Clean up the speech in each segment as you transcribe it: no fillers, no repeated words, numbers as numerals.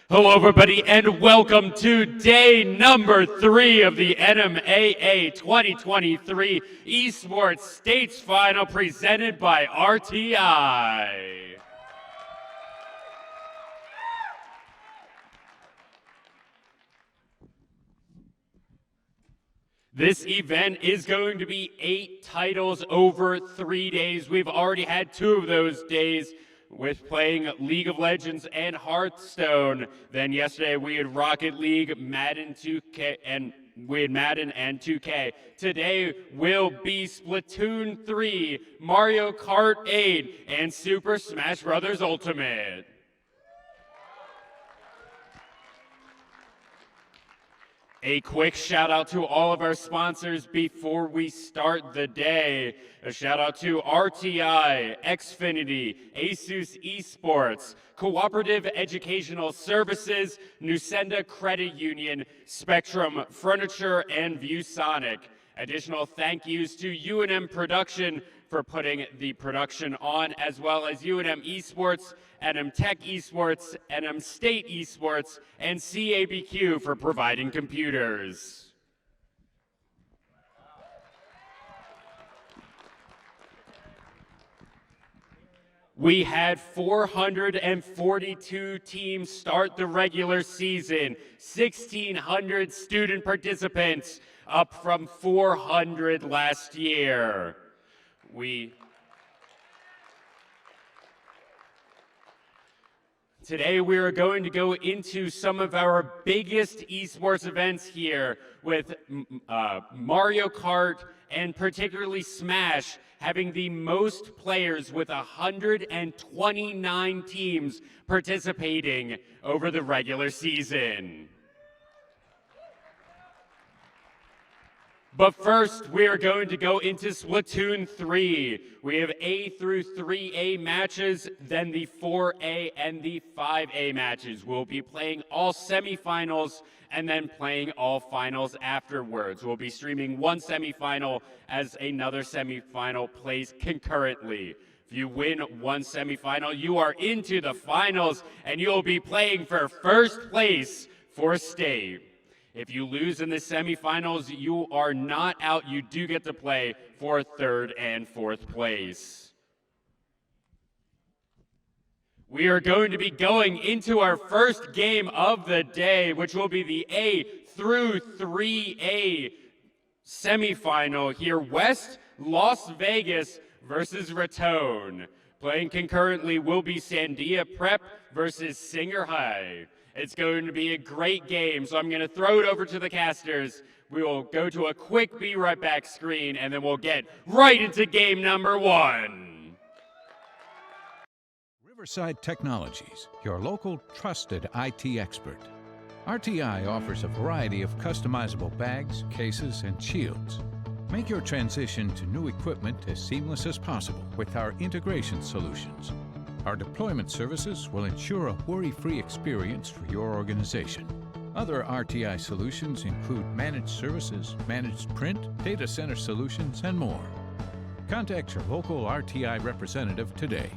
Hello, everybody, and welcome to day number 3 of the NMAA 2023 Esports States Final presented by RTI. This event is going to be 8 titles over 3 days. We've already had 2 of those days with playing League of Legends and Hearthstone. Then yesterday we had Rocket League, Madden 2K, and we had Madden and 2K. Today will be Splatoon 3, Mario Kart 8, and Super Smash Bros. Ultimate. A quick shout out to all of our sponsors before we start the day. A shout out to RTI, Xfinity, Asus Esports, Cooperative Educational Services, Nusenda Credit Union, Spectrum Furniture, and ViewSonic. Additional thank yous to UNM Production for putting the production on, as well as UNM Esports, NM Tech Esports, NM State Esports, and CABQ for providing computers. We had 442 teams start the regular season, 1,600 student participants, up from 400 last year. Today we are going to go into some of our biggest esports events here with Mario Kart and particularly Smash having the most players with 129 teams participating over the regular season. But first, we are going to go into Splatoon 3. We have A through 3A matches, then the 4A and the 5A matches. We'll be playing all semifinals and then playing all finals afterwards. We'll be streaming one semifinal as another semifinal plays concurrently. If you win one semifinal, you are into the finals and you'll be playing for first place for state. If you lose in the semifinals, you are not out. You do get to play for third and fourth place. We are going to be going into our first game of the day, which will be the A through 3A semifinal here. West Las Vegas versus Raton. Playing concurrently will be Sandia Prep versus Singer High. It's going to be a great game, so I'm going to throw it over to the casters. We will go to a quick Be Right Back screen, and then we'll get right into game number 1. Riverside Technologies, your local trusted IT expert. RTI offers a variety of customizable bags, cases, and shields. Make your transition to new equipment as seamless as possible with our integration solutions. Our deployment services will ensure a worry-free experience for your organization. Other RTI solutions include managed services, managed print, data center solutions, and more. Contact your local RTI representative today.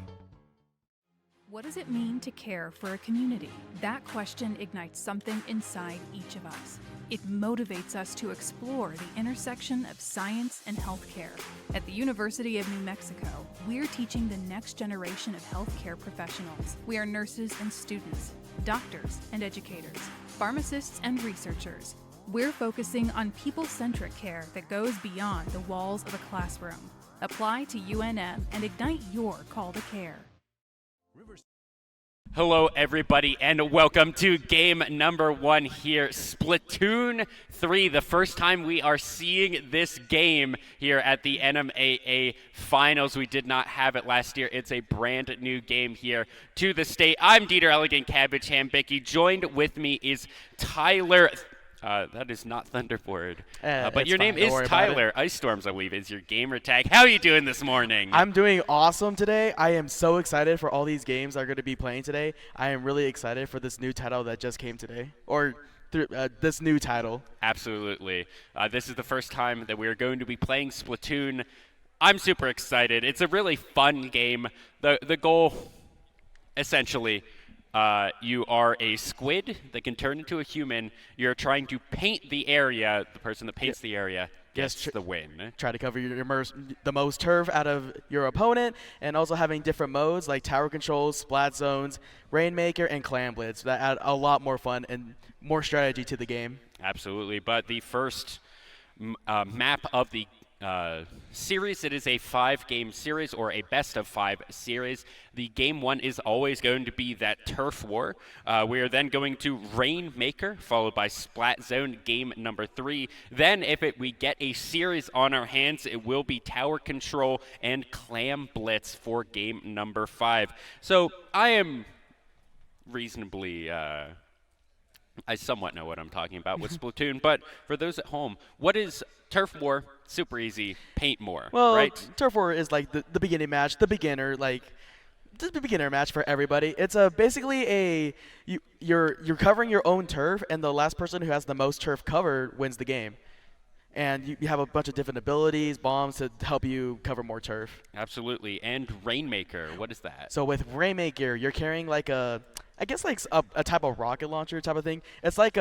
What does it mean to care for a community? That question ignites something inside each of us. It motivates us to explore the intersection of science and healthcare. At the University of New Mexico, we're teaching the next generation of healthcare professionals. We are nurses and students, doctors and educators, pharmacists and researchers. We're focusing on people-centric care that goes beyond the walls of a classroom. Apply to UNM and ignite your call to care. Hello, everybody, and welcome to game number 1 here, Splatoon 3, the first time we are seeing this game here at the NMAA Finals. We did not have it last year. It's a brand new game here to the state. I'm Dieter Elegant Cabbage Hambicki. Joined with me is Tyler. That is not Thunderbird. But your name is Tyler. Ice Storms, I believe, is your gamer tag. How are you doing this morning? I'm doing awesome today. I am so excited for all these games that are going to be playing today. I am really excited for this new title that just came today, or this new title. Absolutely. This is the first time that we are going to be playing Splatoon. I'm super excited. It's a really fun game. The goal, essentially, You are a squid that can turn into a human. You're trying to paint the area. The person that paints the area gets the win. Try to cover the most turf out of your opponent, and also having different modes like tower control, splat zones, Rainmaker, and Clan Blitz that add a lot more fun and more strategy to the game. Absolutely, but the first map of the series, it is a 5-game series or a best-of-5 series. The game 1 is always going to be that turf war. We are then going to Rainmaker, followed by Splat Zone, game number 3. Then, if we get a series on our hands, it will be Tower Control and Clam Blitz for game number 5. So, I am reasonably... I somewhat know what I'm talking about with Splatoon, but for those at home, what is Turf War? Super easy. Paint more, well, right? Turf War is like the beginning match, the beginner match for everybody. It's basically you're covering your own turf, and the last person who has the most turf covered wins the game. And you have a bunch of different abilities, bombs to help you cover more turf. Absolutely. And Rainmaker, what is that? So with Rainmaker, you're carrying like I guess like a type of rocket launcher type of thing. It's like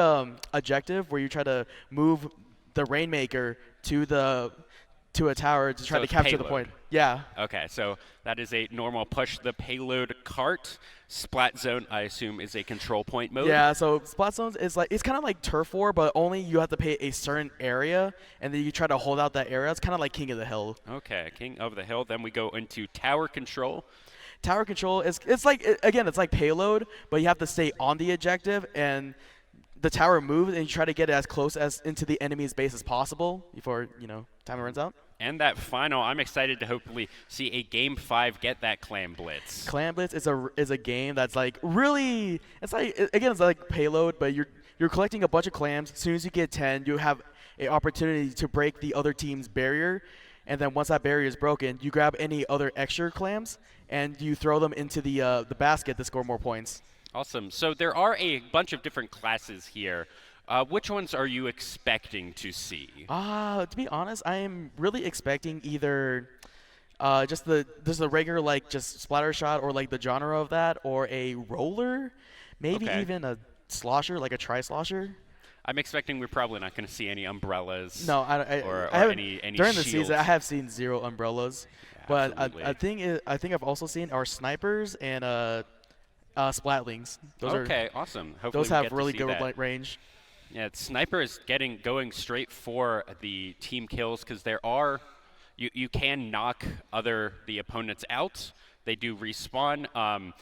objective where you try to move the Rainmaker to a tower to try to capture the point. Yeah. Okay, so that is a normal push the payload cart. Splat Zone, I assume, is a control point mode. Yeah, so Splat Zones is like, it's kind of like Turf War, but only you have to pay a certain area, and then you try to hold out that area. It's kind of like King of the Hill. Okay, King of the Hill. Then we go into Tower Control. Tower Control is it's like payload, but you have to stay on the objective, and the tower moves, and you try to get it as close as into the enemy's base as possible before time runs out. And that final, I'm excited to hopefully see a Game 5 get that Clam Blitz. Clam Blitz is a game that's like really, it's like payload, but you're collecting a bunch of clams. As soon as you get 10, you have an opportunity to break the other team's barrier, and then once that barrier is broken, you grab any other extra clams and you throw them into the basket to score more points. Awesome. So there are a bunch of different classes here. Which ones are you expecting to see? To be honest, I am really expecting either just the regular like just splatter shot or like the genre of that, or a roller, maybe even a slosher, like a tri-slosher. I'm expecting we're probably not going to see any umbrellas. No, or I haven't, any during shields. the season. I have seen 0 umbrellas, Yeah, but I think I've also seen our snipers and splatlings. Those awesome. Hopefully those we have get to really see good that. range. Yeah, Sniper is going straight for the team kills because there are you can knock the opponents out. They do respawn.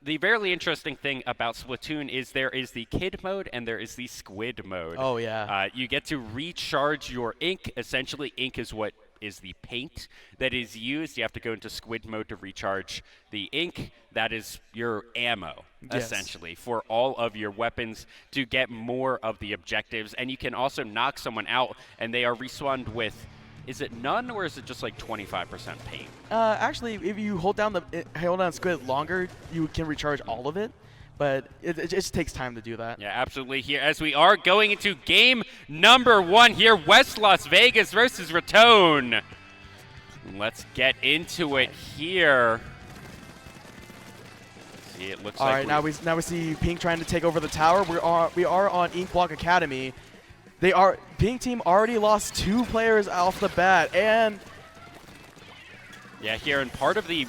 The very interesting thing about Splatoon is there is the kid mode and there is the squid mode. Oh yeah. You get to recharge your ink. Essentially, ink is what is the paint that is used. You have to go into squid mode to recharge the ink. That is your ammo, essentially, for all of your weapons to get more of the objectives. And you can also knock someone out, and they are respawned with, is it none or is it just like 25% paint? Actually, if you hold down squid longer, you can recharge all of it. But it just takes time to do that. Yeah, absolutely. Here, as we are going into game number 1 here, West Las Vegas versus Raton. Let's get into it here. See, it looks all like right, now we see Pink trying to take over the tower. We are on Ink Block Academy. Pink team already lost 2 players off the bat, and yeah, here, and part of the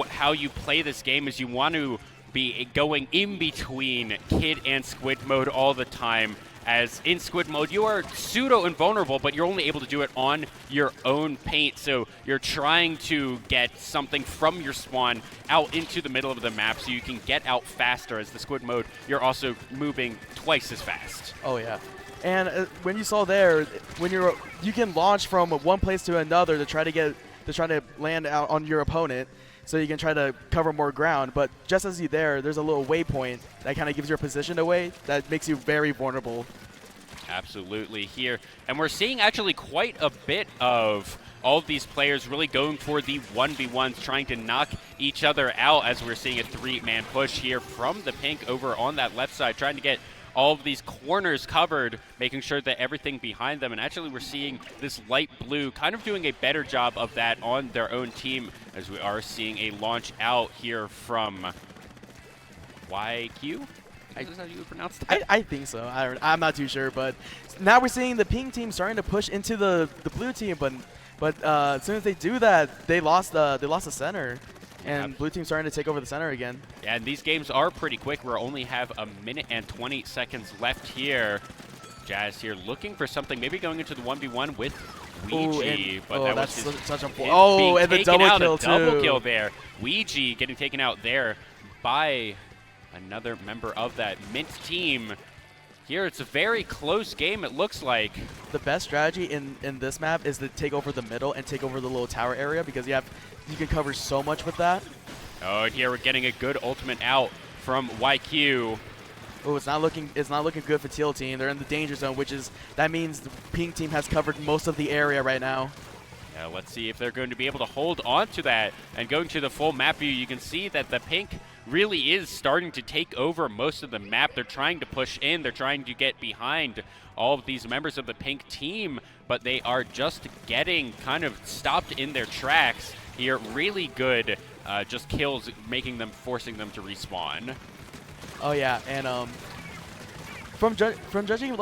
how you play this game is you want to be going in between kid and squid mode all the time. As in squid mode, you are pseudo invulnerable, but you're only able to do it on your own paint. So you're trying to get something from your spawn out into the middle of the map so you can get out faster. As the squid mode, you're also moving twice as fast. Oh yeah. And when you saw there, you can launch from one place to another to try to land out on your opponent, so you can try to cover more ground. But just as there's a little waypoint that kind of gives your position away that makes you very vulnerable. Absolutely here. And we're seeing actually quite a bit of all of these players really going for the 1v1s, trying to knock each other out, as we're seeing a 3-man push here from the Pink over on that left side, trying to get all of these corners covered, making sure that everything behind them. And actually we're seeing this light blue kind of doing a better job of that on their own team, as we are seeing a launch out here from YQ? Is that how you would pronounce that? I think so. I'm not too sure, but now we're seeing the pink team starting to push into the blue team, but as soon as they do that, they lost the center, and blue team starting to take over the center again. Yeah, and these games are pretty quick. We only have a minute and 20 seconds left here. Jazz here looking for something, maybe going into the 1v1 with Ouija, but that was such a and the double kill double kill there. Ouija getting taken out there by another member of that Mint team. Here, it's a very close game, it looks like. The best strategy in this map is to take over the middle and take over the little tower area because you can cover so much with that. Oh, and here we're getting a good ultimate out from YQ. Oh, it's not looking good for Teal team. They're in the danger zone, that means the pink team has covered most of the area right now. Yeah, let's see if they're going to be able to hold on to that. And going to the full map view, you can see that the pink really is starting to take over most of the map. They're trying to push in. They're trying to get behind all of these members of the pink team, but they are just getting kind of stopped in their tracks here. Really good just kills, forcing them to respawn. Oh yeah, and from judging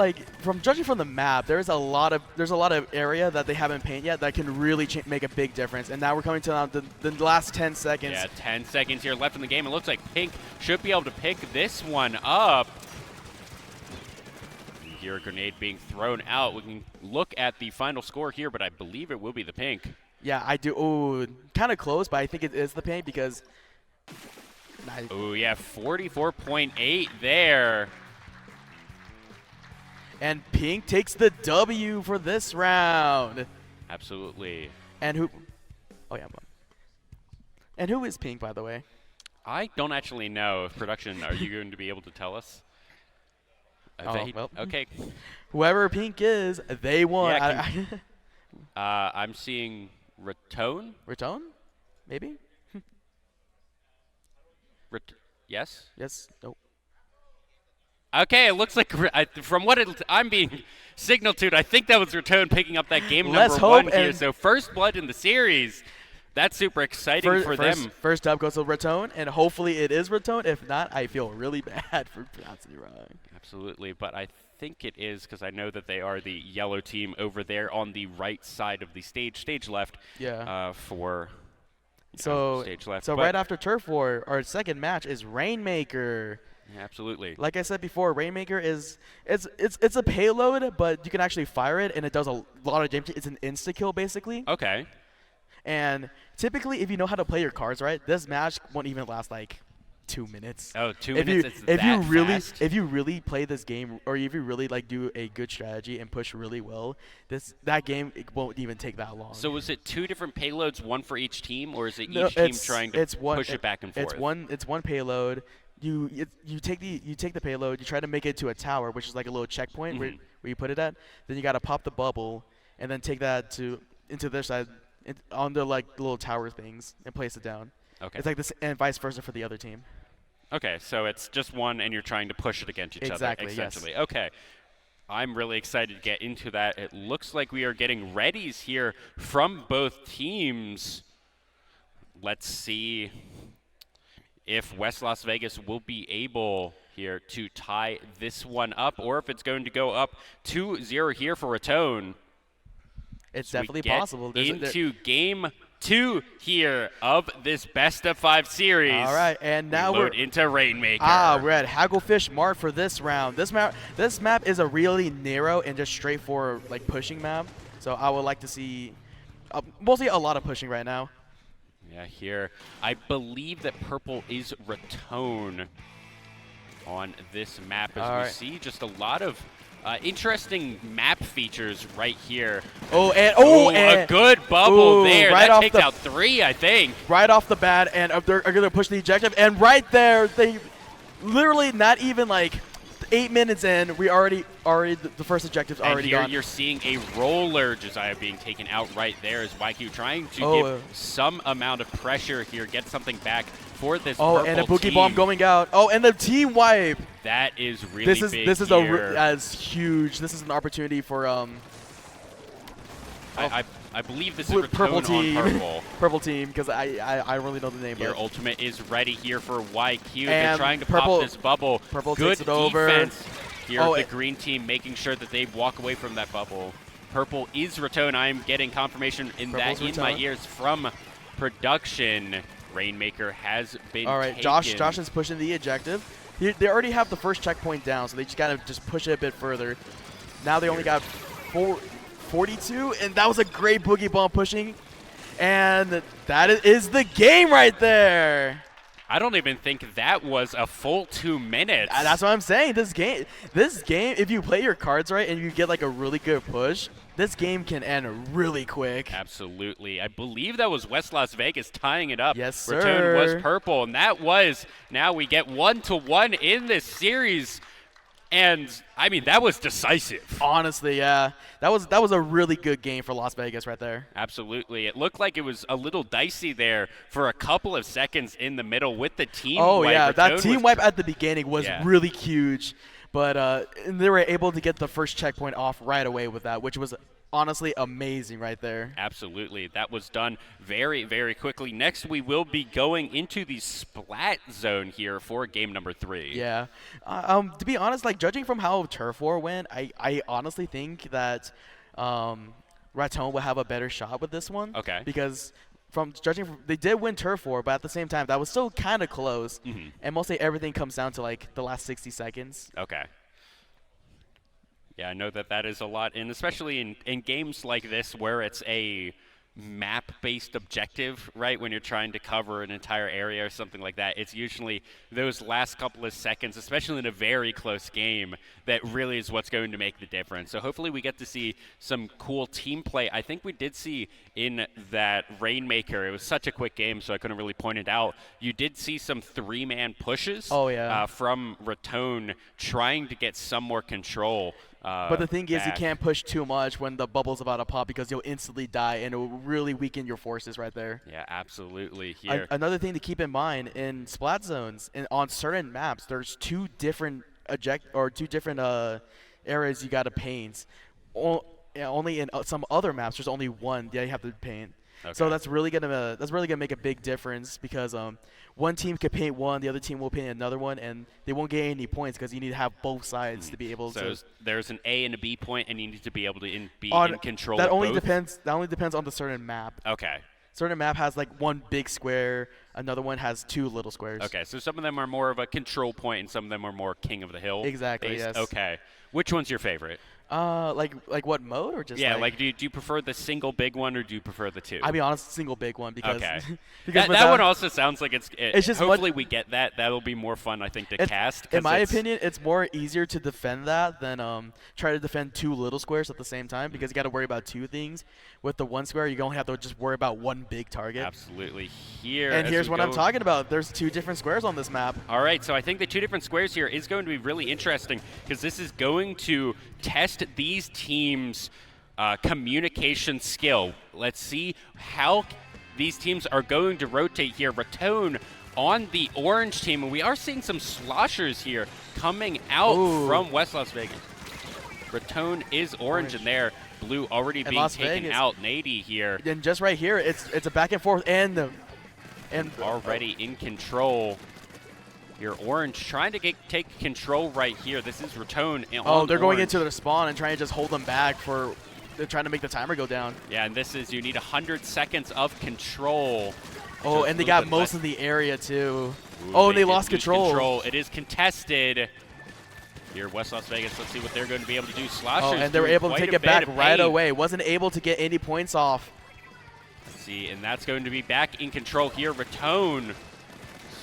from the map, there's a lot of area that they haven't painted yet that can really make a big difference. And now we're coming to the last 10 seconds. Yeah, 10 seconds here left in the game. It looks like pink should be able to pick this one up. You hear a grenade being thrown out. We can look at the final score here, but I believe it will be the pink. Yeah, I do. Oh, kind of close, but I think it is the pink because. Oh yeah, 44.8 there. And pink takes the W for this round. Absolutely. And who? Oh yeah. And who is pink, by the way? I don't actually know. Production, are you going to be able to tell us? Well. Okay. Whoever pink is, they won. Yeah, I'm seeing Ratone. Ratone? Maybe? Yes? Yes. Nope. Okay, it looks like, from what I'm being signaled to, I think that was Ratone picking up that game Let's number 1 hope, here. So first blood in the series. That's super exciting for them. First dub goes to Ratone, and hopefully it is Ratone. If not, I feel really bad for pronouncing it wrong. Absolutely, but I think it is because I know that they are the yellow team over there on the right side of the stage left. Yeah. Stage left. So right after Turf War, our second match is Rainmaker. Yeah, absolutely. Like I said before, Rainmaker it's a payload, but you can actually fire it, and it does a lot of damage. It's an insta kill basically. Okay. And typically, if you know how to play your cards right, this match won't even last like 2 minutes. Oh, 2 minutes. If you really play this game, or if you really like do a good strategy and push really well, that game it won't even take that long. So is it 2 different payloads, one for each team, or is it each team trying to push it back and forth? It's one payload. You take the payload. You try to make it to a tower, which is like a little checkpoint where you put it at. Then you gotta pop the bubble, and then take that into their side on the like little tower things and place it down. Okay. It's like this, and vice versa for the other team. Okay, so it's just one, and you're trying to push it against each other, essentially. Yes. Okay. I'm really excited to get into that. It looks like we are getting readies here from both teams. Let's see if West Las Vegas will be able here to tie this one up, or if it's going to go up 2-0 here for Ratone. It's So definitely we get possible. Into game 2 here of this best-of-5 series. All right, and now we're into Rainmaker. We're at Hagglefish Mart for this round. This map is a really narrow and just straightforward like pushing map. So I would like to see mostly a lot of pushing right now. Yeah, here I believe that purple is Ratone on this map as we see just a lot of interesting map features right here. And a good bubble there. Right that off takes out 3, I think. Right off the bat, and they're going to push the ejective. And right there, they literally not even like 8 minutes in, we already the first objective's already here gone. You're seeing a roller, Josiah, being taken out right there as YQ trying to give some amount of pressure here, get something back for this purple and a Boogie team. Bomb going out. And the team wipe. That is really big. This is huge. This is an opportunity for I I believe this is Purple Ratone team. on purple. Purple team, because I really know the name. Your but ultimate is ready here for YQ. They're And trying to purple- pop this bubble. purple Good takes it over. defense here. Oh, The green team making sure that they walk away from that bubble. Purple is Ratone. I'm getting confirmation in Purple's that in my Ratone. ears from production. Rainmaker has been all right, taken. Josh is pushing the ejective. They already have the first checkpoint down, so they just gotta just push it a bit further. Now they only got 42, and that was a great boogie bomb pushing, and that is the game right there. I don't even think that was a full 2 minutes. That's what I'm saying. This game, if you play your cards right and you get like a really good push, this game can end really quick. Absolutely. I believe that was West Las Vegas tying it up. Yes, Return sir. was purple, and that was, now we get 1-1 in this series. And, I mean, that was decisive. Honestly, yeah. That was a really good game for Las Vegas right there. Absolutely. It looked like it was a little dicey there for a couple of seconds in the middle with the team Oh, wipe. yeah. That Ratone team was wipe at the beginning was Yeah. really huge. But and they were able to get the first checkpoint off right away with that, which was honestly amazing right there. Absolutely. That was done very, very quickly. Next, we will be going into the Splat zone here for game number 3. Yeah. To be honest, like judging from how Turf War went, I honestly think that Ratone will have a better shot with this one. Okay. Because they did win Turf War, but at the same time, that was still kind of close. Mhm. And mostly everything comes down to like the last 60 seconds. Okay. Yeah, I know that is a lot, and especially in games like this where it's a map-based objective, right? When you're trying to cover an entire area or something like that, it's usually those last couple of seconds, especially in a very close game, that really is what's going to make the difference. So hopefully we get to see some cool team play. I think we did see in that Rainmaker, it was such a quick game, so I couldn't really point it out. You did see some 3-man pushes from Ratone trying to get some more control. But the thing is, you back. can't push too much when the bubble's about to pop because you'll instantly die, and it will really weaken your forces right there. Yeah, absolutely. Here. Another thing to keep in mind in splat zones, on certain maps, there's two different areas you got to paint. Only in some other maps, there's only one that you have to paint. Okay. So that's really gonna make a big difference because one team could paint one, the other team will paint another one, and they won't get any points because you need to have both sides to be able so to. there's an A and a B point, and you need to be able to be On- in control. That of only both? depends. That only depends on the certain map. Okay. Certain map has like one big square, another one has two little squares. Okay. So some of them are more of a control point, and some of them are more king of the hill. Exactly, based. yes. Okay. Which one's your favorite? Like what mode or just Yeah. Like, do you prefer the single big one or do you prefer the two? I'll be honest, single big one because Okay. because that one also sounds like it's just hopefully we get that. That'll be more fun, I think, to cast. In my opinion, it's more easier to defend that than try to defend two little squares at the same time because you got to worry about two things. With the one square, you only have to just worry about one big target. Absolutely. Here. And as here's we what I'm go- talking about. There's two different squares on this map. All right, so I think the two different squares here is going to be really interesting because this is going to test these teams' communication skill. Let's see how these teams are going to rotate here. Ratone on the orange team, and we are seeing some sloshers here coming out from West Las Vegas. Ratone is orange in there. Blue already being Las taken Vegas. out. Nady here. And just right here, it's a back and forth and Already in control. Your orange trying to take control right here. This is Ratone. they're going into their spawn and trying to just hold them back they're trying to make the timer go down. Yeah, and this is, you need 100 seconds of control. Oh, and they got most of the area too. Oh, and they did lost lose control. It is contested. Here, West Las Vegas, let's see what they're going to be able to do. Sloshers Oh, and they were doing able to quite take a it bit back of right pain. away. Wasn't able to get any points off. Let's see, and that's going to be back in control here. Ratone.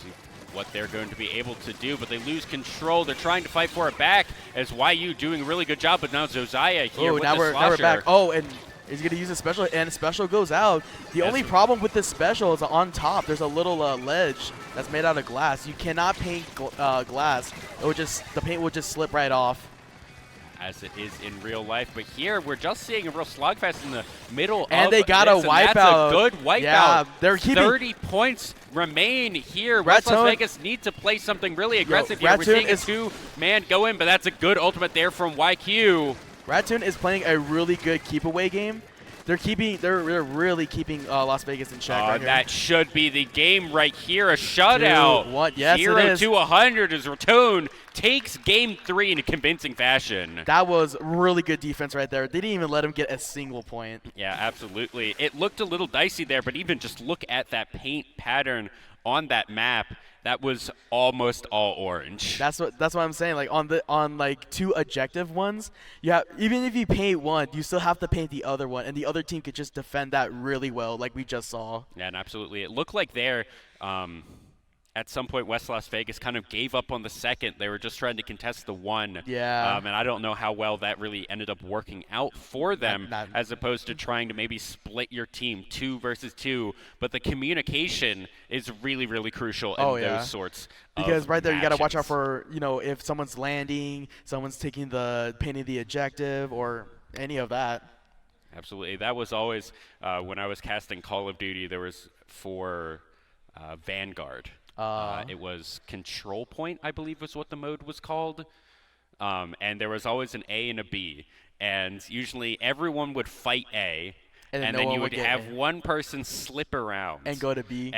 See what they're going to be able to do, but they lose control. They're trying to fight for it back as YU doing a really good job, but now Josiah here Oh, with now the we're slosher. back. Oh, and he's going to use a special, and special goes out. The only problem with this special is on top, there's a little ledge that's made out of glass. You cannot paint glass. The paint will just slip right off. As it is in real life, but here we're just seeing a real slugfest in the middle And of they got a this, and wipeout. That's a good wipeout. Yeah, they're keeping 30 points remain here. West Las Ratone- Vegas need to play something really aggressive here. We're Ratone seeing a is- two-man go in, but that's a good ultimate there from YQ. Ratone is playing a really good keep away game, They're really keeping Las Vegas in check right here. That should be the game right here. A shutout. Dude, what? Yes, 0 it is. to 100 as Ratone takes game 3 in a convincing fashion. That was really good defense right there. They didn't even let him get a single point. Yeah, absolutely. It looked a little dicey there, but even just look at that paint pattern on that map. That was almost all orange. That's what I'm saying. Like on like 2 objective ones, even if you paint one, you still have to paint the other one, and the other team could just defend that really well, like we just saw. Yeah, and absolutely. It looked like there, at some point, West Las Vegas kind of gave up on the second. They were just trying to contest the one. Yeah. And I don't know how well that really ended up working out for them, as opposed to trying to maybe split your team 2 versus 2. But the communication is really, really crucial in those sorts because of right there, matches. you got to watch out for, if someone's landing, someone's painting the objective, or any of that. Absolutely. That was always, when I was casting Call of Duty, there was for Vanguard. It was Control Point, I believe was what the mode was called. And there was always an A and a B. And usually everyone would fight A. And then you would have one person slip around. And go to B.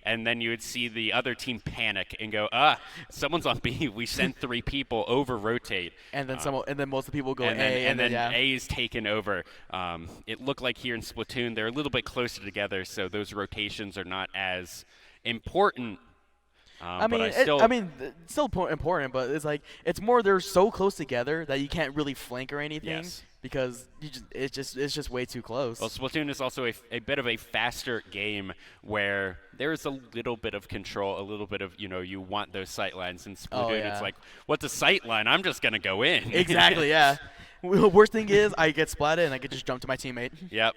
And then you would see the other team panic and go, someone's on B. We sent 3 people, over-rotate. And then most of the people go and A. Then A is taken over. It looked like here in Splatoon, they're a little bit closer together, so those rotations are not as important. It's still important, but it's like it's more they're so close together that you can't really flank or anything. Yes. Because it's just way too close. Well, Splatoon is also a bit of a faster game where there is a little bit of control, a little bit of, you want those sight lines. In Splatoon, it's like, what's a sight line? I'm just going to go in. Exactly, yeah. Worst thing is I get splatted and I could just jump to my teammate. Yep.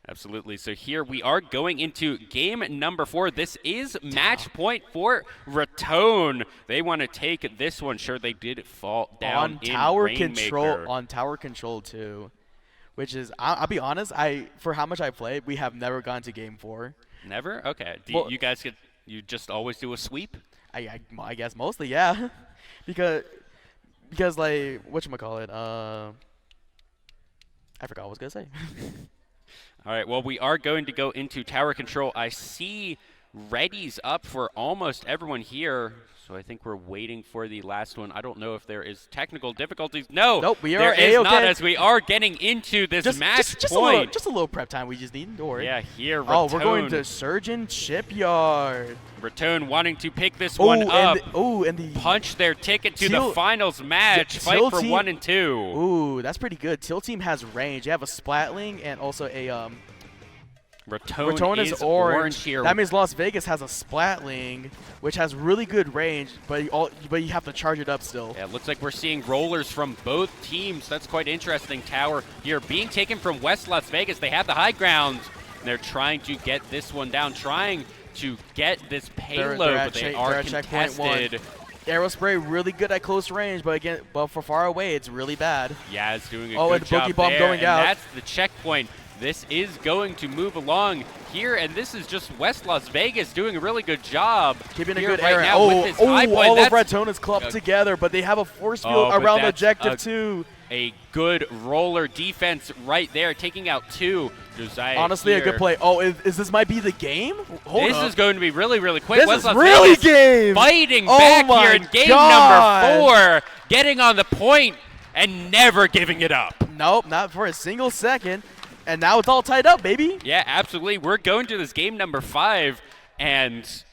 Absolutely. So here we are going into game number 4. This is match point for Ratone. They want to take this one. Sure, they did fall down on in tower Rainmaker. control. On tower control too, which is I'll be honest. For how much I played, we have never gone to game 4. Never? Okay. You guys you just always do a sweep? I guess mostly, yeah. because like whatchamacallit, I forgot what I was gonna say. All right, well, we are going to go into tower control. I see readies up for almost everyone here, so I think we're waiting for the last one. I don't know if there is technical difficulties. No, nope, we are there is not, as we are getting into this match point. Just a little prep time we just need. Don't worry. Yeah, here, Ratone. We're going to Surgeon Shipyard. Ratone wanting to pick this one up. And the punch their ticket to the finals match. Fight for 1 and 2. Ooh, that's pretty good. Teal team has range. You have a Splatling and also a Ratone is orange here. That means Las Vegas has a Splatling, which has really good range, but you have to charge it up still. Yeah, it looks like we're seeing rollers from both teams. That's quite interesting. Tower here being taken from West Las Vegas. They have the high ground. And they're trying to get this one down, trying to get this payload, but they are contested. Aerospray really good at close range, but for far away, it's really bad. Yeah, it's doing a good and job Boogie Bomb there, going out. That's the checkpoint. This is going to move along here, and this is just West Las Vegas doing a really good job. Keeping a here good right area. now with this high point. All of Ratone is clubbed together, but they have a force field around objective 2. A good roller defense right there, taking out 2. Josiah honestly, here. a good play. Oh, is this might be the game? This is going to be really, really quick. This West is Las really Vegas game. Fighting back here in game number 4, getting on the point and never giving it up. Nope, not for a single second. And now it's all tied up, baby. Yeah, absolutely. We're going to this game number 5, and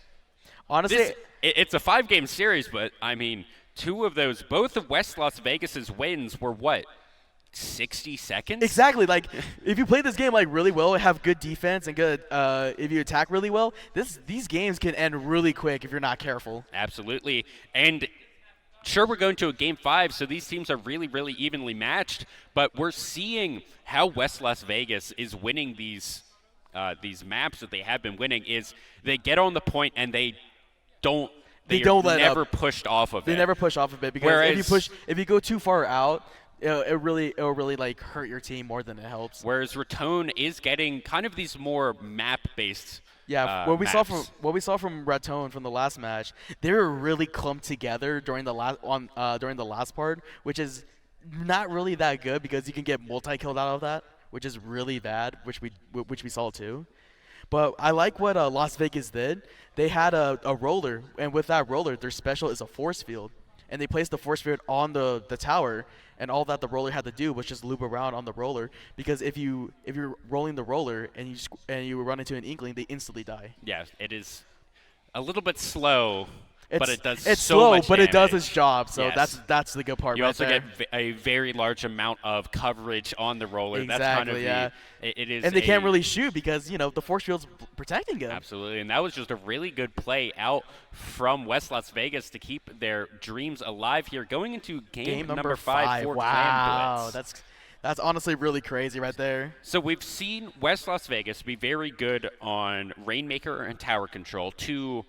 honestly, it's a 5-game series, but I mean, 2 of those, both of West Las Vegas's wins were what? 60 seconds? Exactly. Like, if you play this game like really well, have good defense and good, if you attack really well, these games can end really quick if you're not careful. Absolutely. And sure, we're going to a game 5, so these teams are really, really evenly matched, but we're seeing how West Las Vegas is winning these maps that they have been winning is they get on the point and they don't never pushed off of it. They never push off of it because if you go too far out, it'll really like hurt your team more than it helps. Whereas Ratone is getting kind of these more map-based. Yeah, what we saw from Ratone from the last match, they were really clumped together during the last part, which is not really that good because you can get multi-killed out of that which is really bad, which we saw too. But I like what Las Vegas did. They had a roller, and with that roller, their special is a force field. And they placed the force field on the tower, and all that the roller had to do was just loop around on the roller. Because if you're rolling the roller and you run into an inkling, they instantly die. Yeah, it is a little bit slow. But it does it's so slow, much but it does damage. its job. So Yes. that's the good part. You right also there. get a very large amount of coverage on the roller. Exactly, That's kind of yeah. it is. And they can't really shoot because the force field's protecting them. Absolutely, and that was just a really good play out from West Las Vegas to keep their dreams alive here. Going into game number 5 for Wow, Clam Blitz. that's honestly really crazy right there. So we've seen West Las Vegas be very good on Rainmaker and tower control to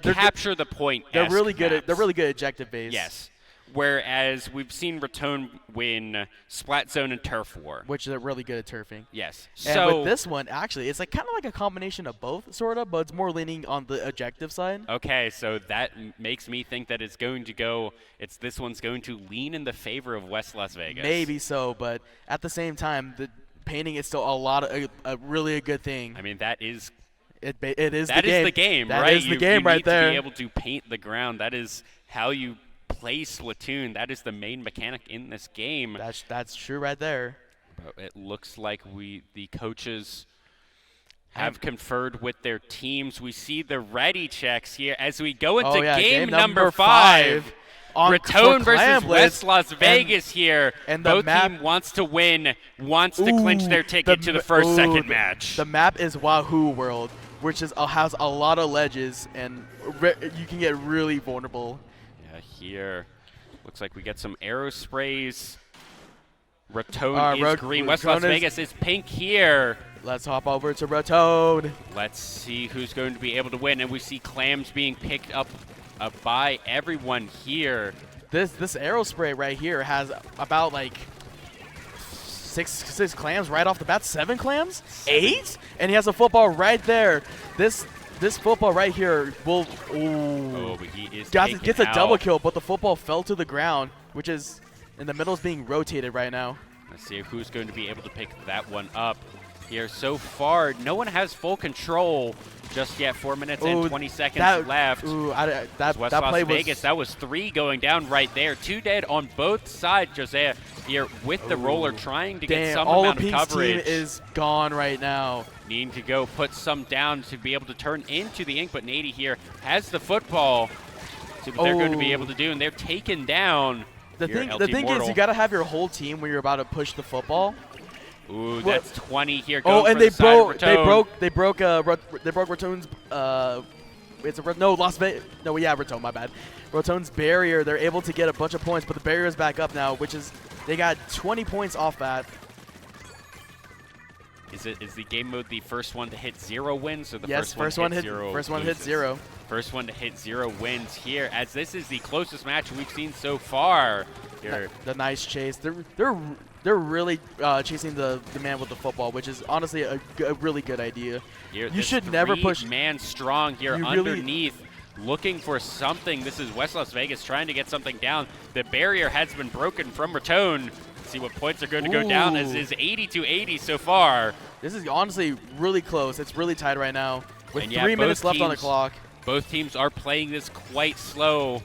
capture the point. They're really good at objective base. Yes. Whereas we've seen Raton win Splat Zone and Turf War. Which they're really good at turfing. Yes. And So with this one, actually, it's kind of like a combination of both, sort of, but it's more leaning on the objective side. okay, so that makes me think that this one's going to lean in the favor of West Las Vegas. Maybe so, but at the same time, the painting is still really a good thing. I mean, that is It is the game, That right? is the game you right need there. to be able to paint the ground. That is how you play Splatoon. That is the main mechanic in this game. That's true right there. But it looks like the coaches have conferred with their teams. We see the ready checks here as we go into game number 5. Raton versus West Las Vegas here. And both team wants to win, wants to clinch their ticket to the second match. The map is Wahoo World, which has a lot of ledges, and you can get really vulnerable. Yeah, here looks like we get some arrow sprays. Raton is green. West Las Vegas is pink here. Let's hop over to Raton. Let's see who's going to be able to win. And we see clams being picked up by everyone here. This arrow spray right here has about like six clams right off the bat. 7 clams? 8? And he has a football right there. This football right here will. Oh, but he is gets a double kill, but the football fell to the ground, which is in the middle, is being rotated right now. Let's see who's going to be able to pick that one up here. So far, no one has full control just yet. 4 minutes and 20 seconds left. That West that Las play Vegas, that was 3 going down right there. 2 dead on both sides. Josiah here with the roller trying to get some amount of coverage. All of Pink's team is gone right now. Needing to go put some down to be able to turn into the ink, but Nady here has the football. See what they're going to be able to do, and they're taken down. The thing is, you got to have your whole team when you're about to push the football. Ooh, that's 20 here. And they broke Raton's Raton, my bad. Raton's barrier. They're able to get a bunch of points, but the barrier is back up now, which is they got 20 points off that. Is the game mode the first one to hit 0 wins, or the first one hit 0? First one to hit 0 wins here, as this is the closest match we've seen so far. The nice chase. They're really chasing the man with the football, which is honestly a really good idea. Here, you should never push. Man strong here underneath, looking for something. This is West Las Vegas trying to get something down. The barrier has been broken from Raton. See what points are going to go down, as is 80-80 so far. This is honestly really close. It's really tight right now with 3 minutes left on the clock. Both teams are playing this quite slow.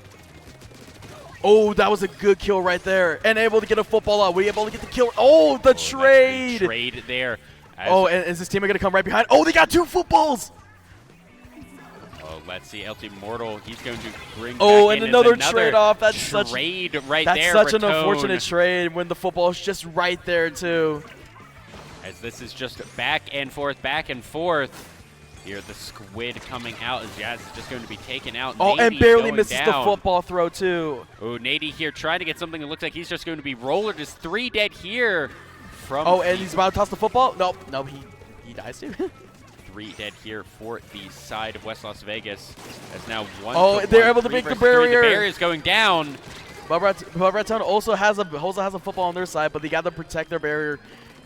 Oh, that was a good kill right there. And able to get a football out. Were you able to get the kill? Oh, the trade. Trade there. And is this team going to come right behind? Oh, they got 2 footballs. Oh, let's see. LT Mortal, he's going to bring and another trade off. That's such an unfortunate trade when the football is just right there, too. As this is just back and forth, back and forth. Here, the squid coming out as Jazz is just going to be taken out. Oh, and barely misses the football throw, too. Oh, Nady here trying to get something that looks like he's just going to be rollered. Just 3 dead here. And he's about to toss the football? Nope, he dies, too. 3 dead here for the side of West Las Vegas. As now 1. Oh, they're able to break the barrier. The barrier is going down. But Raton also has a football on their side, but they got to protect their barrier.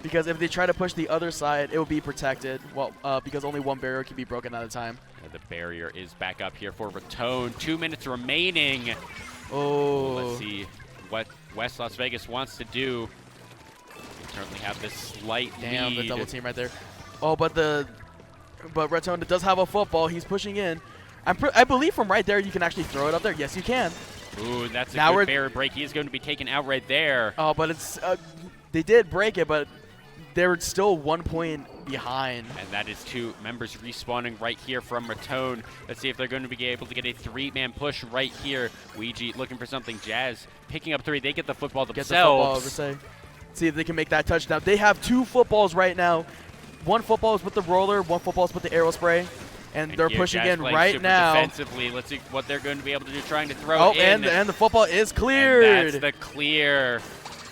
Because if they try to push the other side, it will be protected. Well, because only 1 barrier can be broken at a time. The barrier is back up here for Raton. 2 minutes remaining. Oh. Let's see what West Las Vegas wants to do. currently have this slight Damn, lead. the double team right there. Oh, but Red Zone does have a football. He's pushing in. I believe from right there you can actually throw it up there. Yes, you can. Ooh, that's a Now good barrier break. He is going to be taken out right there. Oh, but it's they did break it, but they're still 1 point behind. And that is 2 members respawning right here from Raton. Let's see if they're going to be able to get a 3-man push right here. Ouija looking for something. Jazz picking up 3. They get the football themselves. Get the football, Versailles. See if they can make that touchdown. They have 2 footballs right now. 1 football is with the roller, 1 football is with the arrow spray. And they're here, pushing Jazz in playing right super now. Defensively, let's see what they're going to be able to do, trying to throw Oh, in. and the football is cleared. And that's the clear.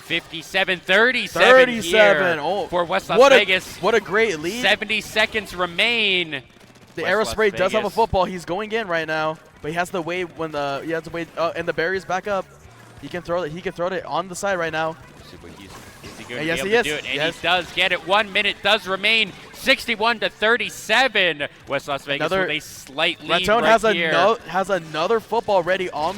57-37 here for West Las Vegas. What a great lead. 70 seconds remain. The West arrow Las spray does have a Vegas. football. He's going in right now, but he has to wait when and the barrier's back up. He can throw it. He can throw it on the side right now. Is he going Yes, to be he able is. to do it? And Yes. he does get it. 1 minute does remain. 61-37. West Las Vegas with a slight lead Raton right here. has another football ready on.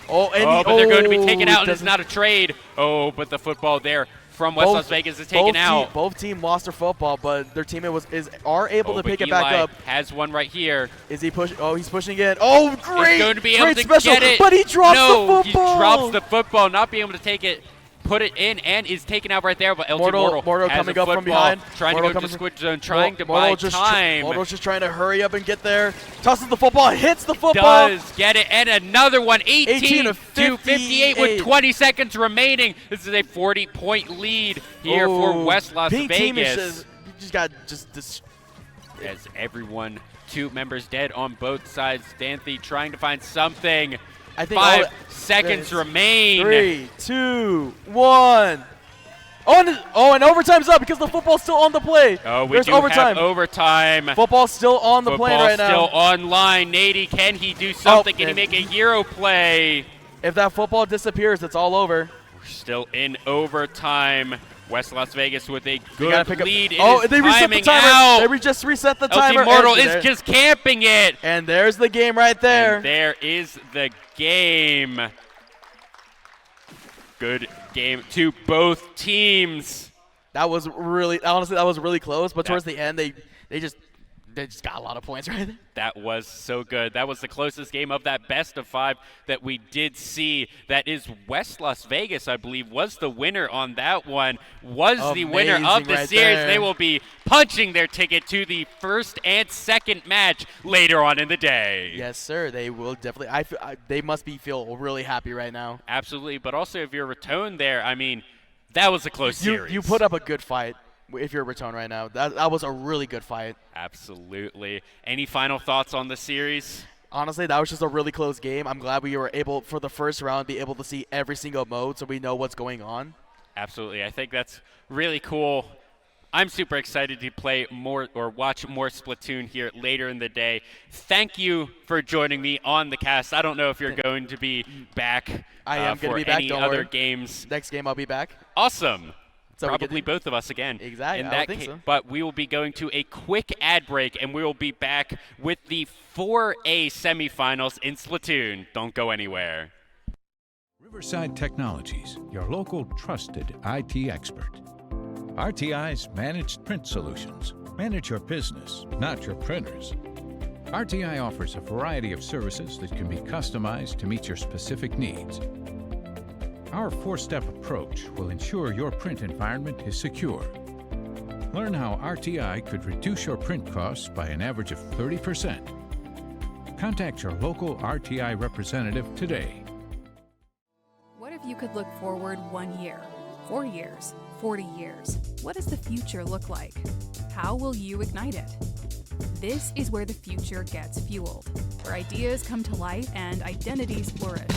Oh, and But they're going to be oh, taken out, and it's doesn't- not a trade. Oh, but the football there from West Las Vegas is taken out. Both team lost their football, but their teammate are able to But pick it Eli back up. has one right here. Is he pushing? Oh, he's pushing it. Oh, great! He's going to be able great to special, get it. but he drops no, the football. he drops the football, not being able to take it, put it in, and is taken out right there. But LT Mortal has coming a up from football, behind. trying Mortal to go to coming squid zone, trying to buy Mortal's time. Mortal's just trying to hurry up and get there. Tosses the football, hits the football. Does get it, and another one, 18 to 58 with 20 seconds remaining. This is a 40-point lead here for West Las Pink team is Vegas. just got this. As everyone, 2 members dead on both sides. Danthe trying to find something. I think 5 seconds remain. 3, 2, 1. Oh, and overtime's up because the football's still on the play. Oh, we There's do overtime. have overtime. Football's still on the plane Football's right now. still online. Nady, can he do something? Can he and- make a hero play? If that football disappears, it's all over. We're still in overtime. West Las Vegas with a They gotta good pick up- lead. It Oh, is they reset the timing timer. out. They just reset the timer. LT Mortal and is there- just camping it. And there's the game right there. And there is the game. Good game to both teams. That was honestly, that was really close. But towards the end, they just got a lot of points right there. That was so good. That was the closest game of that best of 5 that we did see. That is West Las Vegas, I believe, was the winner on that one. Was the winner of Amazing the right series. there. They will be punching their ticket to the first and second match later on in the day. Yes, sir. They will definitely. They must feel really happy right now. Absolutely. But also, if you're Raton there, I mean, that was a close series. You put up a good fight. If you're Raton right now, that was a really good fight. Absolutely. Any final thoughts on the series? Honestly, that was just a really close game. I'm glad we were able, for the first round, be able to see every single mode so we know what's going on. Absolutely. I think that's really cool. I'm super excited to play more or watch more Splatoon here later in the day. Thank you for joining me on the cast. I don't know if you're going to be back I am going to be back, any don't other worry. games. Next game, I'll be back. Awesome. So we Probably get- both of us again. Exactly, In I that would think case, so. But we will be going to a quick ad break, and we will be back with the 4A semifinals in Splatoon. Don't go anywhere. Riverside Technologies, your local trusted IT expert. RTI's Managed Print Solutions. Manage your business, not your printers. RTI offers a variety of services that can be customized to meet your specific needs. Our 4-step approach will ensure your print environment is secure. Learn how RTI could reduce your print costs by an average of 30%. Contact your local RTI representative today. What if you could look forward 1 year, 4 years, 40 years? What does the future look like? How will you ignite it? This is where the future gets fueled, where ideas come to life and identities flourish.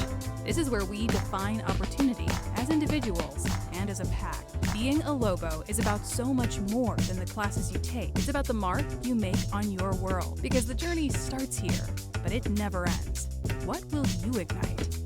This is where we define opportunity as individuals and as a pack. Being a Lobo is about so much more than the classes you take. It's about the mark you make on your world, because the journey starts here, but it never ends. What will you ignite?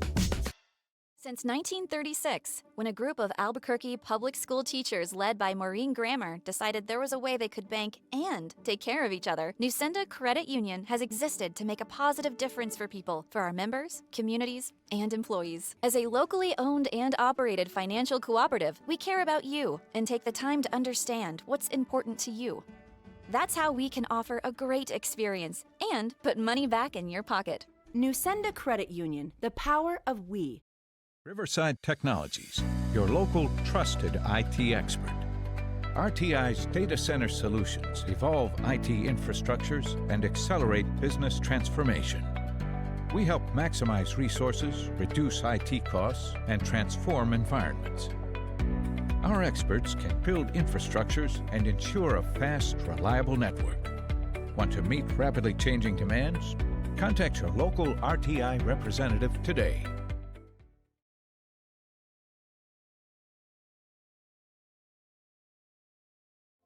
Since 1936, when a group of Albuquerque public school teachers led by Maureen Grammer decided there was a way they could bank and take care of each other, Nusenda Credit Union has existed to make a positive difference for people, for our members, communities, and employees. As a locally owned and operated financial cooperative, we care about you and take the time to understand what's important to you. That's how we can offer a great experience and put money back in your pocket. Nusenda Credit Union, the power of we. Riverside Technologies, your local trusted IT expert. RTI's data center solutions evolve IT infrastructures and accelerate business transformation. We help maximize resources, reduce IT costs, and transform environments. Our experts can build infrastructures and ensure a fast, reliable network. Want to meet rapidly changing demands? Contact your local RTI representative today.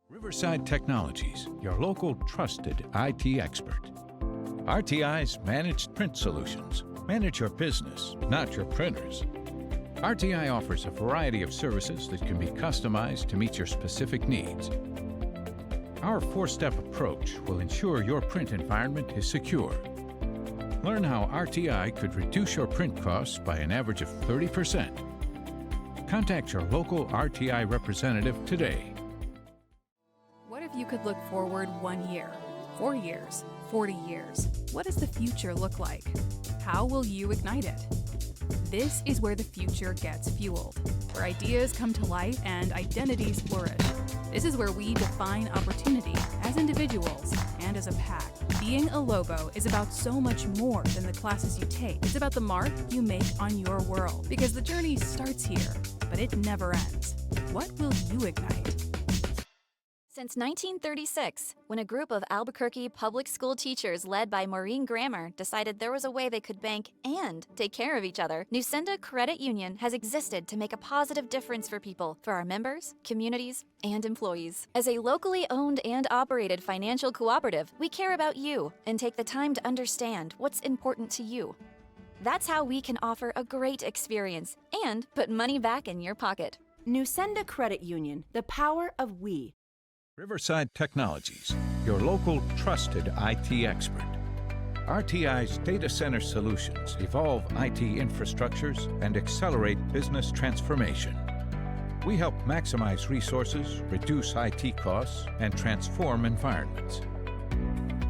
Riverside Technologies, your local trusted IT expert. RTI's managed print solutions. Manage your business, not your printers. RTI offers a variety of services that can be customized to meet your specific needs. Our four-step approach will ensure your print environment is secure. Learn how RTI could reduce your print costs by an average of 30%. Contact your local RTI representative today. What if you could look forward 1 year, 4 years, 40 years? What does the future look like? How will you ignite it? This is where the future gets fueled, where ideas come to life and identities flourish. This is where we define opportunity as individuals and as a pack. Being a Lobo is about so much more than the classes you take. It's about the mark you make on your world, because the journey starts here, but it never ends. What will you ignite? Since 1936, when a group of Albuquerque public school teachers led by Maureen Grammer decided there was a way they could bank and take care of each other, Nusenda Credit Union has existed to make a positive difference for people, for our members, communities, and employees. As a locally owned and operated financial cooperative, we care about you and take the time to understand what's important to you. That's how we can offer a great experience and put money back in your pocket. Nusenda Credit Union, the power of we. Riverside Technologies, your local trusted IT expert. RTI's data center solutions evolve IT infrastructures and accelerate business transformation. We help maximize resources, reduce IT costs, and transform environments.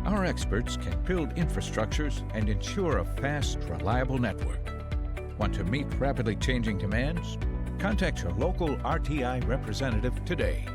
Our experts can build infrastructures and ensure a fast, reliable network. Want to meet rapidly changing demands? Contact your local RTI representative today.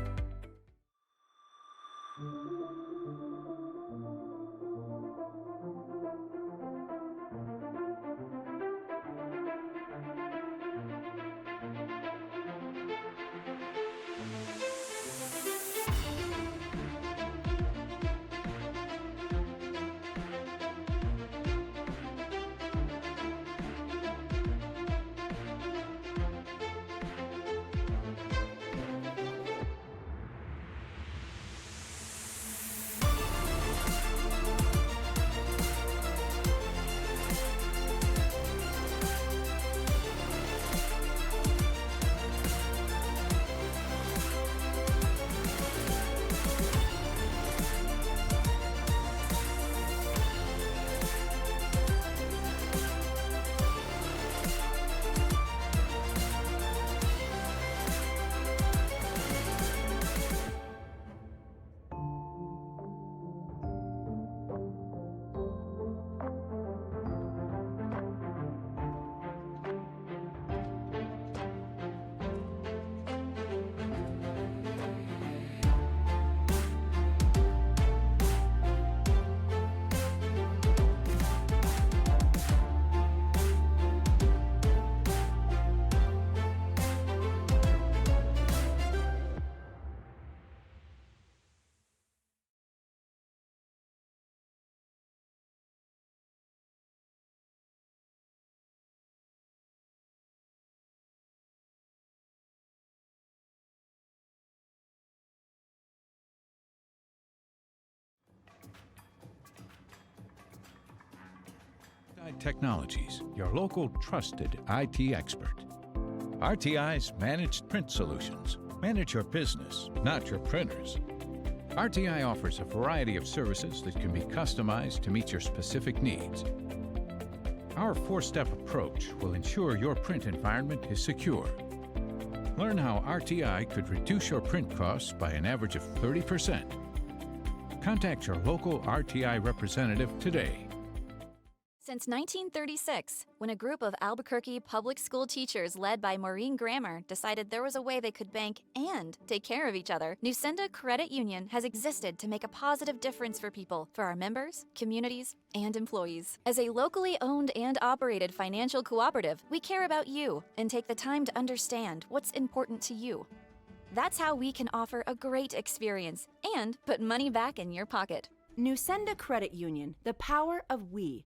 Technologies, your local trusted IT expert. RTI's Managed Print Solutions. Manage your business, not your printers. RTI offers a variety of services that can be customized to meet your specific needs. Our 4-step approach will ensure your print environment is secure. Learn how RTI could reduce your print costs by an average of 30%. Contact your local RTI representative today. Since 1936, when a group of Albuquerque public school teachers led by Maureen Grammer decided there was a way they could bank and take care of each other, Nusenda Credit Union has existed to make a positive difference for people, for our members, communities, and employees. As a locally owned and operated financial cooperative, we care about you and take the time to understand what's important to you. That's how we can offer a great experience and put money back in your pocket. Nusenda Credit Union, the power of we.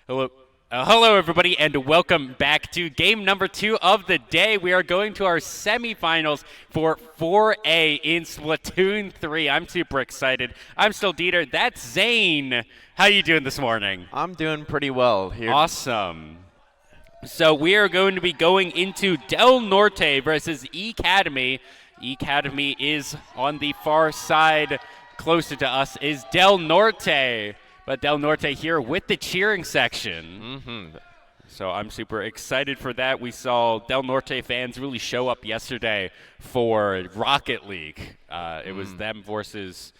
Hello. Hello, everybody, and welcome back to game number 2 of the day. We are going to our semifinals for 4A in Splatoon 3. I'm super excited. I'm still Dieter. That's Zane. How you doing this morning? I'm doing pretty well here. Awesome. So we are going to be going into Del Norte versus E-Academy. E-Academy is on the far side. Closer to us is Del Norte. But Del Norte here with the cheering section. So I'm super excited for that. We saw Del Norte fans really show up yesterday for Rocket League. It was them versus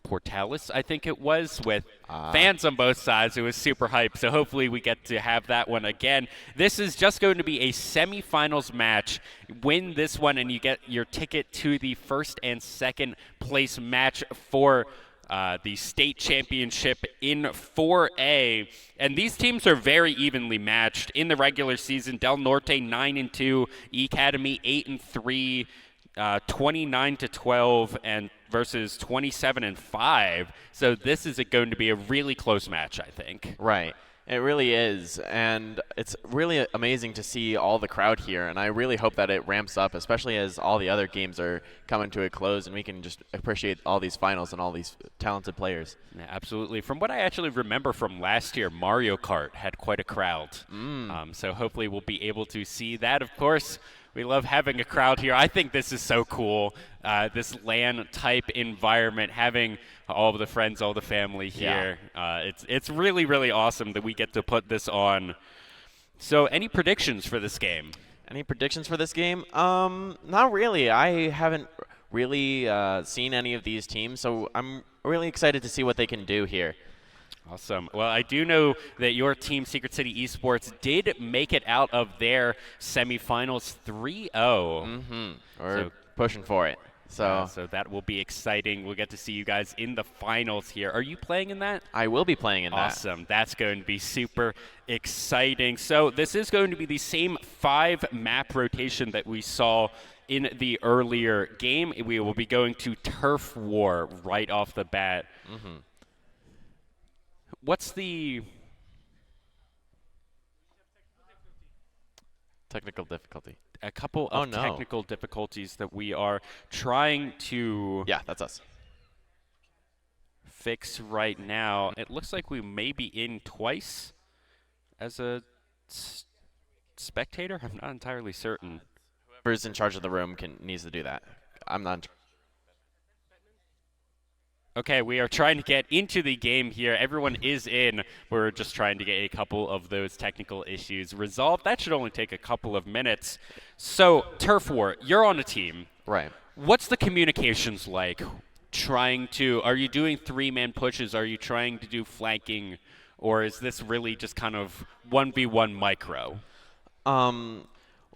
Portalis, I think it was, with fans on both sides. It was super hype. So hopefully we get to have that one again. This is just going to be a semifinals match. Win this one and you get your ticket to the first and second place match for the state championship in 4A, and these teams are very evenly matched in the regular season. Del Norte 9-2, E-Academy 8-3, 29-12, and versus 27-5. So this is going to be a really close match, I think. Right. It really is, and it's really amazing to see all the crowd here, and I really hope that it ramps up, especially as all the other games are coming to a close, and we can just appreciate all these finals and all these talented players. Yeah, absolutely. From what I actually remember from last year, Mario Kart had quite a crowd. So hopefully we'll be able to see that. Of course, we love having a crowd here. I think this is so cool, this LAN-type environment, having all of the friends, all the family here. Yeah. It's really, really awesome that we get to put this on. So any predictions for this game? Any predictions for this game? Not really. I haven't really seen any of these teams, so I'm really excited to see what they can do here. Awesome. Well, I do know that your team, Secret City Esports, did make it out of their semifinals 3-0. We're pushing for it. So that will be exciting. We'll get to see you guys in the finals here. Are you playing in that? I will be playing in that. Awesome. That's going to be super exciting. So this is going to be the same 5-map rotation that we saw in the earlier game. We will be going to Turf War right off the bat. What's the technical difficulty? A couple of technical difficulties that we are trying to that's us. Fix right now. It looks like we may be in twice as a spectator. I'm not entirely certain. Whoever's in charge of the room needs to do that. I'm not. Okay, we are trying to get into the game here. Everyone is in. We're just trying to get a couple of those technical issues resolved. That should only take a couple of minutes. So, Turf War, you're on a team. Right. What's the communications like? Are you doing 3-man pushes? Are you trying to do flanking? Or is this really just kind of 1v1 micro?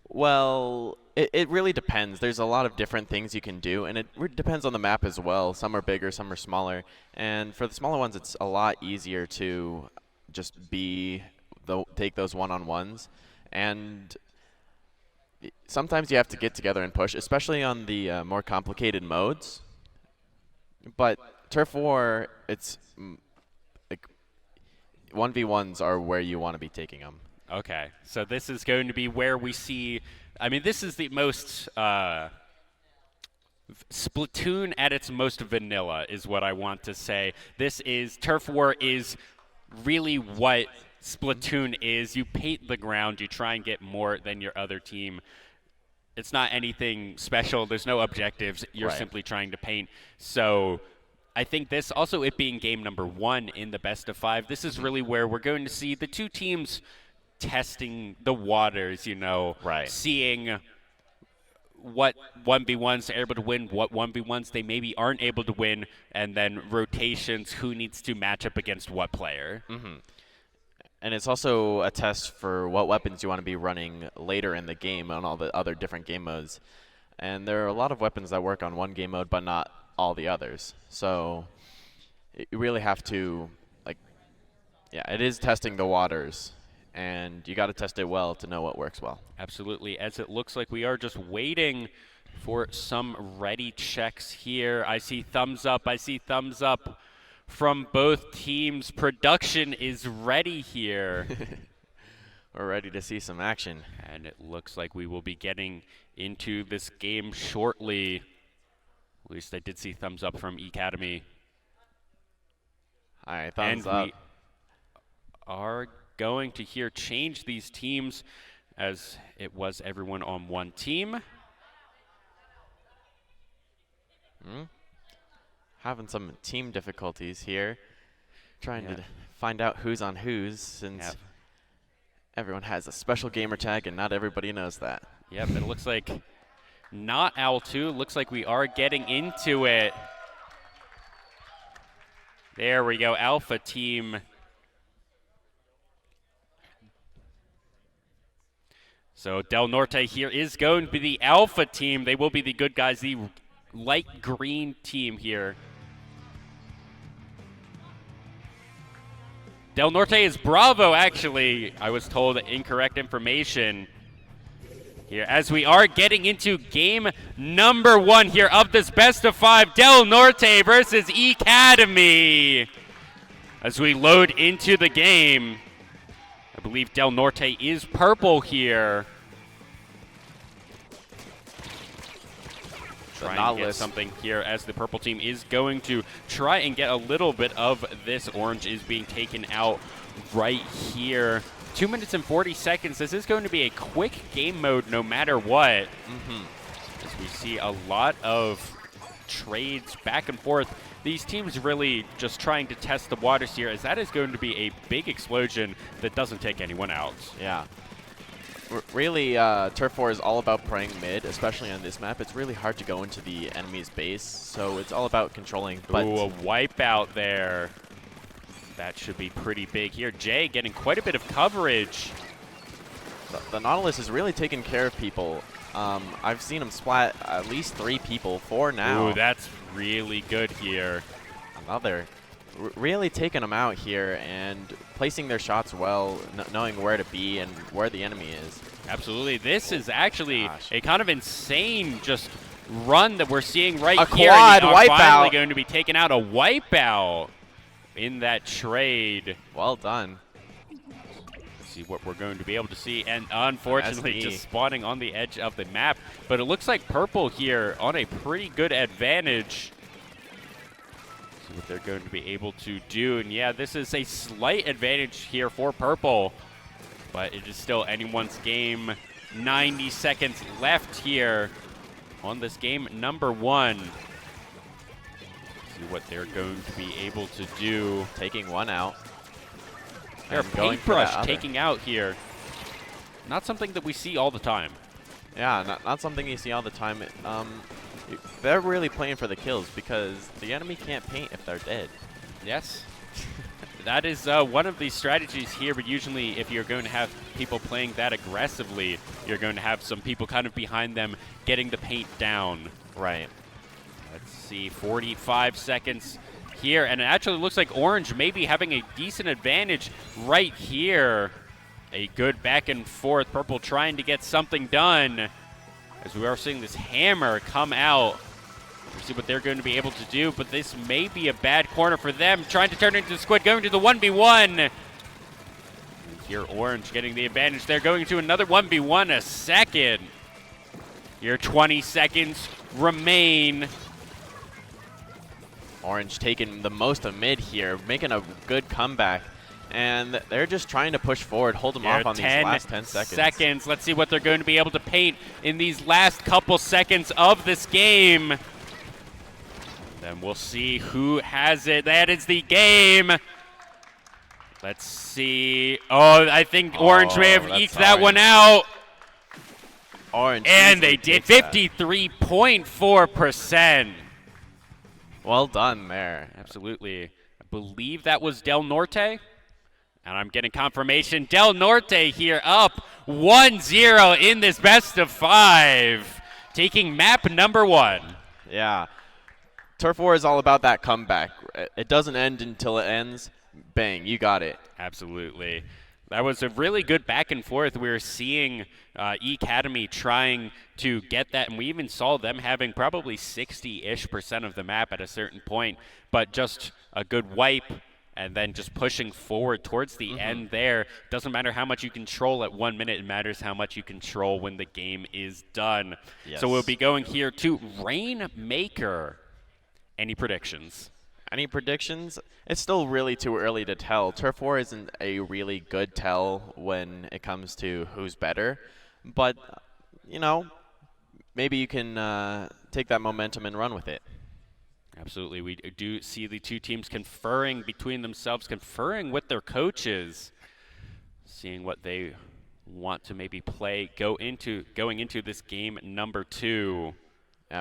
Well, it really depends. There's a lot of different things you can do, and it depends on the map as well. Some are bigger, some are smaller. And for the smaller ones, it's a lot easier to just take those one-on-ones. And sometimes you have to get together and push, especially on the more complicated modes. But Turf War, it's like 1v1s are where you want to be taking them. Okay, so this is going to be where we see, I mean, this is the most, Splatoon at its most vanilla is what I want to say. Turf War is really what Splatoon is. You paint the ground, you try and get more than your other team. It's not anything special, there's no objectives, you're simply trying to paint. So I think this, also it being game number 1 in the best of 5, this is really where we're going to see the two teams testing the waters, seeing what 1v1s are able to win, what 1v1s they maybe aren't able to win, and then rotations, who needs to match up against what player. And it's also a test for what weapons you want to be running later in the game on all the other different game modes. And there are a lot of weapons that work on one game mode, but not all the others. So you really have to, it is testing the waters. And you got to test it well to know what works well. Absolutely, as it looks like we are just waiting for some ready checks here. I see thumbs up from both teams. Production is ready here. We're ready to see some action. And it looks like we will be getting into this game shortly. At least I did see thumbs up from Academy. All right, thumbs up. And we are going to here change these teams as it was everyone on one team. Having some team difficulties here. Trying to find out who's on whose since everyone has a special gamer tag and not everybody knows that. Yep, it looks like not L2. Looks like we are getting into it. There we go, Alpha team. So Del Norte here is going to be the Alpha team. They will be the good guys, the light green team here. Del Norte is Bravo, actually. I was told incorrect information here as we are getting into game number 1 here of this best of 5. Del Norte versus Academy. As we load into the game, I believe Del Norte is purple here. Trying to get something here as the purple team is going to try and get a little bit of this. Orange is being taken out right here. 2 minutes and 40 seconds. This is going to be a quick game mode no matter what. As we see a lot of trades back and forth. These teams really just trying to test the waters here, as that is going to be a big explosion that doesn't take anyone out. Yeah. Really, Turf War is all about playing mid, especially on this map. It's really hard to go into the enemy's base, so it's all about controlling. But ooh, a wipeout there. That should be pretty big here. Jay getting quite a bit of coverage. The Nautilus is really taking care of people. I've seen him splat at least 3 people, 4 now. Ooh, that's really good here. Another. Really taking them out here and placing their shots well, knowing where to be and where the enemy is. Absolutely. This is actually a kind of insane just run that we're seeing right a here. Quad wipeout. Finally going to be taken out. A wipeout in that trade. Well done. Let's see what we're going to be able to see. And unfortunately, just spawning on the edge of the map. But it looks like purple here on a pretty good advantage. What they're going to be able to do. And yeah, this is a slight advantage here for purple, but it is still anyone's game. 90 seconds left here on this game number 1. See what they're going to be able to do. Taking one out. They're paintbrush taking out here. Not something that we see all the time. Yeah, not something you see all the time. They're really playing for the kills because the enemy can't paint if they're dead. Yes. That is one of the strategies here, but usually if you're going to have people playing that aggressively, you're going to have some people kind of behind them getting the paint down. Right. Let's see, 45 seconds here, and it actually looks like Orange may be having a decent advantage right here. A good back and forth. Purple trying to get something done. As we are seeing this hammer come out. We'll see what they're going to be able to do, but this may be a bad corner for them. Trying to turn it into Squid, going to the 1v1. And here Orange getting the advantage. They're going to another 1v1 a second. Here 20 seconds remain. Orange taking the most of mid here, making a good comeback. And they're just trying to push forward, hold them off on these last 10 seconds. Let's see what they're going to be able to paint in these last couple seconds of this game. Then we'll see who has it. That is the game. Let's see. Oh, I think Orange may have eked that one out. Orange. And they did. 53.4%. Well done there. Absolutely. I believe that was Del Norte. And I'm getting confirmation. Del Norte here up 1-0 in this best of 5. Taking map number 1. Yeah. Turf War is all about that comeback. It doesn't end until it ends. Bang, you got it. Absolutely. That was a really good back and forth. We were seeing E-Academy trying to get that, and we even saw them having probably 60-ish% of the map at a certain point, but just a good wipe and then just pushing forward towards the end there. Doesn't matter how much you control at 1 minute, it matters how much you control when the game is done. Yes. So we'll be going here to Rainmaker. Any predictions? Any predictions? It's still really too early to tell. Turf War isn't a really good tell when it comes to who's better, but, you know, maybe you can take that momentum and run with it. Absolutely. We do see the two teams conferring between themselves, conferring with their coaches, seeing what they want to maybe play going into this game number 2.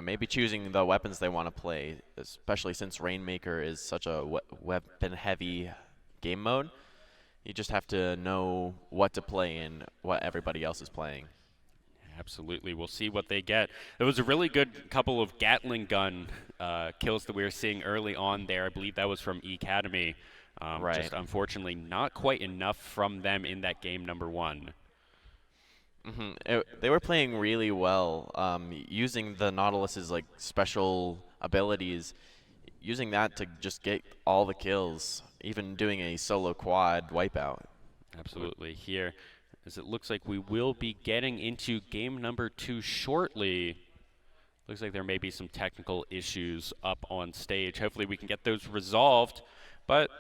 Maybe choosing the weapons they want to play, especially since Rainmaker is such a weapon-heavy game mode. You just have to know what to play and what everybody else is playing. Absolutely. We'll see what they get. There was a really good couple of Gatling gun kills that we were seeing early on there. I believe that was from E-Academy. Right. Just unfortunately not quite enough from them in that game number 1. They were playing really well, using the Nautilus's like special abilities, using that to just get all the kills, even doing a solo quad wipeout. Absolutely. Here, as it looks like we will be getting into game number 2 shortly. Looks like there may be some technical issues up on stage. Hopefully we can get those resolved, but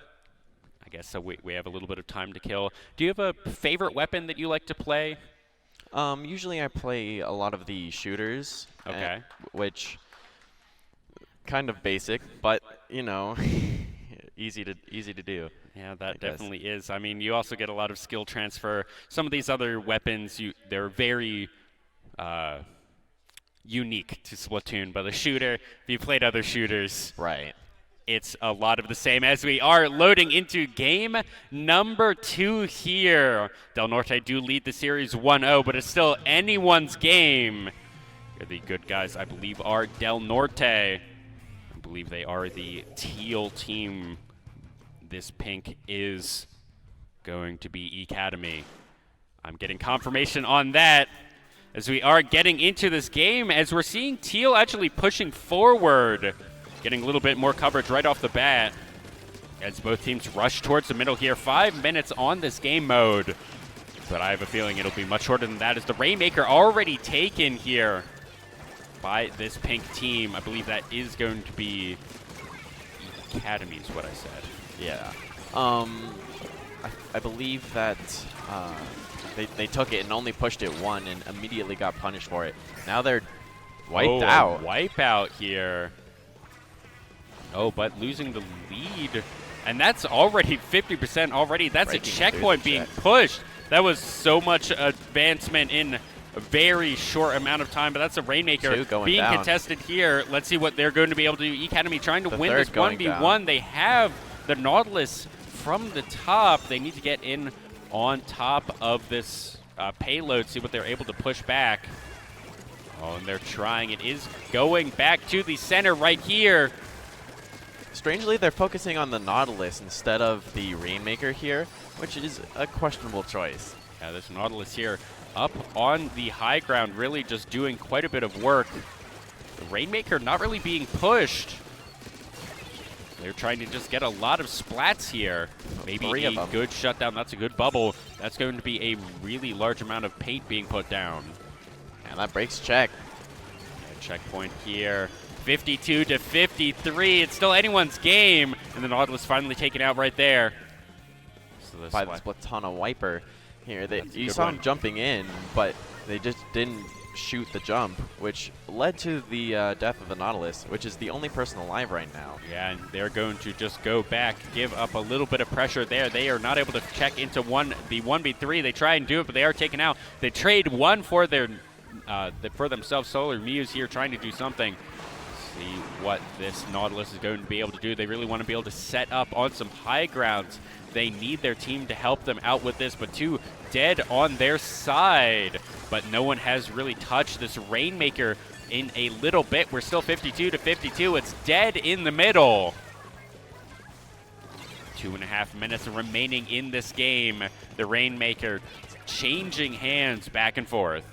I guess so we have a little bit of time to kill. Do you have a favorite weapon that you like to play? Usually I play a lot of the shooters, Okay. Which kind of basic, but you know, easy to do. Yeah, that definitely is. I mean, you also get a lot of skill transfer. Some of these other weapons, they're very unique to Splatoon, but the shooter, if you played other shooters, right, it's a lot of the same as we are loading into game number 2 here. Del Norte do lead the series 1-0, but it's still anyone's game. Here the good guys, I believe, are Del Norte. I believe they are the teal team. This pink is going to be E-Academy. I'm getting confirmation on that as we are getting into this game, as we're seeing teal actually pushing forward. Getting a little bit more coverage right off the bat as both teams rush towards the middle here. 5 minutes on this game mode, but I have a feeling it'll be much shorter than that as the Rainmaker already taken here by this pink team. I believe that is going to be Academy is what I said. Yeah. I believe that they took it and only pushed it 1 and immediately got punished for it. Now they're wiped out. Wipeout here. Oh, but losing the lead. And that's already 50% already. That's a checkpoint being pushed. That was so much advancement in a very short amount of time, but that's a Rainmaker being contested here. Let's see what they're going to be able to do. E-Academy trying to win this 1v1. They have the Nautilus from the top. They need to get in on top of this payload, see what they're able to push back. Oh, and they're trying. It is going back to the center right here. Strangely, they're focusing on the Nautilus instead of the Rainmaker here, which is a questionable choice. Yeah, this Nautilus here up on the high ground, really just doing quite a bit of work. The Rainmaker not really being pushed. They're trying to just get a lot of splats here. Maybe a good shutdown. That's a good bubble. That's going to be a really large amount of paint being put down. And that breaks check. Yeah, checkpoint here. 52 to 53. It's still anyone's game. And the Nautilus finally taken out right there. So by the Splatana Wiper here. You saw him jumping in, but they just didn't shoot the jump, which led to the death of the Nautilus, which is the only person alive right now. Yeah, and they're going to just go back, give up a little bit of pressure there. They are not able to check into the 1v3. They try and do it, but they are taken out. They trade one for their for themselves. Solar Muse here trying to do something. See what this Nautilus is going to be able to do. They really want to be able to set up on some high grounds. They need their team to help them out with this, but 2 dead on their side. But no one has really touched this Rainmaker in a little bit. We're still 52 to 52. It's dead in the middle. 2.5 minutes remaining in this game. The Rainmaker changing hands back and forth.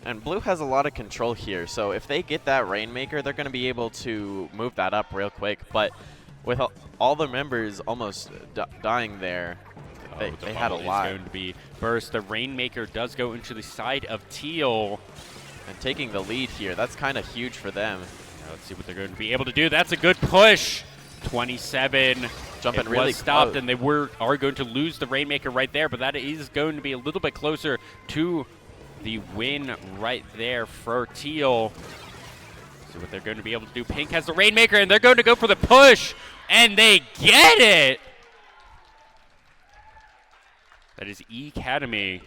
And Blue has a lot of control here, so if they get that Rainmaker, they're going to be able to move that up real quick. But with all the members almost dying there, they had a lot. Is going to be burst. The Rainmaker does go into the side of Teal. And taking the lead here, that's kind of huge for them. Now let's see what they're going to be able to do. That's a good push. 27. Jumping it really was stopped, close. and they are going to lose the Rainmaker right there, but that is going to be a little bit closer to the win right there for Teal. See what they're going to be able to do. Pink has the Rainmaker, and they're going to go for the push, and they get it! That is E-Academy,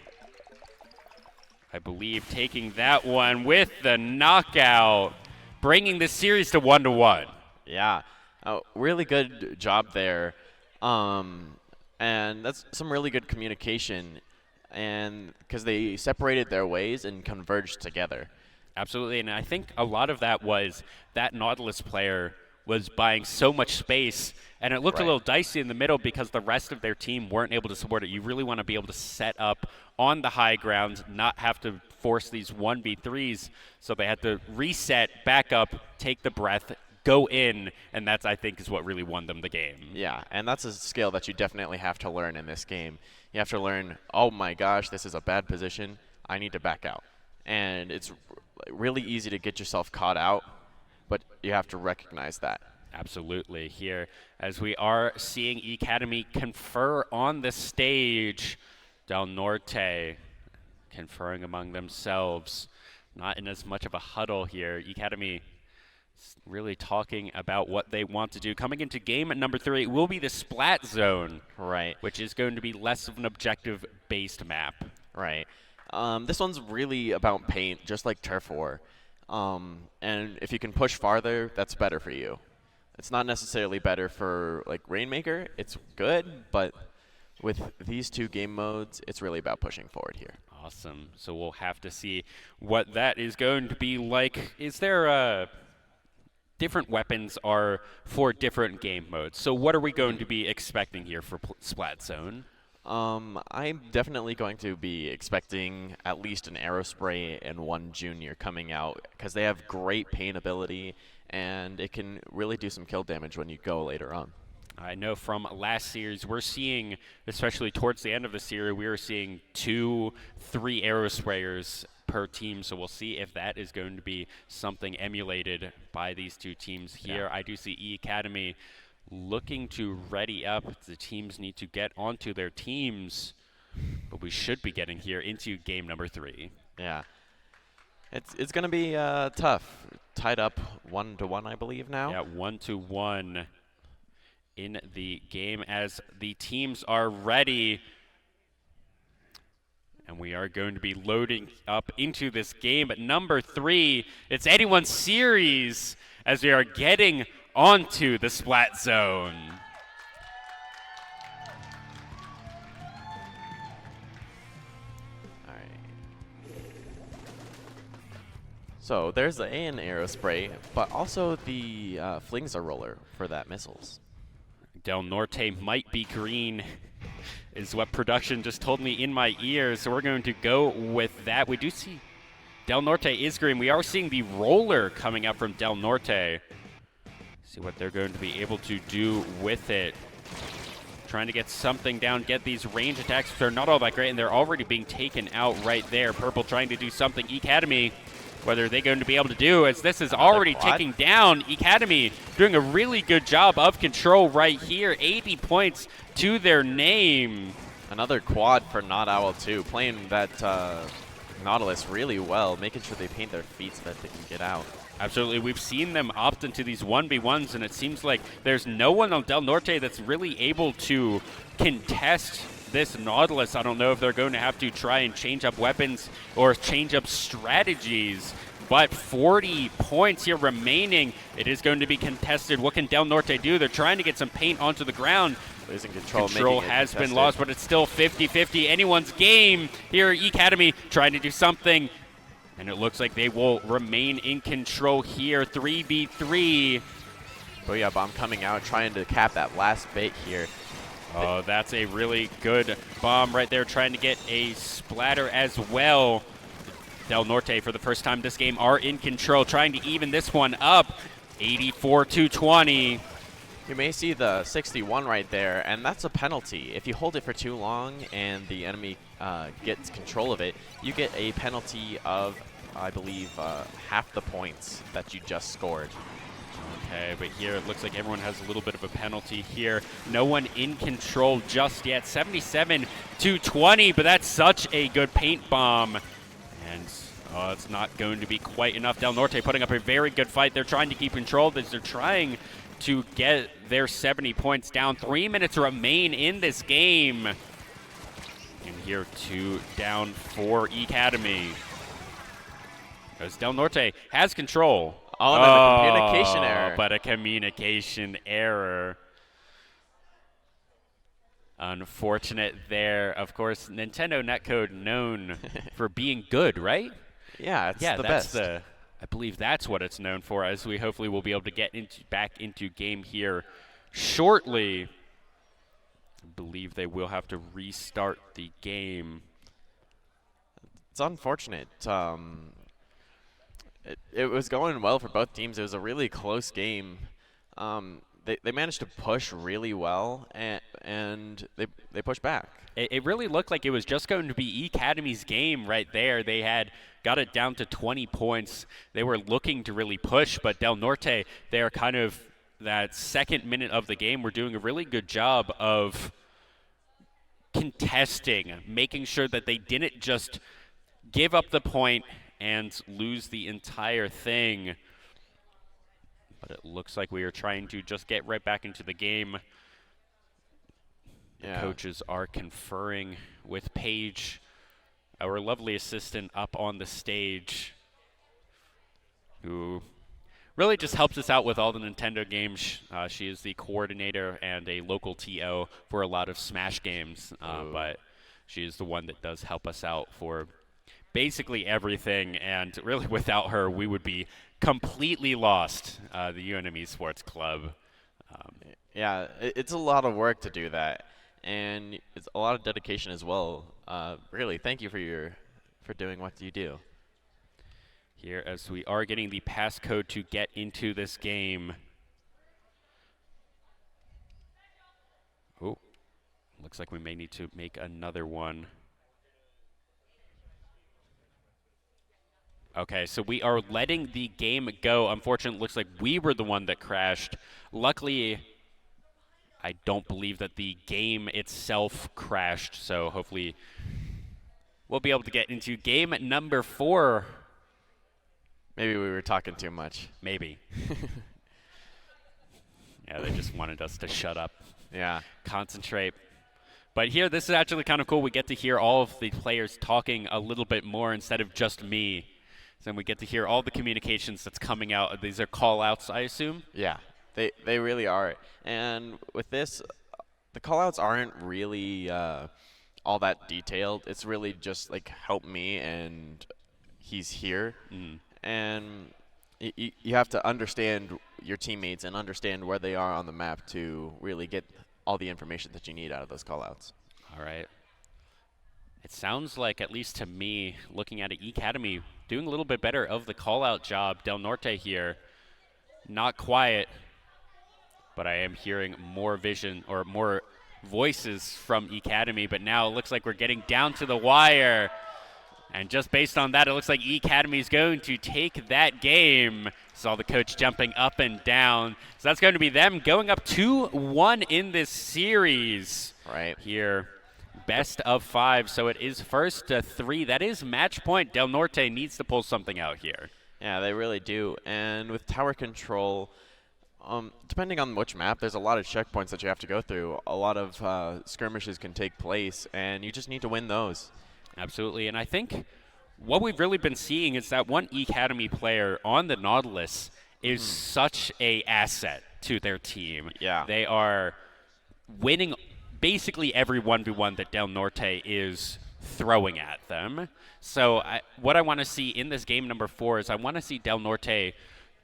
I believe, taking that one with the knockout, bringing the series to 1-1. Yeah, really good job there. And that's some really good communication, and because they separated their ways and converged together. Absolutely, and I think a lot of that was that Nautilus player was buying so much space, and it looked a little dicey in the middle because the rest of their team weren't able to support it. You really want to be able to set up on the high ground, not have to force these 1v3s, so they had to reset, back up, take the breath, go in, and that's, I think, is what really won them the game. Yeah, and that's a skill that you definitely have to learn in this game. You have to learn, oh my gosh, this is a bad position, I need to back out. And it's really easy to get yourself caught out, but you have to recognize that. Absolutely. Here, as we are seeing E-Academy confer on the stage, Del Norte conferring among themselves, not in as much of a huddle here. E-Academy really talking about what they want to do. Coming into game number 3, it will be the Splat Zone, Right. which is going to be less of an objective-based map. Right. This one's really about paint, just like Turf War. And if you can push farther, that's better for you. It's not necessarily better for like Rainmaker. It's good, but with these two game modes, it's really about pushing forward here. Awesome. So we'll have to see what that is going to be like. Is there different weapons are for different game modes? So what are we going to be expecting here for Splat Zone? I'm definitely going to be expecting at least an Aerospray and one Junior coming out because they have great paint ability and it can really do some kill damage when you go later on. I know from last series, we're seeing, especially towards the end of the series, we were seeing 2-3 Aerosprayers per team, so we'll see if that is going to be something emulated by these two teams here. Yeah. I do see E-Academy looking to ready up. The teams need to get onto their teams, but we should be getting here into game number 3. Yeah. It's going to be tough. Tied up 1-1, I believe, now. Yeah, 1-1 in the game as the teams are ready. And we are going to be loading up into this game at number 3. It's anyone's series as we are getting onto the Splat Zone. All right. So there's an Aerospray, but also the Flingza roller for that missiles. Del Norte might be green is what production just told me in my ears, so we're going to go with that. We do see Del Norte is green. We are seeing the roller coming up from Del Norte. See what they're going to be able to do with it. Trying to get something down, get these range attacks, which are not all that great, and they're already being taken out right there. Purple trying to do something. E-Academy, whether they're going to be able to do, as this is already ticking down. E-Academy doing a really good job of control right here. 80 points to their name. Another quad for Not Owl too, playing that Nautilus really well, making sure they paint their feet so that they can get out. Absolutely. We've seen them opt into these 1v1s, and it seems like there's no one on Del Norte that's really able to contest this Nautilus. I don't know if they're going to have to try and change up weapons or change up strategies, but 40 points here remaining. It is going to be contested. What can Del Norte do? They're trying to get some paint onto the ground. Losing control. Control has been lost, but it's still 50-50. Anyone's game here. E-Academy trying to do something, and it looks like they will remain in control here. 3v3. Booyah Bomb coming out, trying to cap that last bait here. Oh, that's a really good bomb right there, trying to get a splatter as well. Del Norte, for the first time this game, are in control, trying to even this one up. 84-20. You may see the 61 right there, and that's a penalty. If you hold it for too long and the enemy gets control of it, you get a penalty of, I believe, half the points that you just scored. Okay, but here it looks like everyone has a little bit of a penalty here. No one in control just yet. 77-20, but that's such a good paint bomb. And it's not going to be quite enough. Del Norte putting up a very good fight. They're trying to keep control of this. They're trying to get their 70 points down. 3 minutes remain in this game. And here 2 down for Academy. Because Del Norte has control. Oh, there's a communication error. But a communication error. Unfortunate there. Of course, Nintendo netcode known for being good, right? Yeah, it's the that's best. I believe that's what it's known for, as we hopefully will be able to get back into game here shortly. I believe they will have to restart the game. It's unfortunate. It was going well for both teams. It was a really close game. They managed to push really well, and they pushed back. It really looked like it was just going to be Academy's game right there. They had got it down to 20 points. They were looking to really push, but Del Norte, they're kind of that second minute of the game, were doing a really good job of contesting, making sure that they didn't just give up the point and lose the entire thing. But it looks like we are trying to just get right back into the game. Yeah. Coaches are conferring with Paige, our lovely assistant, up on the stage, who really just helps us out with all the Nintendo games. She is the coordinator and a local TO for a lot of Smash games, but she is the one that does help us out for basically everything, and really without her, we would be completely lost, the UNM Esports Club. Yeah, it's a lot of work to do that, and it's a lot of dedication as well. Really, thank you for doing what you do. Here, as we are getting the passcode to get into this game. Oh, looks like we may need to make another one. Okay, so we are letting the game go. Unfortunately, it looks like we were the one that crashed. Luckily, I don't believe that the game itself crashed, so hopefully we'll be able to get into game number 4. Maybe we were talking too much. Maybe. Yeah, they just wanted us to shut up. Yeah. Concentrate. But here, this is actually kind of cool. We get to hear all of the players talking a little bit more instead of just me. Then we get to hear all the communications that's coming out. These are call-outs, I assume? Yeah, they really are. And with this, the call-outs aren't really all that detailed. It's really just like, help me, and he's here. And you have to understand your teammates and understand where they are on the map to really get all the information that you need out of those call-outs. All right. It sounds like, at least to me, looking at it, Academy doing a little bit better of the call-out job. Del Norte here, not quiet, but I am hearing more vision or more voices from Academy. But now it looks like we're getting down to the wire. And just based on that, it looks like Academy is going to take that game. Saw the coach jumping up and down. So that's going to be them going up 2-1 in this series. Right. Here. Best of 5, so it is first to 3. That is match point. Del Norte needs to pull something out here. Yeah, they really do. And with tower control, depending on which map, there's a lot of checkpoints that you have to go through. A lot of skirmishes can take place, and you just need to win those. Absolutely, and I think what we've really been seeing is that one Academy player on the Nautilus is such a asset to their team. Yeah. They are winning basically every 1v1 that Del Norte is throwing at them. So what I want to see in this game number 4 is I want to see Del Norte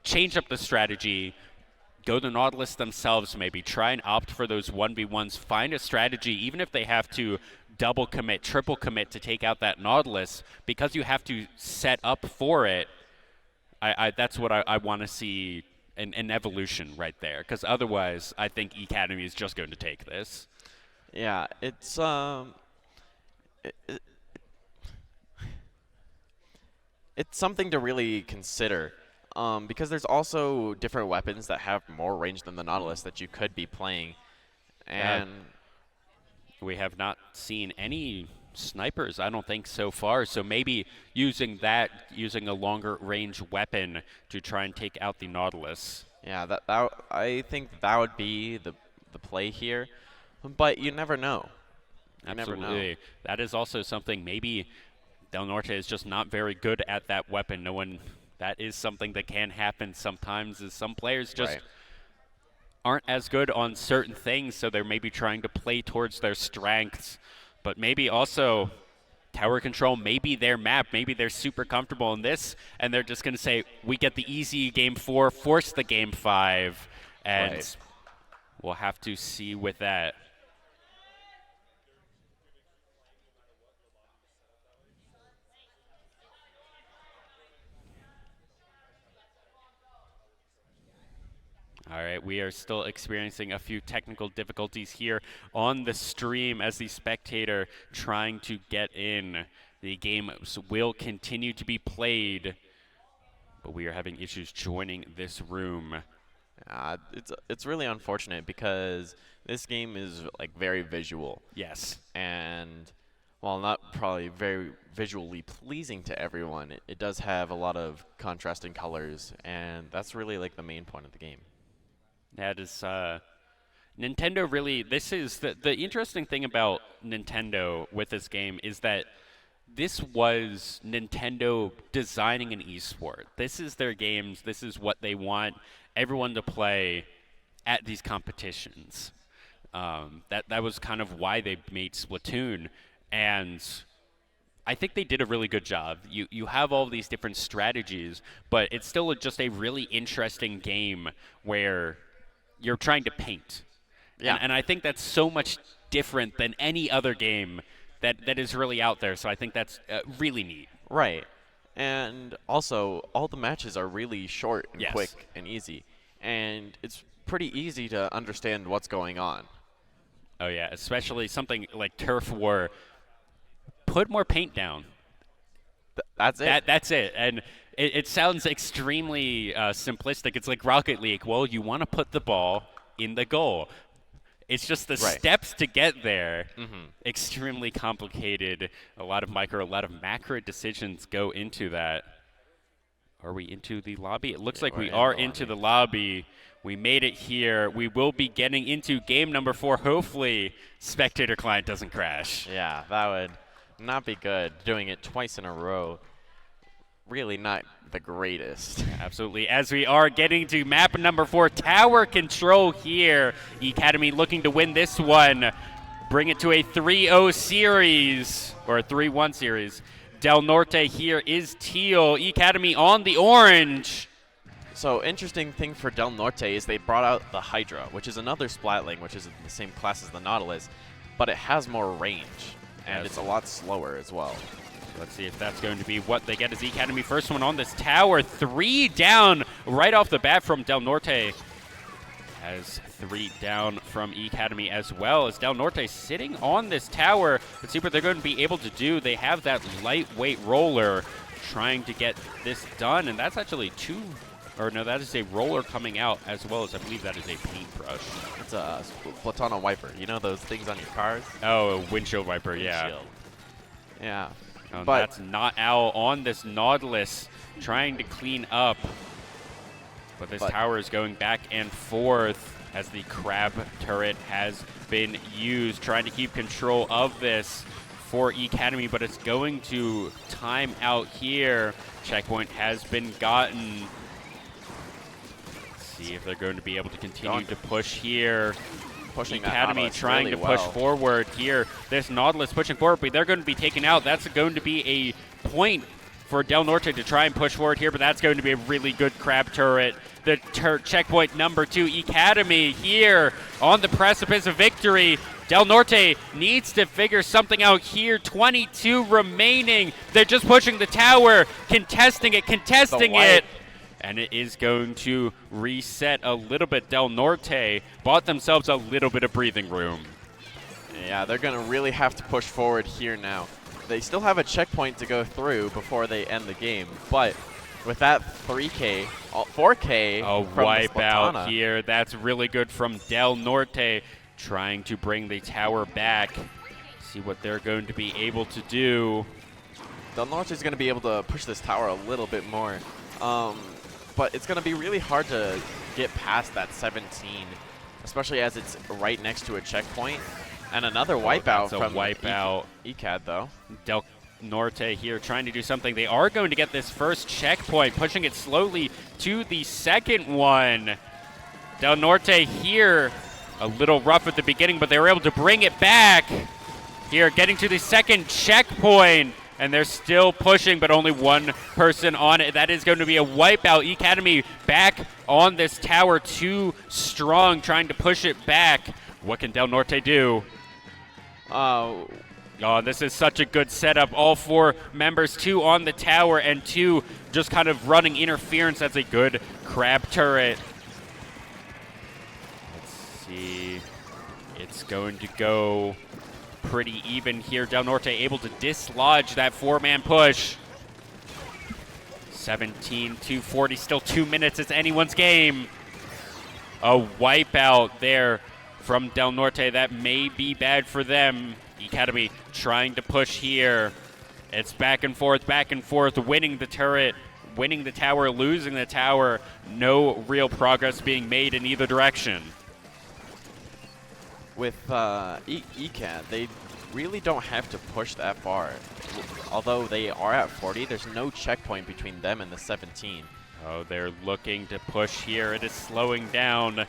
change up the strategy, go to Nautilus themselves, maybe try and opt for those 1v1s, find a strategy, even if they have to double commit, triple commit to take out that Nautilus, because you have to set up for it. That's what I want to see, an evolution right there, because otherwise I think Academy is just going to take this. Yeah, it's it's something to really consider, because there's also different weapons that have more range than the Nautilus that you could be playing, and we have not seen any snipers, I don't think, so far. So maybe using a longer range weapon to try and take out the Nautilus. Yeah, I think that would be the play here, but you never know. You Absolutely. never know. That is also something. Maybe Del Norte is just not very good at that weapon. That is something that can happen sometimes. Is some players just aren't as good on certain things, so they're maybe trying to play towards their strengths. But maybe also tower control, maybe their map, maybe they're super comfortable in this, and they're just going to say, we get the easy game 4, force the game 5, and we'll have to see with that. All right, we are still experiencing a few technical difficulties here on the stream as the spectator trying to get in. The game will continue to be played, but we are having issues joining this room. It's really unfortunate because this game is like very visual. Yes. And while not probably very visually pleasing to everyone, it does have a lot of contrasting colors, and that's really like the main point of the game. That is, Nintendo really, this is, the interesting thing about Nintendo with this game is that this was Nintendo designing an esport. This is their games, this is what they want everyone to play at these competitions. That was kind of why they made Splatoon, and I think they did a really good job. You have all these different strategies, but it's still just a really interesting game where you're trying to paint. Yeah. And I think that's so much different than any other game that is really out there. So I think that's really neat. Right. And also, all the matches are really short and quick and easy. And it's pretty easy to understand what's going on. Oh, yeah, especially something like Turf War. Put more paint down. That's it. That's it. And it sounds extremely simplistic. It's like Rocket League. Well, you want to put the ball in the goal. It's just the steps to get there. Extremely complicated. A lot of macro decisions go into that. Are we into the lobby? It looks like we are into the lobby. We made it here. We will be getting into game number 4. Hopefully, spectator client doesn't crash. Yeah, that would not be good. Doing it twice in a row. Really not the greatest. Absolutely. As we are getting to map number 4, tower control here. Academy looking to win this one. Bring it to a 3-0 series, or a 3-1 series. Del Norte here is teal. Academy on the orange. So interesting thing for Del Norte is they brought out the Hydra, which is another Splatling, which is in the same class as the Nautilus, but it has more range, and it's a lot slower as well. Let's see if that's going to be what they get as Academy. First one on this tower. 3 down right off the bat from Del Norte. Has 3 down from Academy as well, as Del Norte sitting on this tower. Let's see what they're going to be able to do. They have that lightweight roller trying to get this done, and that's actually that is a roller coming out, as well as I believe that is a paintbrush. It's a Platana wiper. You know those things on your cars? Oh, a windshield wiper, yeah. Yeah. But But that's not out on this Nautilus, trying to clean up. But this tower is going back and forth as the crab turret has been used, trying to keep control of this for Academy, but it's going to time out here. Checkpoint has been gotten. Let's see if they're going to be able to continue to push here. pushing Academy trying really to push well. forward here. This Nautilus pushing forward, but they're going to be taken out. That's going to be a point for Del Norte to try and push forward here, but that's going to be a really good crab turret. The checkpoint number 2, Academy here on the precipice of victory. Del Norte needs to figure something out here. 22 remaining. They're just pushing the tower, contesting it. And it is going to reset a little bit. Del Norte bought themselves a little bit of breathing room. Yeah, they're going to really have to push forward here now. They still have a checkpoint to go through before they end the game, but with that 3K, 4K A from wipeout here. That's really good from Del Norte, trying to bring the tower back. See what they're going to be able to do. Del Norte is going to be able to push this tower a little bit more, but it's going to be really hard to get past that 17, especially as it's right next to a checkpoint. And another wipeout from ECAD, though. Del Norte here trying to do something. They are going to get this first checkpoint, pushing it slowly to the second one. Del Norte here, a little rough at the beginning, but they were able to bring it back. Here, getting to the second checkpoint, and they're still pushing, but only one person on it. That is going to be a wipeout. Academy back on this tower, too strong, trying to push it back. What can Del Norte do? Oh, this is such a good setup. All 4 members, 2 on the tower and 2 just kind of running interference. That's a good crab turret. Let's see. It's going to go pretty even here. Del Norte able to dislodge that 4-man push. 17-40, still 2 minutes. It's anyone's game. A wipeout there from Del Norte. That may be bad for them. Academy trying to push here. It's back and forth, winning the turret, winning the tower, losing the tower. No real progress being made in either direction. With ECAD, they really don't have to push that far. Although they are at 40, there's no checkpoint between them and the 17. Oh, they're looking to push here. It is slowing down.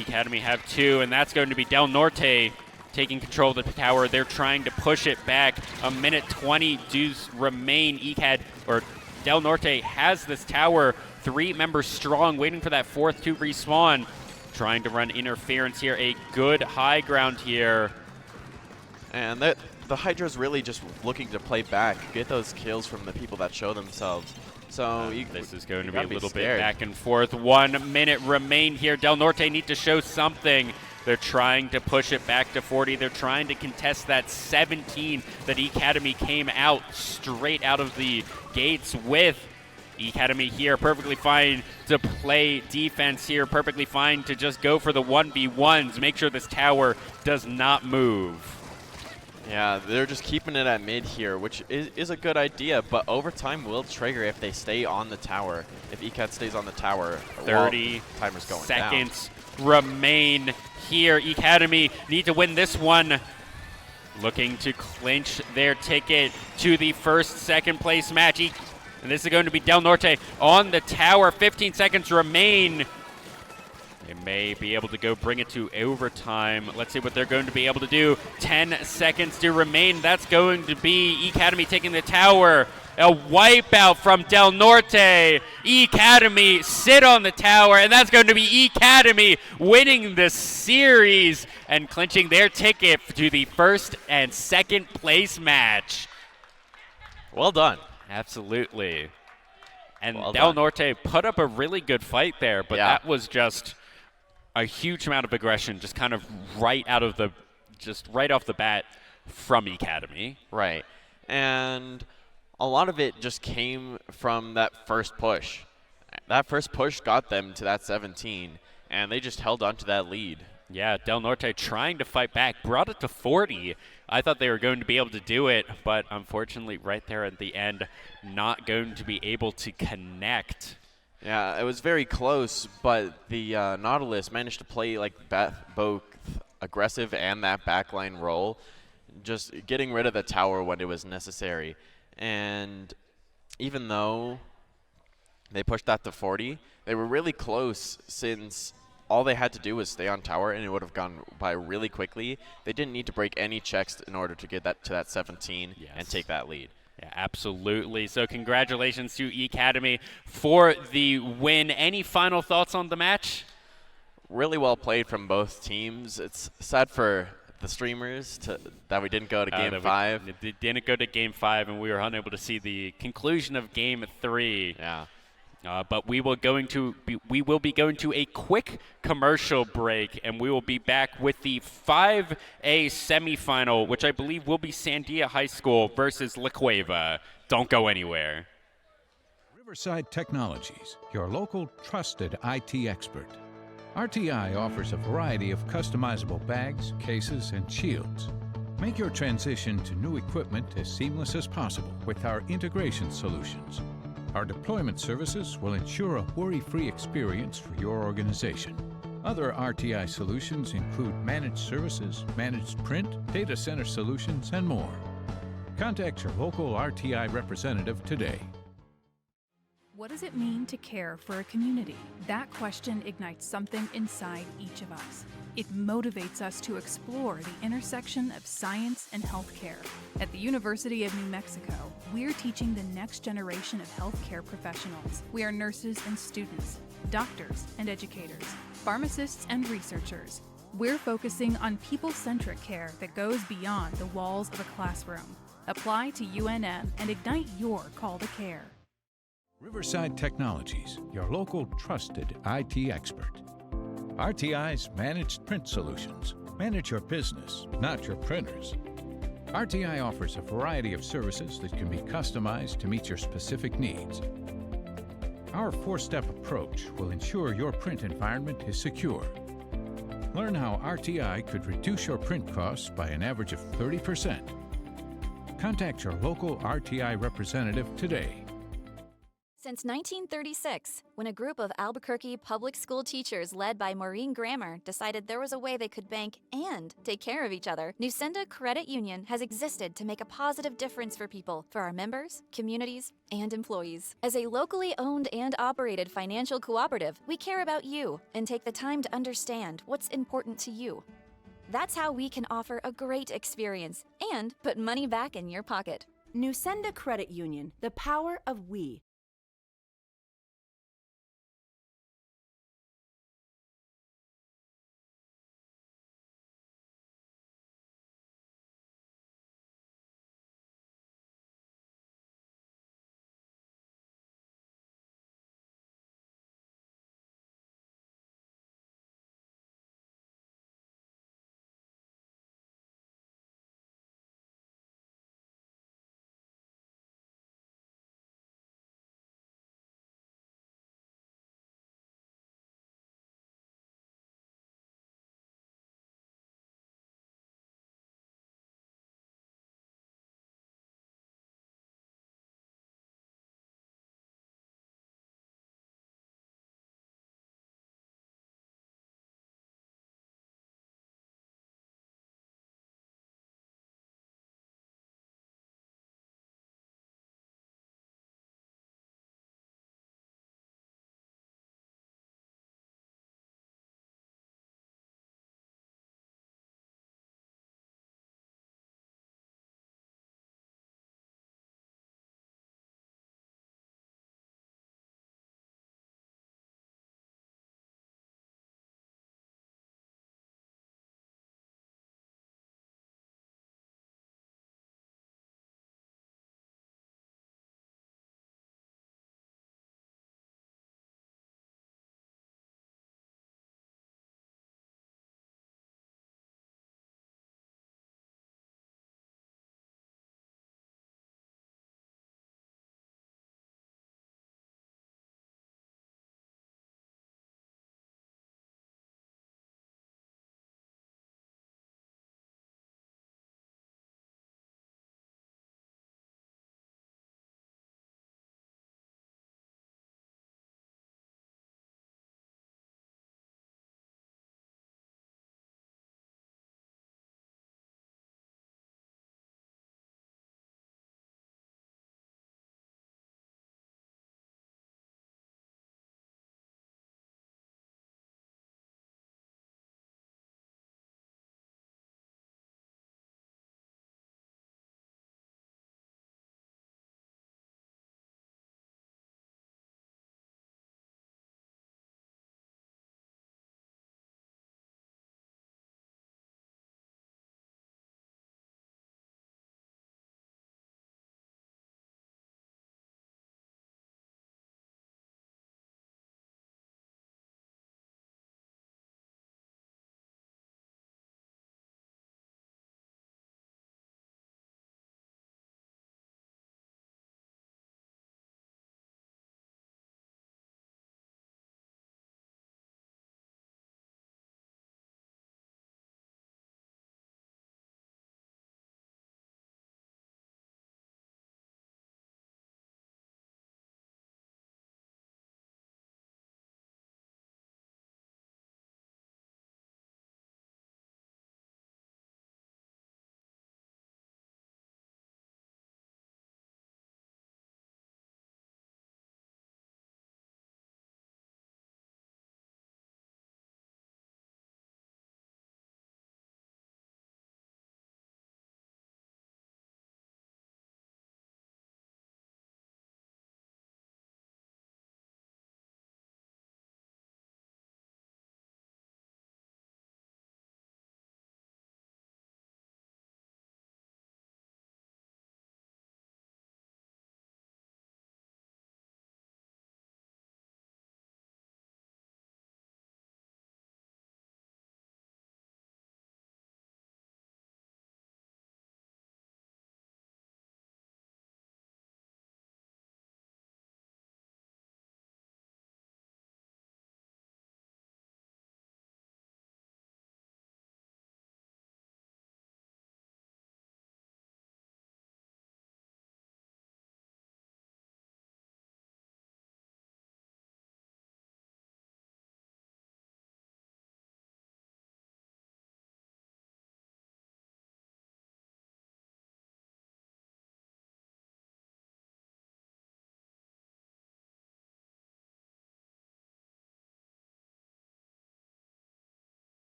Academy have 2, and that's going to be Del Norte taking control of the tower. They're trying to push it back. A minute 20 does remain. Del Norte has this tower 3 members strong, waiting for that 4th to respawn. Trying to run interference here. A good high ground here. And the Hydra's really just looking to play back, get those kills from the people that show themselves. So this is going to be a little bit back and forth. 1 minute remain here. Del Norte need to show something. They're trying to push it back to 40. They're trying to contest that 17 that Academy came out straight out of the gates with. Academy here perfectly fine to play defense here, perfectly fine to just go for the 1v1s, make sure this tower does not move. Yeah, they're just keeping it at mid here, which is a good idea, but overtime will trigger if they stay on the tower. If ECAD stays on the tower, 30 timer's going seconds remain here. Academy need to win this one, looking to clinch their ticket to the first second place match. And this is going to be Del Norte on the tower. 15 seconds remain. They may be able to go bring it to overtime. Let's see what they're going to be able to do. 10 seconds to remain. That's going to be Academy taking the tower. A wipeout from Del Norte. Academy sit on the tower, and that's going to be Academy winning the series and clinching their ticket to the first and second place match. Well done. Absolutely. And well Del done. Norte put up a really good fight there, but that was just a huge amount of aggression, just kind of right off the bat from Academy. Right. And a lot of it just came from that first push. That first push got them to that 17, and they just held on to that lead. Yeah, Del Norte trying to fight back, brought it to 40. I thought they were going to be able to do it, but unfortunately right there at the end, not going to be able to connect. Yeah, it was very close, but the Nautilus managed to play like both aggressive and that backline role, just getting rid of the tower when it was necessary. And even though they pushed that to 40, they were really close since all they had to do was stay on tower and it would have gone by really quickly. They didn't need to break any checks in order to get that to that 17 and take that lead. Yeah, absolutely. So congratulations to E-Academy for the win. Any final thoughts on the match? Really well played from both teams. It's sad for the streamers that we didn't go to Game 5. We didn't go to Game 5, and we were unable to see the conclusion of Game 3. Yeah. But we will be going to a quick commercial break, and we will be back with the 5A semifinal, which I believe will be Sandia High School versus La Cueva. Don't go anywhere. Riverside Technologies, your local trusted IT expert. RTI offers a variety of customizable bags, cases, and shields. Make your transition to new equipment as seamless as possible with our integration solutions. Our deployment services will ensure a worry-free experience for your organization. Other RTI solutions include managed services, managed print, data center solutions, and more. Contact your local RTI representative today. What does it mean to care for a community? That question ignites something inside each of us. It motivates us to explore the intersection of science and healthcare. At the University of New Mexico, we're teaching the next generation of healthcare professionals. We are nurses and students, doctors and educators, pharmacists and researchers. We're focusing on people-centric care that goes beyond the walls of a classroom. Apply to UNM and ignite your call to care. Riverside Technologies, your local trusted IT expert. RTI's managed print solutions. Manage your business, not your printers. RTI offers a variety of services that can be customized to meet your specific needs. Our 4-step approach will ensure your print environment is secure. Learn how RTI could reduce your print costs by an average of 30%. Contact your local RTI representative today. Since 1936, when a group of Albuquerque public school teachers led by Maureen Grammer decided there was a way they could bank and take care of each other, Nusenda Credit Union has existed to make a positive difference for people, for our members, communities, and employees. As a locally owned and operated financial cooperative, we care about you and take the time to understand what's important to you. That's how we can offer a great experience and put money back in your pocket. Nusenda Credit Union, the power of we.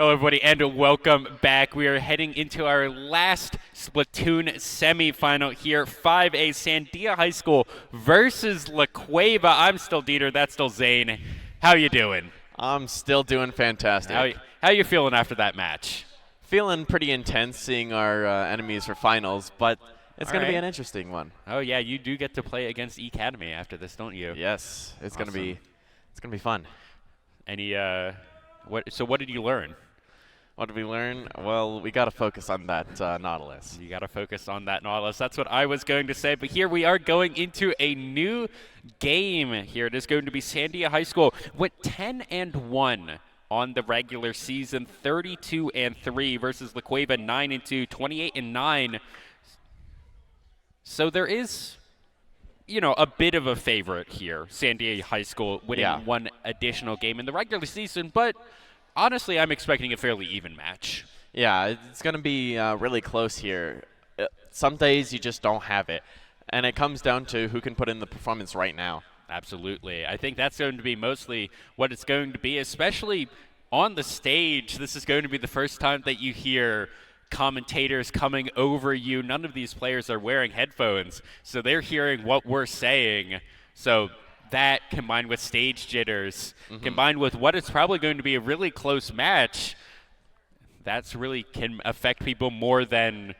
Hello, everybody, and welcome back. We are heading into our last Splatoon semifinal here. 5A Sandia High School versus La Cueva. I'm still Dieter. That's still Zane. How you doing? I'm still doing fantastic. How you feeling after that match? Feeling pretty intense seeing our enemies for finals, but it's going to be right. an interesting one. Oh yeah, you do get to play against Academy after this, don't you? Yes, it's Awesome. going to be fun. Any what did you learn? What did we learn? Well, we got to focus on that Nautilus. You got to focus on that Nautilus. That's what I was going to say. But here we are going into a new game here. It is going to be Sandia High School with 10-1 on the regular season, 32-3 versus La Cueva 9-2, 28-9. So there is, a bit of a favorite here. Sandia High School winning one additional game in the regular season, but honestly, I'm expecting a fairly even match. Yeah, it's going to be really close here. Some days you just don't have it, and it comes down to who can put in the performance right now. Absolutely. I think that's going to be mostly what it's going to be, especially on the stage. This is going to be the first time that you hear commentators coming over you. None of these players are wearing headphones, so they're hearing what we're saying. So that combined with stage jitters, combined with what is probably going to be a really close match, that's really can affect people more than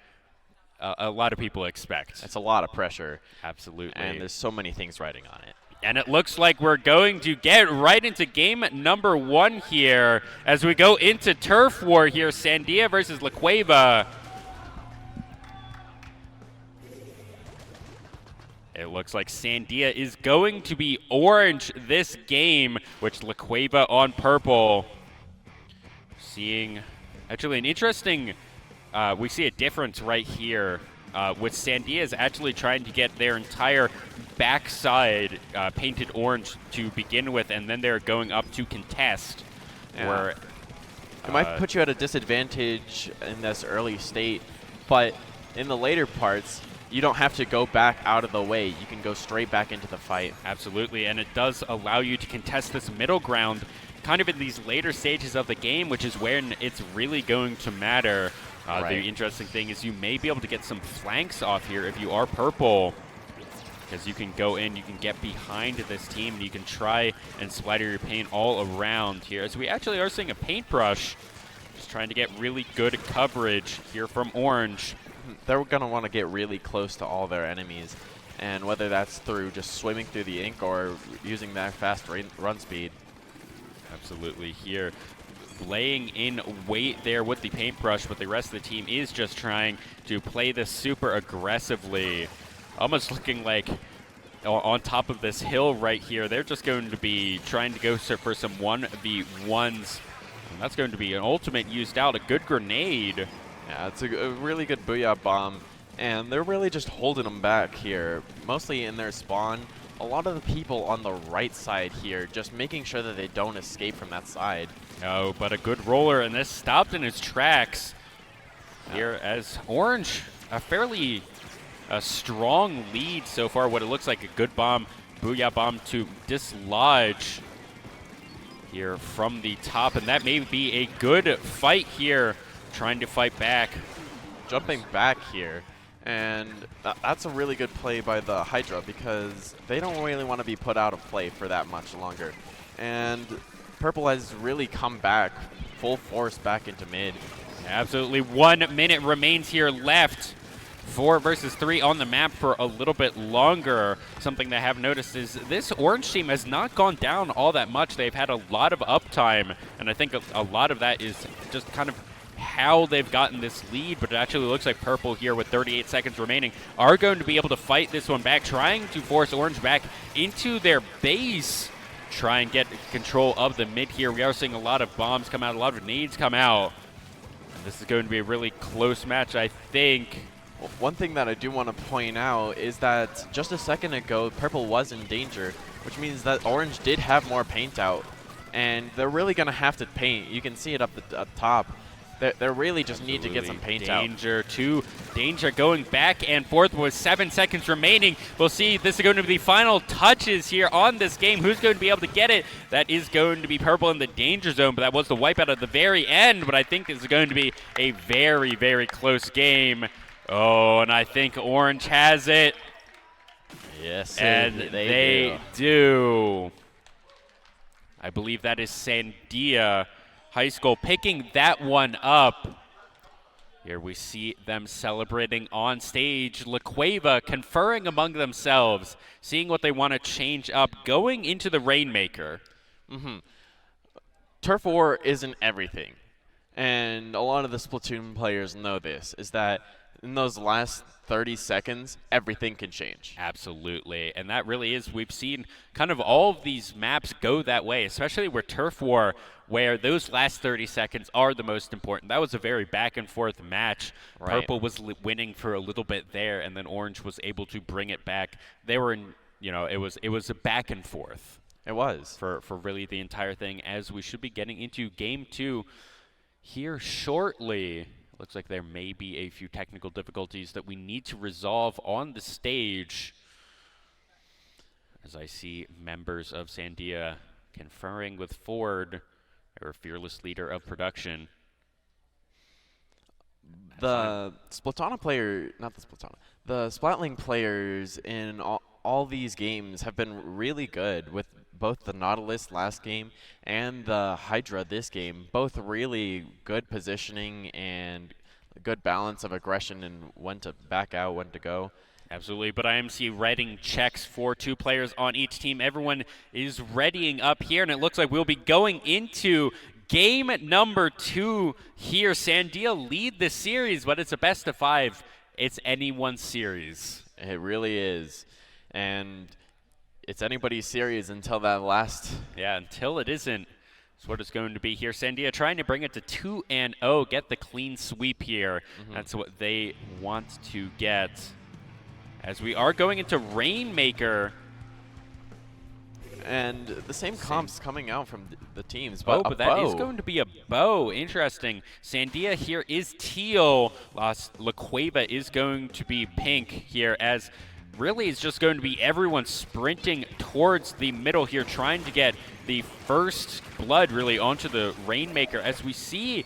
a lot of people expect. It's a lot of pressure. Absolutely. And there's so many things riding on it. And it looks like we're going to get right into game number 1 here as we go into turf war here. Sandia versus La Cueva. It looks like Sandia is going to be orange this game, which La Cueva on purple. Seeing actually an interesting, we see a difference right here with Sandia is actually trying to get their entire backside painted orange to begin with, and then they're going up to contest. Yeah. Where it might put you at a disadvantage in this early state, but in the later parts, you don't have to go back out of the way. You can go straight back into the fight. Absolutely, and it does allow you to contest this middle ground kind of in these later stages of the game, which is when it's really going to matter. Right. The interesting thing is you may be able to get some flanks off here if you are purple, because you can go in, you can get behind this team, and you can try and splatter your paint all around here. As we actually are seeing a paintbrush, just trying to get really good coverage here from orange. They're going to want to get really close to all their enemies, and whether that's through just swimming through the ink or using that fast run speed. Absolutely here. Laying in weight there with the paintbrush, but the rest of the team is just trying to play this super aggressively. Almost looking like on top of this hill right here, they're just going to be trying to go for some 1v1s. And that's going to be an ultimate used out, a good grenade. Yeah, it's a really good booyah bomb, and they're really just holding them back here, mostly in their spawn. A lot of the people on the right side here, just making sure that they don't escape from that side. Oh, but a good roller, and this stopped in its tracks here as Orange, a fairly strong lead so far. What it looks like a good bomb, booyah bomb to dislodge here from the top, and that may be a good fight here, trying to fight back. Jumping back here, and that's a really good play by the Hydra because they don't really want to be put out of play for that much longer. And Purple has really come back full force back into mid. Absolutely. 1 minute remains here left. 4 versus 3 on the map for a little bit longer. Something that I have noticed is this orange team has not gone down all that much. They've had a lot of uptime, and I think a lot of that is just kind of how they've gotten this lead, but it actually looks like Purple here with 38 seconds remaining are going to be able to fight this one back, trying to force Orange back into their base, try and get control of the mid here. We are seeing a lot of bombs come out, a lot of nades come out. And this is going to be a really close match, I think. Well, one thing that I do want to point out is that just a second ago, Purple was in danger, which means that Orange did have more paint out, and they're really going to have to paint. You can see it up the top. They really just need to get some paint out. Danger going back and forth with 7 seconds remaining. We'll see. This is going to be the final touches here on this game. Who's going to be able to get it? That is going to be Purple in the danger zone, but that was the wipeout at the very end. But I think this is going to be a very, very close game. Oh, and I think Orange has it. Yes, and they do. I believe that is Sandia High School picking that one up. Here we see them celebrating on stage. La Cueva conferring among themselves, seeing what they want to change up, going into the Rainmaker. Turf War isn't everything. And a lot of the Splatoon players know this, is that in those last 30 seconds, everything can change. Absolutely, and that really is, we've seen kind of all of these maps go that way, especially with Turf War, where those last 30 seconds are the most important. That was a very back and forth match. Right. Purple was winning for a little bit there, and then Orange was able to bring it back. They were in, it was a back and forth. It was. For really the entire thing, as we should be getting into Game 2 here shortly. Looks like there may be a few technical difficulties that we need to resolve on the stage. As I see members of Sandia conferring with Ford, our fearless leader of production. The Splatling players in all these games have been really good, with both the Nautilus last game and the Hydra this game. Both really good positioning and a good balance of aggression and when to back out, when to go. Absolutely, but IMC writing checks for 2 players on each team. Everyone is readying up here, and it looks like we'll be going into game number 2 here. Sandia lead the series, but it's a best of 5. It's anyone's series. It really is. And it's anybody's series until that last. Yeah, until it isn't. That's what it's going to be here. Sandia trying to bring it to 2-0, get the clean sweep here. That's what they want to get. As we are going into Rainmaker. And the same comps coming out from the teams. But that is going to be a bow. Interesting. Sandia here is teal. La Cueva is going to be pink here, as really it's just going to be everyone sprinting towards the middle here, trying to get the first blood really onto the Rainmaker, as we see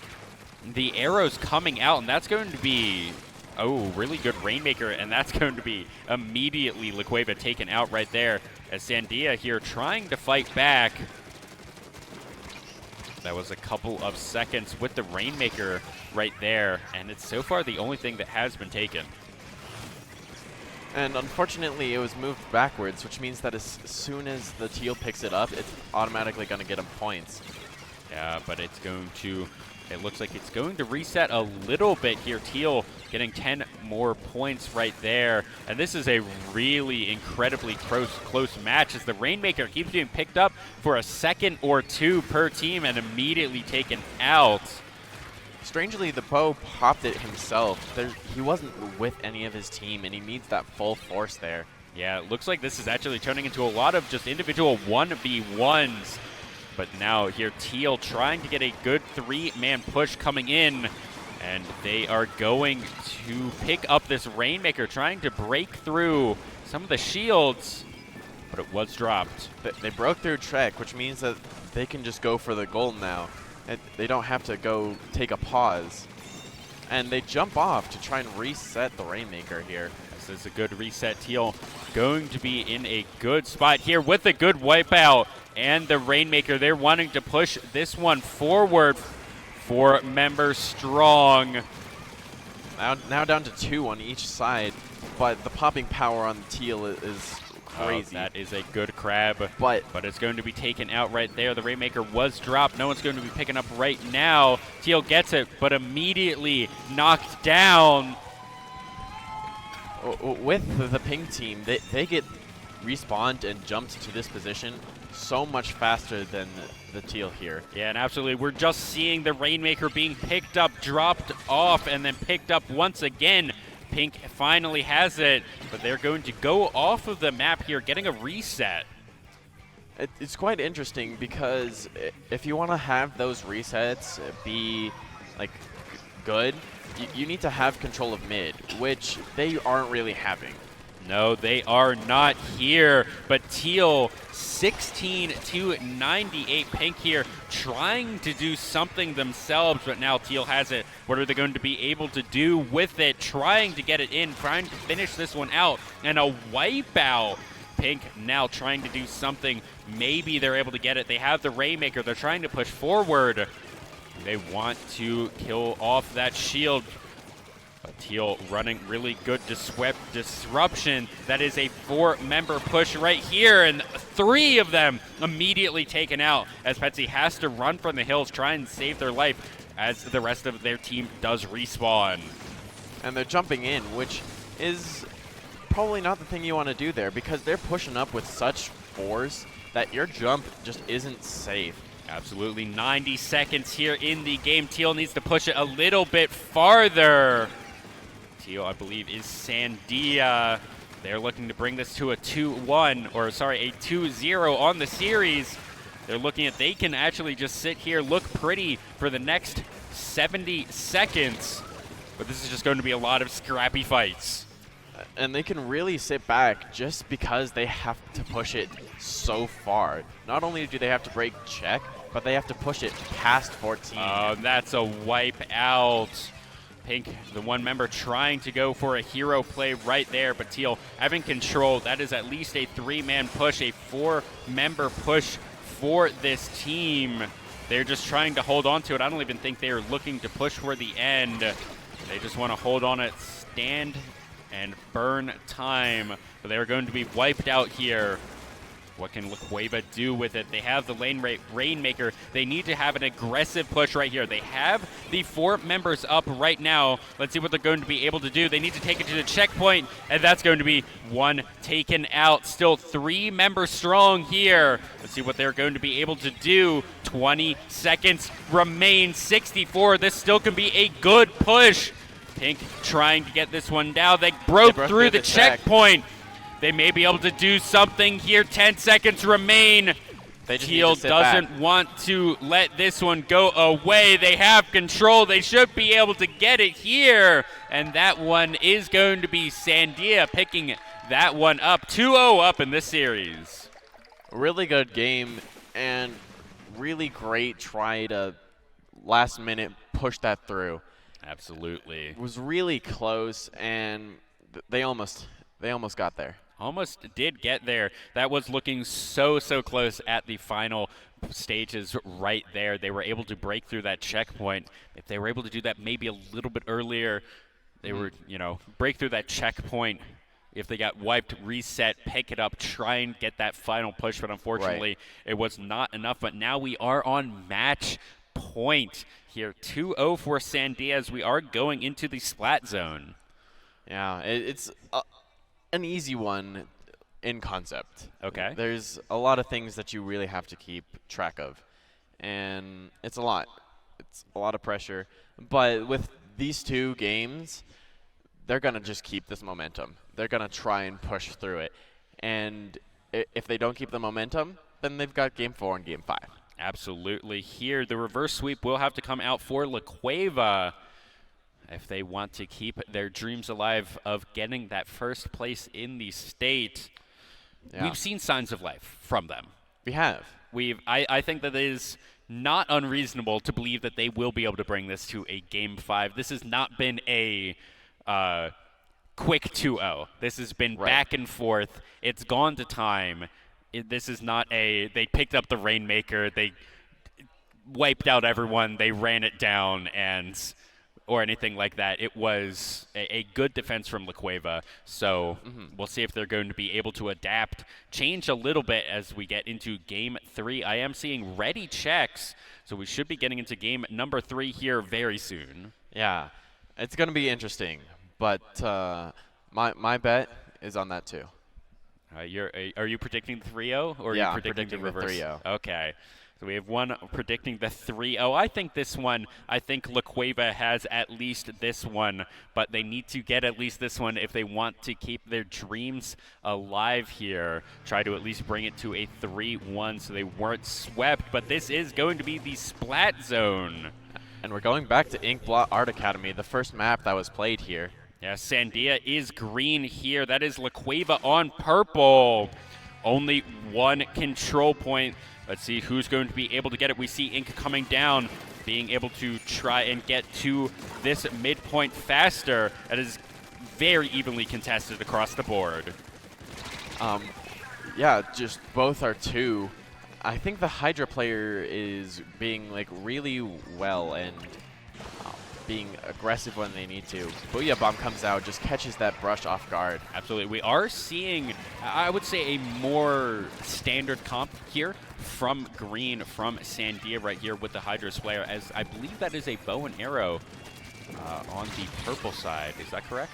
the arrows coming out, and that's going to be, really good Rainmaker, and that's going to be immediately La Cueva taken out right there, as Sandia here trying to fight back. That was a couple of seconds with the Rainmaker right there, and it's so far the only thing that has been taken. And unfortunately, it was moved backwards, which means that as soon as the teal picks it up, it's automatically going to get him points. Yeah, but it looks like it's going to reset a little bit here. Teal getting 10 more points right there. And this is a really incredibly close match, as the Rainmaker keeps being picked up for a second or 2 per team and immediately taken out. Strangely, the bow popped it himself. He wasn't with any of his team, and he needs that full force there. Yeah, it looks like this is actually turning into a lot of just individual 1v1s. But now here, Teal trying to get a good 3-man push coming in. And they are going to pick up this Rainmaker, trying to break through some of the shields. But it was dropped. They broke through Trek, which means that they can just go for the goal now. They don't have to go take a pause. And they jump off to try and reset the Rainmaker here. This is a good reset. Teal going to be in a good spot here with a good wipeout. And the Rainmaker, they're wanting to push this one forward for member Strong. Now down to 2 on each side, but the popping power on the Teal is crazy. That is a good crab, but it's going to be taken out right there. The Rainmaker was dropped. No one's going to be picking up right now. Teal gets it, but immediately knocked down. With the pink team, they get respawned and jumped to this position so much faster than the Teal here. Yeah, and absolutely. We're just seeing the Rainmaker being picked up, dropped off, and then picked up once again. Pink finally has it, but they're going to go off of the map here, getting a reset. It's quite interesting, because if you want to have those resets be like good, you need to have control of mid, which they aren't really having. No, they are not here, but Teal 16 to 98. Pink here trying to do something themselves, but now Teal has it. What are they going to be able to do with it? Trying to get it in, trying to finish this one out, and a wipeout. Pink now trying to do something. Maybe they're able to get it. They have the Rainmaker. They're trying to push forward. They want to kill off that shield. But Teal running really good disruption. That is a 4-member push right here, and 3 of them immediately taken out as Petsy has to run from the hills, try and save their life as the rest of their team does respawn. And they're jumping in, which is probably not the thing you want to do there because they're pushing up with such force that your jump just isn't safe. Absolutely. 90 seconds here in the game. Teal needs to push it a little bit farther. Teal, I believe, is Sandia. They're looking to bring this to a 2-1, or sorry, a 2-0 on the series. They're looking at they can actually just sit here, look pretty for the next 70 seconds. But this is just going to be a lot of scrappy fights. And they can really sit back just because they have to push it so far. Not only do they have to break check, but they have to push it past 14. That's a wipe out. Pink, the 1 member, trying to go for a hero play right there, but Teal having control. That is at least a 3-man push, a 4-member push for this team. They're just trying to hold on to it. I don't even think they're looking to push for the end. They just want to hold on it, stand and burn time. But they're going to be wiped out here. What can Lacueva do with it? They have the Rainmaker. They need to have an aggressive push right here. They have the 4 members up right now. Let's see what they're going to be able to do. They need to take it to the checkpoint, and that's going to be 1 taken out. Still 3 members strong here. Let's see what they're going to be able to do. 20 seconds remain. 64. This still can be a good push. Pink trying to get this one down. They broke through the checkpoint. They may be able to do something here. 10 seconds remain. Teal doesn't want to let this one go away. They have control. They should be able to get it here. And that one is going to be Sandia picking that one up. 2-0 up in this series. Really good game and really great try to last minute push that through. Absolutely. It was really close, and they almost got there. Almost did get there. That was looking so close at the final stages right there. They were able to break through that checkpoint. If they were able to do that maybe a little bit earlier, they were, break through that checkpoint. If they got wiped, reset, pick it up, try and get that final push. But unfortunately, it was not enough. But now we are on match point here. 2-0 for Sandia as we are going into the splat zone. Yeah, it's an easy one in concept. Okay. There's a lot of things that you really have to keep track of, and it's a lot. It's a lot of pressure. But with these 2 games, they're going to just keep this momentum. They're going to try and push through it. And if they don't keep the momentum, then they've got Game 4 and Game 5. Absolutely. Here, the reverse sweep will have to come out for Lacueva if they want to keep their dreams alive of getting that first place in the state. Yeah. We've seen signs of life from them. We have. I think that it is not unreasonable to believe that they will be able to bring this to a Game 5. This has not been a quick 2-0. This has been back and forth. It's gone to time. This is not they picked up the Rainmaker, they wiped out everyone, they ran it down, or anything like that. It was a good defense from Lacueva. So we'll see if they're going to be able to adapt, change a little bit as we get into Game 3. I am seeing ready checks, so we should be getting into game number 3 here very soon. Yeah, it's going to be interesting, but my bet is on that too. Are you predicting the 3-0 or are you predicting the reverse? The 3-0. Okay. So we have one predicting the 3-0. I think Lacueva has at least this one, but they need to get at least this one if they want to keep their dreams alive here. Try to at least bring it to a 3-1 so they weren't swept, but this is going to be the splat zone. And we're going back to Inkblot Art Academy, the first map that was played here. Yeah, Sandia is green here. That is La Cueva on purple. Only one control point. Let's see who's going to be able to get it. We see Ink coming down, being able to try and get to this midpoint faster. It is very evenly contested across the board. Yeah, just both are 2. I think the Hydra player is being like really well and being aggressive when they need to. Booyah Bomb comes out, just catches that brush off guard. Absolutely. We are seeing, I would say, a more standard comp here from green, from Sandia right here with the Hydra's player, as I believe that is a bow and arrow on the purple side. Is that correct?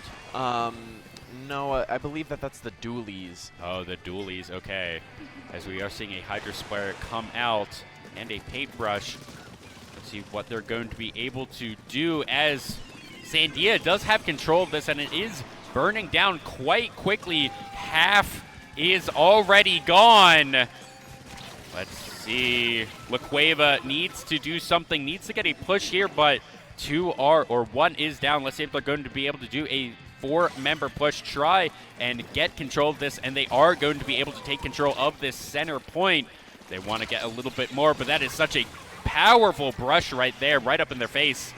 No, I believe that's the dualies. Oh, the dualies. Okay. As we are seeing a Hydra player come out and a paintbrush. Let's see what they're going to be able to do, as Sandia does have control of this, and it is burning down quite quickly. Half is already gone. Let's see. La Cueva needs to do something, needs to get a push here, but 1 is down. Let's see if they're going to be able to do a 4-member push, try and get control of this, and they are going to be able to take control of this center point. They want to get a little bit more, but that is such a powerful brush right there, right up in their face.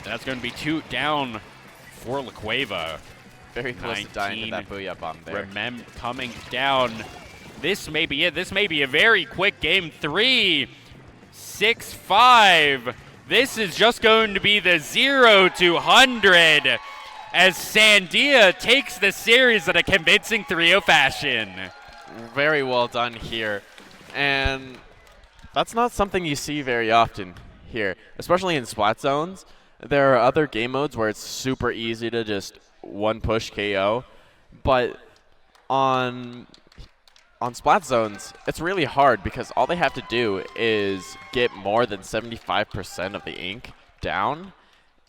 That's going to be 2 down for La Cueva. Very close to dying to that Booyah Bomb there. Remem coming down. This may be it. This may be a very quick game. 3, 6, 5. This is just going to be the 0 to 100 as Sandia takes the series in a convincing 3-0 fashion. Very well done here. And that's not something you see very often here, especially in Splat Zones. There are other game modes where it's super easy to just one-push KO, but on Splat Zones, it's really hard because all they have to do is get more than 75% of the ink down,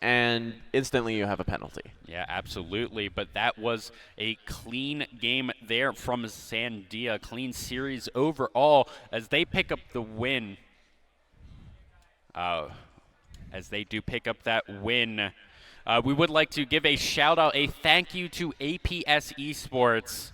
and instantly you have a penalty. Yeah, absolutely. But that was a clean game there from Sandia. Clean series overall as they pick up the win. As they do pick up that win. We would like to give a shout out, a thank you to APS Esports,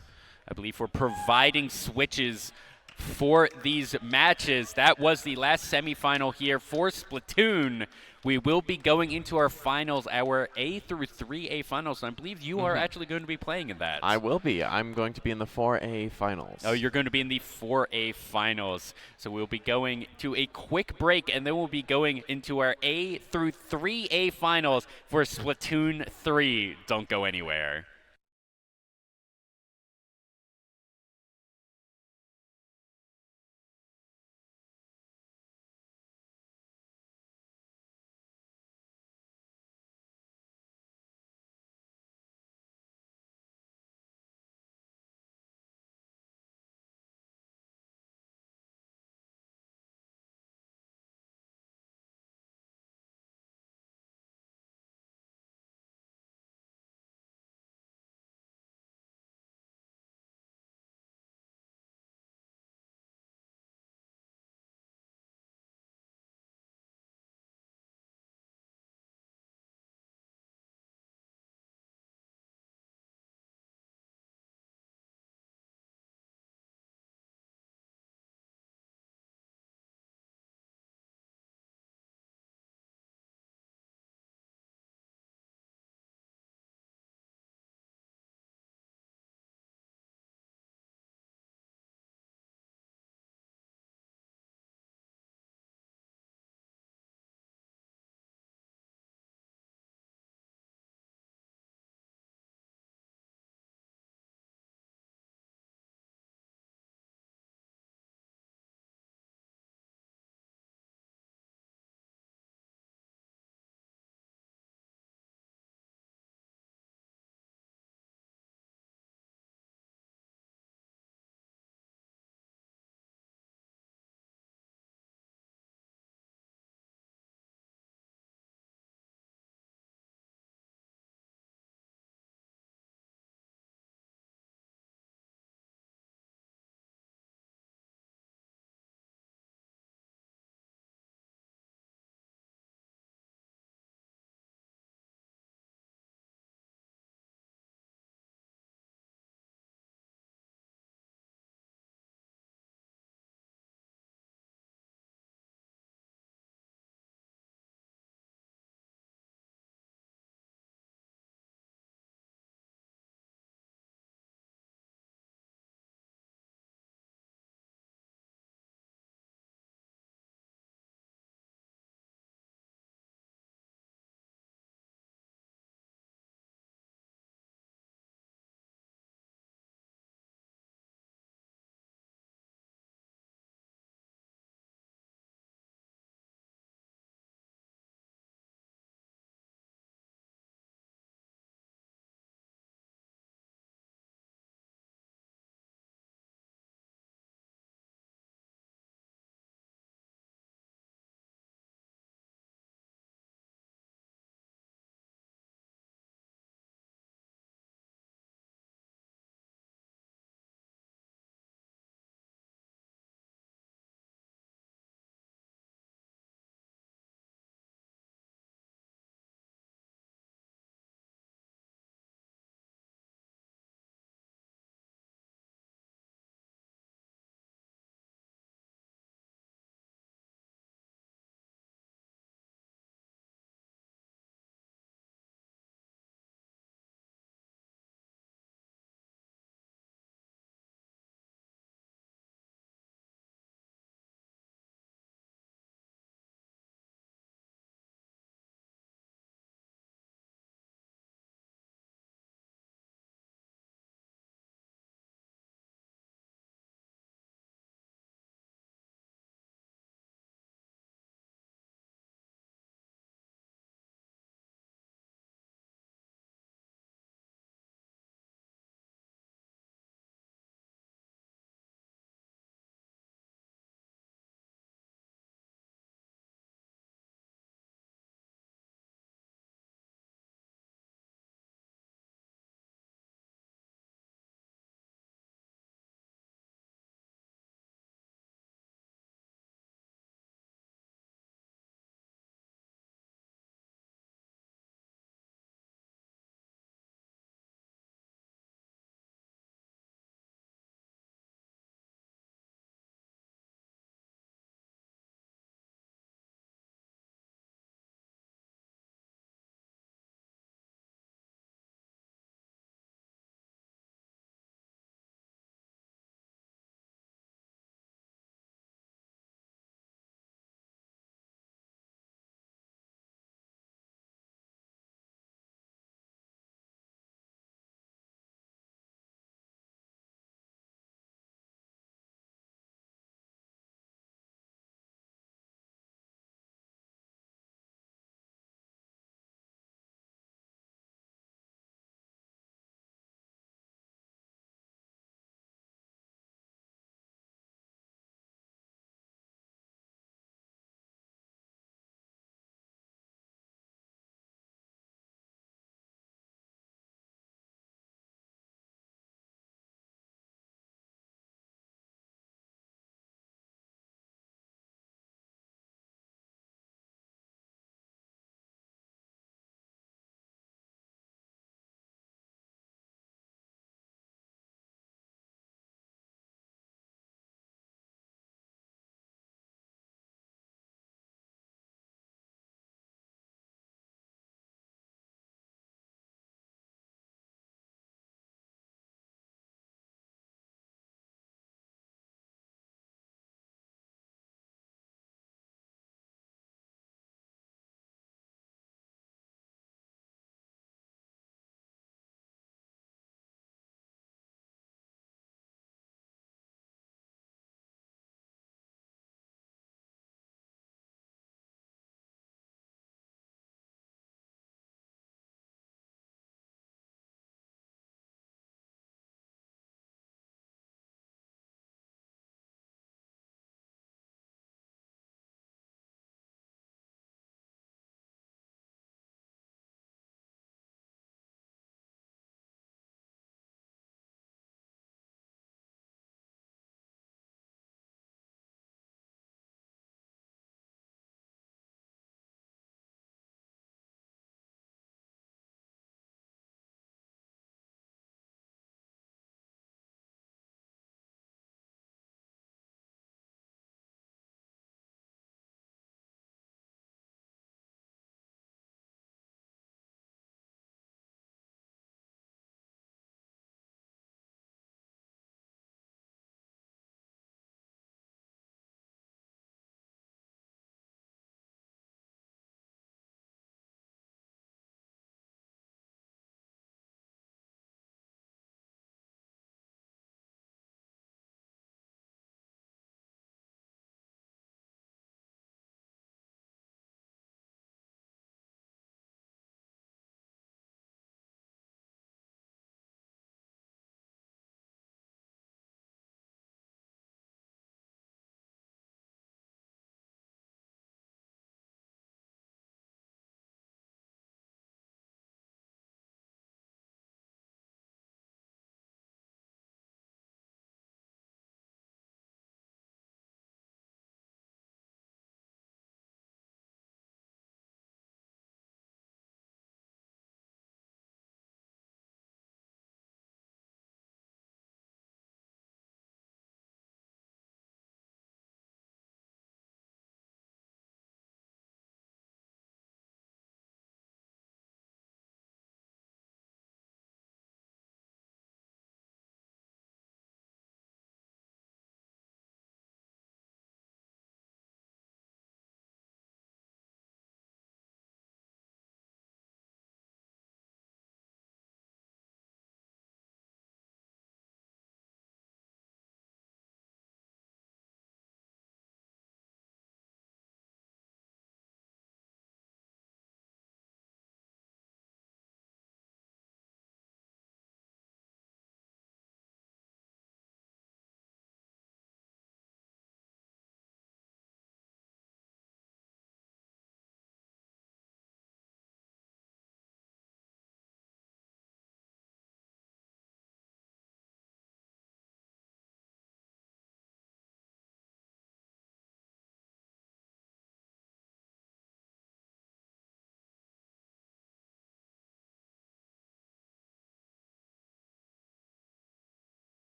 I believe, for providing switches for these matches. That was the last semifinal here for Splatoon. We will be going into our finals, our A through 3A finals. And I believe you are actually going to be playing in that. I will be. I'm going to be in the 4A finals. Oh, you're going to be in the 4A finals. So we'll be going to a quick break, and then we'll be going into our A through 3A finals for Splatoon 3. Don't go anywhere.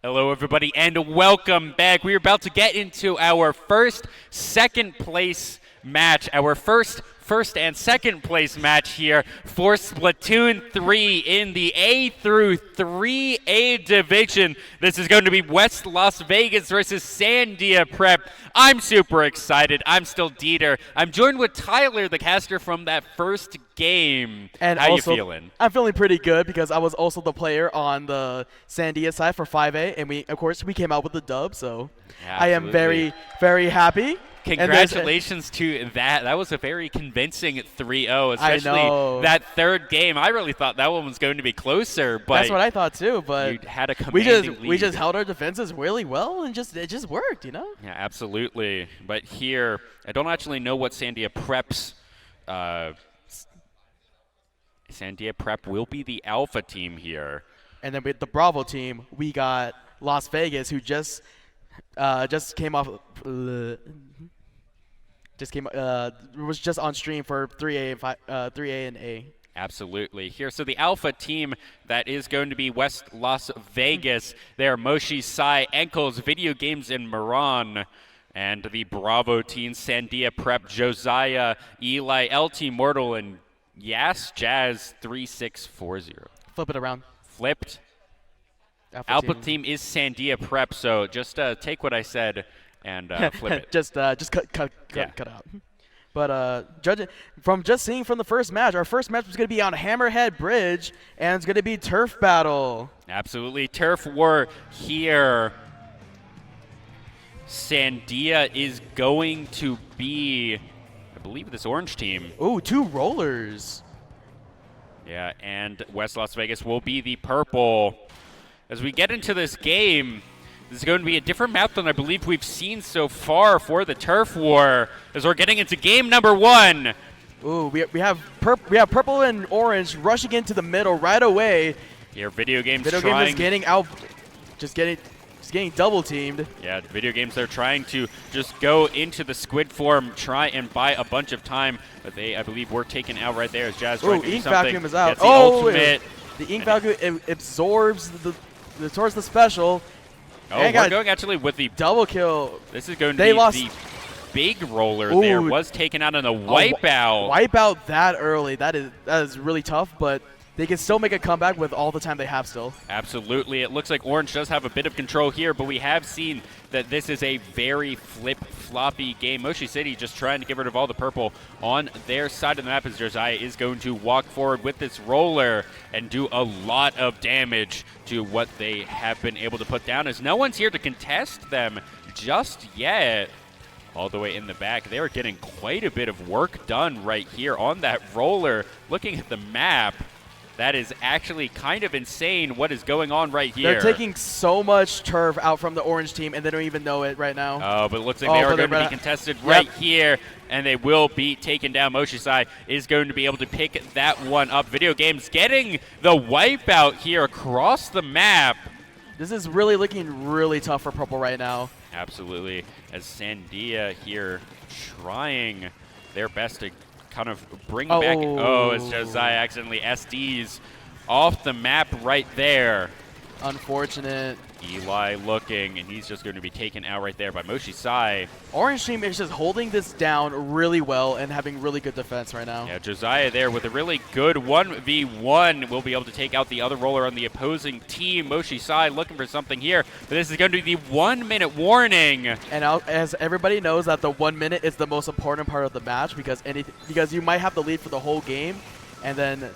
Hello, everybody, and welcome back. We're about to get into our first second place match, our first and second place match here for Splatoon 3 in the A through 3A division. This is going to be West Las Vegas versus Sandia Prep. I'm super excited. I'm still Dieter. I'm joined with Tyler, the caster from that first game. And how also, you feeling? I'm feeling pretty good because I was also the player on the Sandia side for 5A, and of course we came out with the dub, so I am very, very happy. Congratulations to that. That was a very convincing 3-0, especially I know. that third game. I really thought that one was going to be closer, but that's what I thought too. But you had a commanding lead. we just held our defenses really well, and it just worked, you know. Yeah, absolutely. But here, I don't actually know what Sandia Prep's. Sandia Prep will be the alpha team here. And then with the Bravo team, we got Las Vegas, who just came off. Was just on stream for 3A and A. Absolutely. Here, so the alpha team that is going to be West Las Vegas. They're Moshi, Sai, Ankles, Video Games, and Moran. And the Bravo team, Sandia Prep, Josiah, Eli, LT Mortal, and Yas Jazz 3640. Flip it around. Flipped. Alpha team is Sandia Prep, so just take what I said and flip it. just cut out. But judging from just seeing from the first match, our first match was going to be on Hammerhead Bridge, and it's going to be turf battle. Absolutely, turf war here. Sandia is going to be, I believe, this orange team. Ooh, 2 rollers. Yeah, and West Las Vegas will be the purple. As we get into this game, this is going to be a different map than I believe we've seen so far for the turf war. As we're getting into game number 1. Ooh, we have purple and orange rushing into the middle right away. Here, Video Games Video Game is getting out, just getting double teamed. Yeah, Video Games, they're trying to just go into the squid form, try and buy a bunch of time, but they, I believe, were taken out right there as Jazz trying to do Ink something. Vacuum is out. Gets the ultimate. The Ink Vacuum absorbs towards the special. Oh, we're going actually with the double kill. This is going to be the big roller. Ooh, there. Was taken out on the wipeout. Wipeout that early. That is really tough, but they can still make a comeback with all the time they have still. Absolutely. It looks like Orange does have a bit of control here, but we have seen that this is a very flip-floppy game. Moshi City just trying to get rid of all the purple on their side of the map as Josiah is going to walk forward with this roller and do a lot of damage to what they have been able to put down, as no one's here to contest them just yet. All the way in the back, they're getting quite a bit of work done right here on that roller. Looking at the map, that is actually kind of insane what is going on right here. They're taking so much turf out from the orange team, and they don't even know it right now. Oh, but it looks like they are going to be contested right here, and they will be taken down. Moshisai is going to be able to pick that one up. Video Games getting the wipeout here across the map. This is really looking really tough for purple right now. Absolutely, as Sandia here trying their best to kind of bring back. Oh, as Josiah accidentally SDs off the map right there. Unfortunate. Eli looking, and he's just going to be taken out right there by Moshi Sai. Orange team is just holding this down really well and having really good defense right now. Yeah, Josiah there with a really good 1v1 will be able to take out the other roller on the opposing team. Moshi Sai looking for something here, but this is going to be the 1 minute warning. And as everybody knows that the 1 minute is the most important part of the match because you might have the lead for the whole game, and then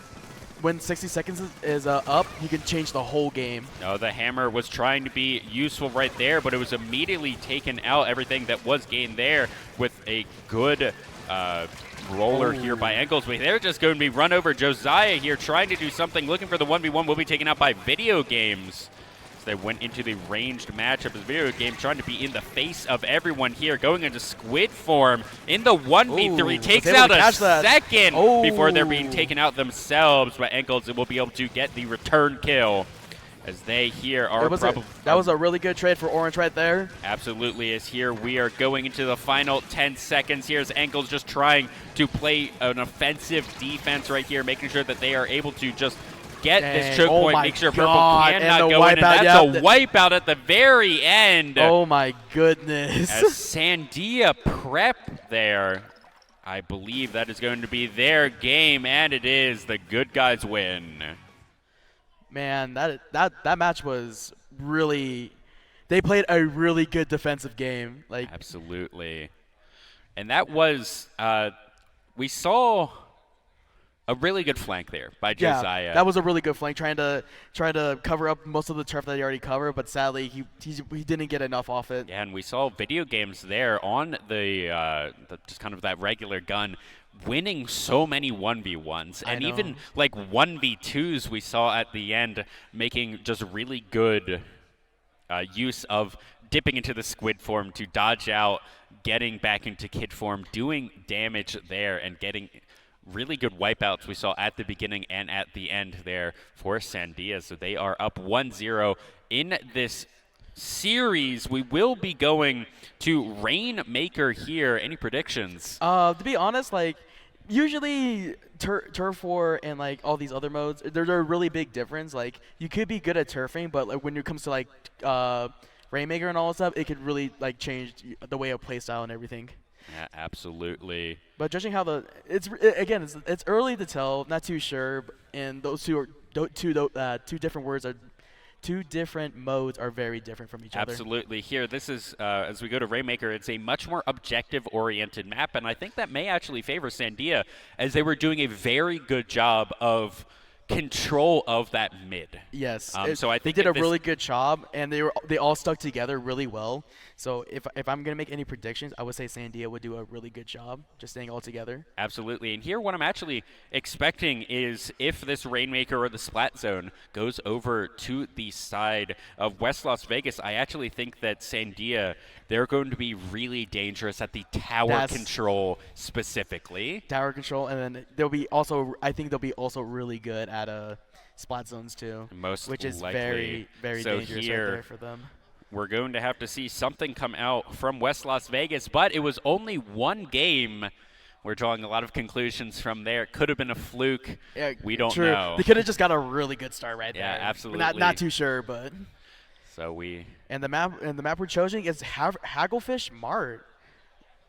when 60 seconds is up, you can change the whole game. No, the hammer was trying to be useful right there, but it was immediately taken out. Everything that was gained there with a good roller here by Ankles. They're just going to be run over. Josiah here trying to do something, looking for the 1v1, will be taken out by Video Games. So they went into the ranged matchup as Video Game, trying to be in the face of everyone here, going into squid form in the 1v3. Takes out a second before they're being taken out themselves by Ankles. It will be able to get the return kill as they here are probably. That was a really good trade for Orange right there. Absolutely, as here we are going into the final 10 seconds. Here's Ankles just trying to play an offensive defense right here, making sure that they are able to just get this Dang. choke Oh point, my make sure purple God. cannot And the go in, and wipeout, that's yep. a wipeout at the very end. Oh my goodness. As Sandia prep there, I believe that is going to be their game, and it is. The good guys win. Man, that match was really. They played a really good defensive game. Like Absolutely. And that was, we saw a really good flank there by Josiah. Yeah, that was a really good flank, trying to cover up most of the turf that he already covered, but sadly he didn't get enough off it. Yeah, and we saw video games there on the just kind of that regular gun, winning so many 1v1s, and even like 1v2s we saw at the end, making just really good use of dipping into the squid form to dodge out, getting back into kid form, doing damage there, and getting really good wipeouts we saw at the beginning and at the end there for Sandia. So they are up 1-0 in this series. We will be going to Rainmaker here. Any predictions? To be honest, like usually turf war and like all these other modes, there's a really big difference. Like you could be good at turfing, but like when it comes to like Rainmaker and all that stuff, it could really like change the way of playstyle and everything. Yeah, absolutely. But judging how it's early to tell, not too sure, and those two different modes are very different from each other. Absolutely. Here, this is, as we go to Rainmaker, it's a much more objective-oriented map, and I think that may actually favor Sandia, as they were doing a very good job of control of that mid. Yes. So I think they did a really good job, and they all stuck together really well. So if I'm gonna make any predictions, I would say Sandia would do a really good job just staying all together. Absolutely. And here, what I'm actually expecting is if this Rainmaker or the Splat Zone goes over to the side of West Las Vegas, I actually think that Sandia, they're going to be really dangerous at the tower control specifically. Tower control, and then I think they'll be also really good at splat zones too. Which is likely. very, very dangerous here, right there for them. We're going to have to see something come out from West Las Vegas, but it was only one game. We're drawing a lot of conclusions from there. It could have been a fluke. Yeah, we don't true. know. They could have just got a really good start right there. Yeah, absolutely. Not too sure, but. And the map we're choosing is Hagglefish Mart,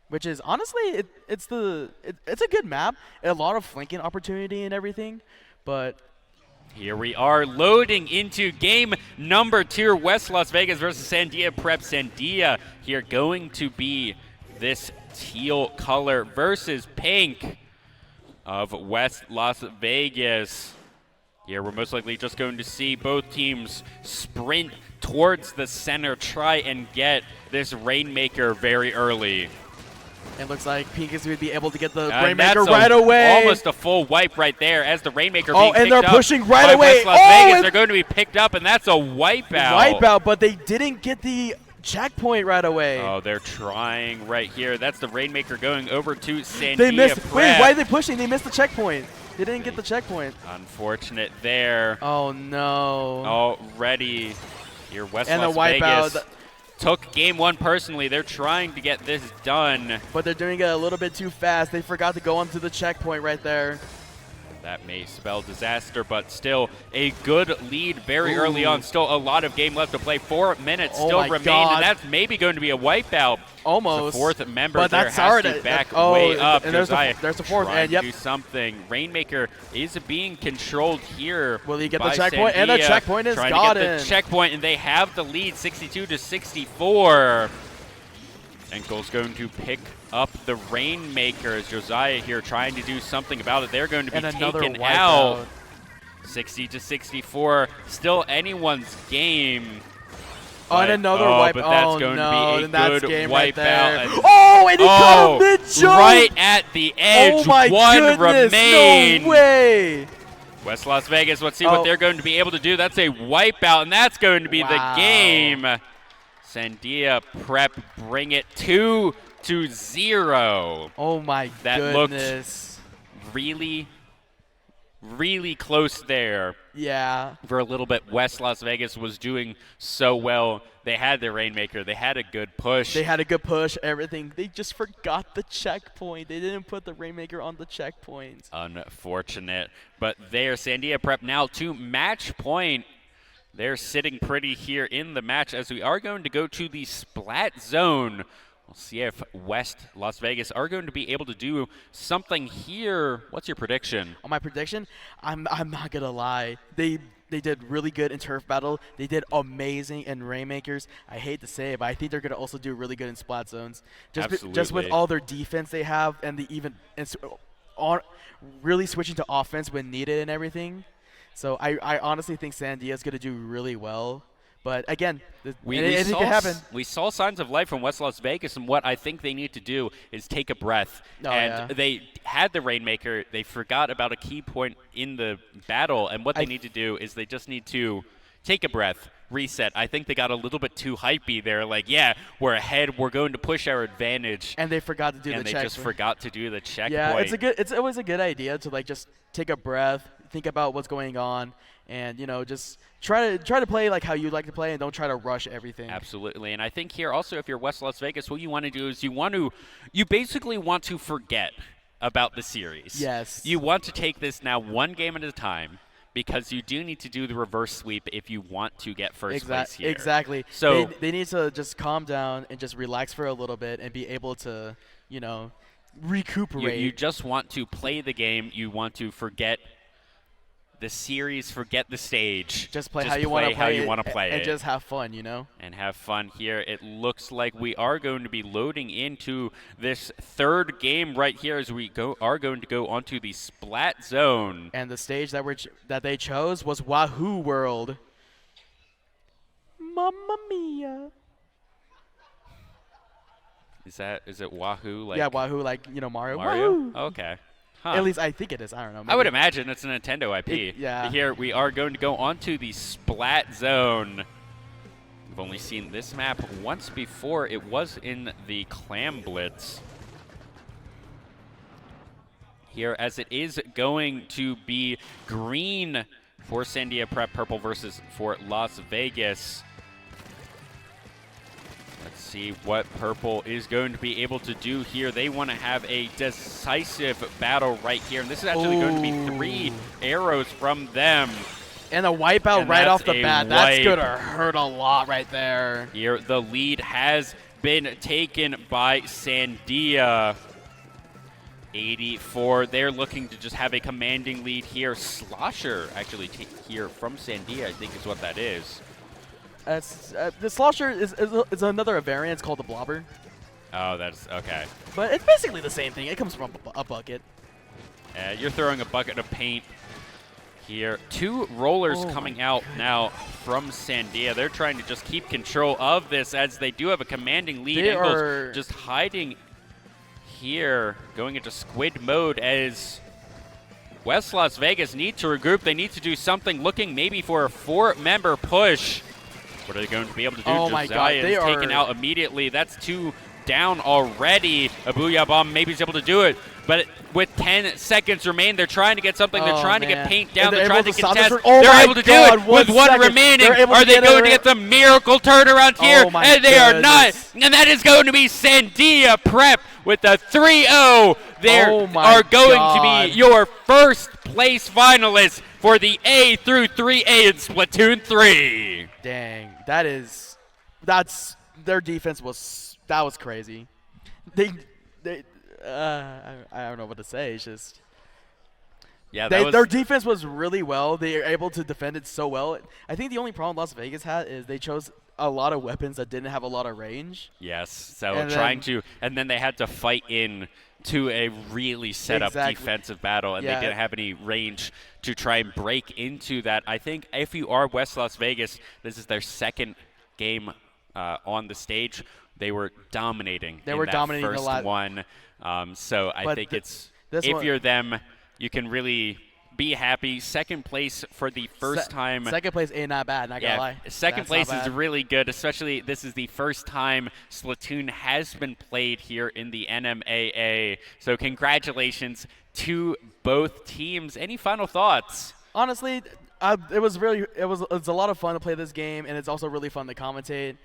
which is honestly it's a good map, a lot of flanking opportunity and everything, but. Here we are loading into game number 2, West Las Vegas versus Sandia Prep. Sandia here going to be this teal color versus pink of West Las Vegas. Here we're most likely just going to see both teams sprint towards the center, try and get this Rainmaker very early. It looks like Pink is going to be able to get the Rainmaker right away. Almost a full wipe right there as the Rainmaker being picked up. And they're pushing right away. West Las Vegas. They're going to be picked up, and that's a wipeout. Wipeout, but they didn't get the checkpoint right away. Oh, they're trying right here. That's the Rainmaker going over to Sandia. They missed. Prep. Wait, why are they pushing? They missed the checkpoint. They didn't get the checkpoint. Unfortunate there. Oh, no. Already here, West and Las the wipeout. Vegas took game 1 personally. They're trying to get this done. But they're doing it a little bit too fast. They forgot to go onto the checkpoint right there. That may spell disaster, but still a good lead very early on. Still a lot of game left to play. 4 minutes still remain, and that's maybe going to be a wipeout. Almost. The 4th member but there that's has to back way up. And there's the 4th. And yep. Do something. Rainmaker is being controlled here. Will he get by the checkpoint? Sandia, and the checkpoint is trying gotten. to get the checkpoint, and they have the lead, 62-64. Enkel's going to pick up the Rainmakers. Josiah here trying to do something about it. They're going to be taken out. 60-64. Still anyone's game. On another wipe. But that's going to be a good wipeout. Right and he caught him mid-jump. Right at the edge. Oh my One goodness, remain. No way. West Las Vegas, let's see what they're going to be able to do. That's a wipeout, and that's going to be the game. Sandia Prep bring it 2-0. Oh my that goodness. Looked really really close there. Yeah. For a little bit, West Las Vegas was doing so well. They had their Rainmaker. They had a good push. They had a good push, everything. They just forgot the checkpoint. They didn't put the Rainmaker on the checkpoint. Unfortunate. But there, Sandia Prep now to match point. They're sitting pretty here in the match as we are going to go to the Splat Zone. We'll see if West Las Vegas are going to be able to do something here. What's your prediction? On my prediction, I'm not gonna lie. They did really good in Turf Battle. They did amazing in Rainmakers. I hate to say it, but I think they're gonna also do really good in Splat Zones. Just with all their defense they have and really switching to offense when needed and everything. So I honestly think Sandia is gonna do really well. But again, anything can happen. We saw signs of life from West Las Vegas, and what I think they need to do is take a breath. They had the Rainmaker. They forgot about a key point in the battle, and what they need to do is they just need to take a breath, reset. I think they got a little bit too hypey there. Like, yeah, we're ahead. We're going to push our advantage. And they forgot to do the checkpoint. And they just forgot to do the checkpoint. Yeah, it's always a good idea to like just take a breath, think about what's going on, and just try to play like how you like to play, and don't try to rush everything. Absolutely. And I think here also, if you're West Las Vegas, what you want to do is you basically want to forget about the series. Yes. You want to take this now one game at a time, because you do need to do the reverse sweep if you want to get first place here. Exactly. So they need to just calm down and just relax for a little bit and be able to, recuperate. You just want to play the game. You want to forget the series, forget the stage. Just play how you want to play it. And it. just have fun, And have fun here. It looks like we are going to be loading into this third game right here as we are going to go onto the Splat Zone. And the stage that they chose was Wahoo World. Mamma mia. Is it Wahoo? Like, yeah, Wahoo, like Mario. Wahoo? Okay. Huh. At least I think it is. I don't know. Maybe. I would imagine it's a Nintendo IP. Yeah. Here we are going to go onto the Splat Zone. We've only seen this map once before. It was in the Clam Blitz. Here, as it is going to be green for Sandia Prep, purple versus for Las Vegas. Let's see what purple is going to be able to do here. They want to have a decisive battle right here. And this is actually going to be 3 arrows from them. And a wipeout right off the bat. That's going to hurt a lot right there. Here, the lead has been taken by Sandia. 84. They're looking to just have a commanding lead here. Slosher actually here from Sandia, I think is what that is. The Slosher is another variant. It's called the Blobber. Oh, that's okay. But it's basically the same thing. It comes from a bucket. You're throwing a bucket of paint here. 2 rollers coming out now from Sandia. They're trying to just keep control of this as they do have a commanding lead. They are just hiding here, going into squid mode as West Las Vegas need to regroup. They need to do something, looking maybe for a 4-member push. What are they going to be able to do? Oh my God, they are taken out immediately. That's 2 down already. A Booyah Bomb maybe is able to do it, but with 10 seconds remain, they're trying to get something. They're trying to get paint down. They're trying to contest. They're able to do it with 1 remaining. Are they going to get the miracle turnaround here? And they are not. And that is going to be Sandia Prep with a 3-0. They are going to be your first place finalists for the A through 3A in Splatoon 3. Dang, that's their defense was crazy. I don't know what to say. It's just their defense was really well. They were able to defend it so well. I think the only problem Las Vegas had is they chose a lot of weapons that didn't have a lot of range. Yes, so and then they had to fight in to a really set up defensive battle, and they didn't have any range to try and break into that. I think if you are West Las Vegas, this is their second game on the stage. They were dominating. They were dominating first one. So I think if you're them, you can really be happy. Second place for the first time. Second place ain't not bad, not gonna lie. Second place is really good, especially this is the first time Splatoon has been played here in the NMAA. So congratulations to both teams. Any final thoughts? Honestly, it was a lot of fun to play this game, and it's also really fun to commentate.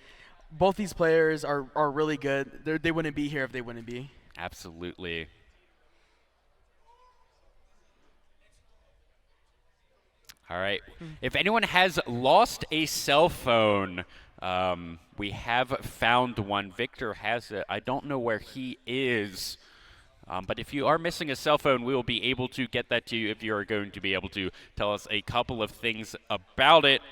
Both these players are really good. They wouldn't be here if they wouldn't be. Absolutely. All right. If anyone has lost a cell phone, we have found one. Victor has it. I don't know where he is. But if you are missing a cell phone, we will be able to get that to you if you are going to be able to tell us a couple of things about it.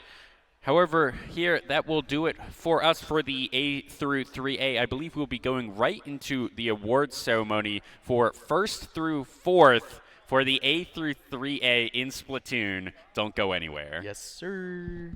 However, here, that will do it for us for the A through 3A. I believe we'll be going right into the awards ceremony for 1st through 4th for the A through 3A in Splatoon. Don't go anywhere. Yes, sir.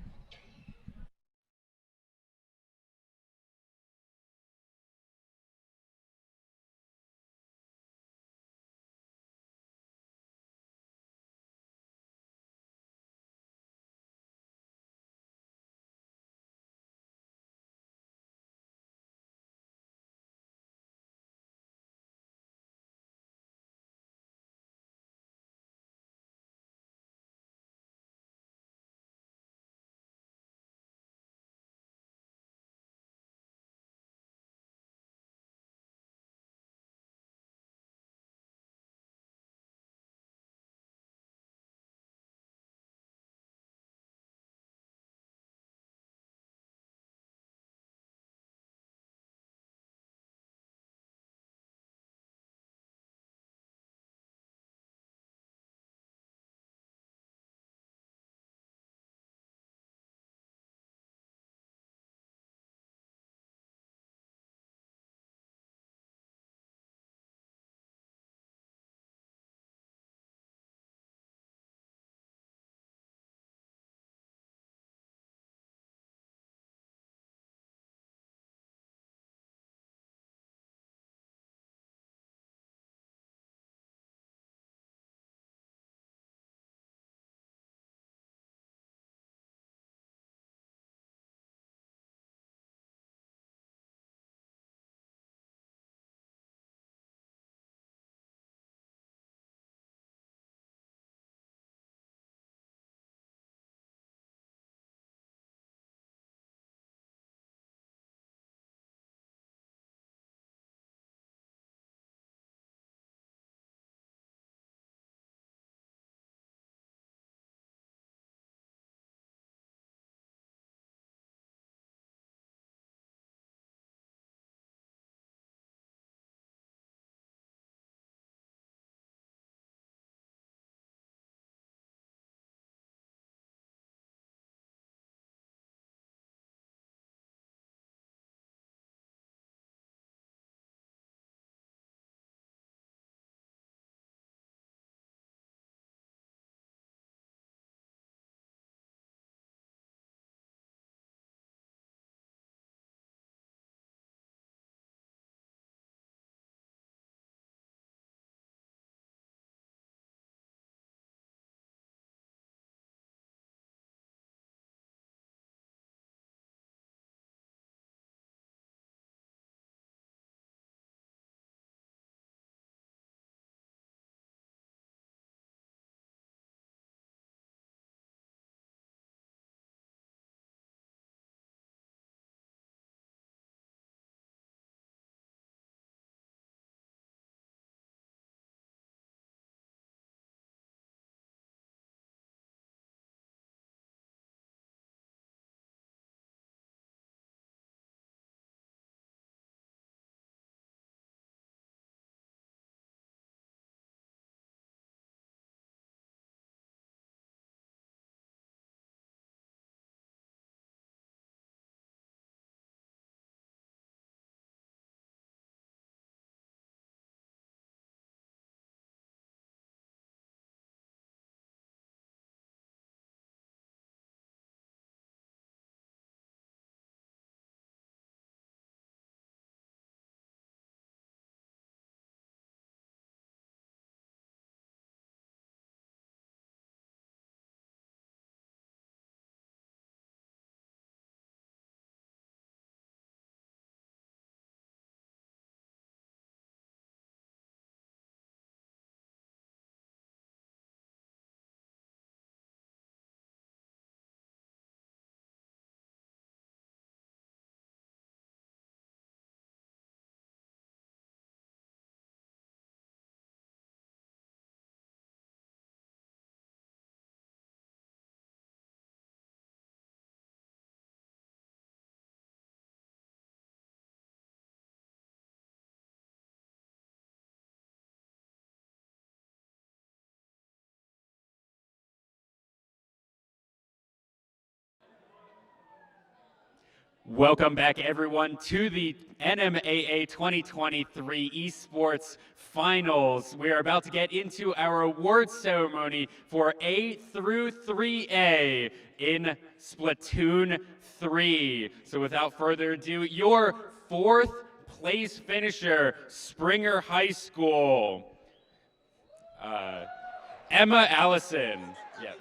Welcome back, everyone, to the NMAA 2023 Esports Finals. We are about to get into our awards ceremony for A through 3A in Splatoon 3. So without further ado, your fourth place finisher, Springer High School. Emma Allison. Yeah.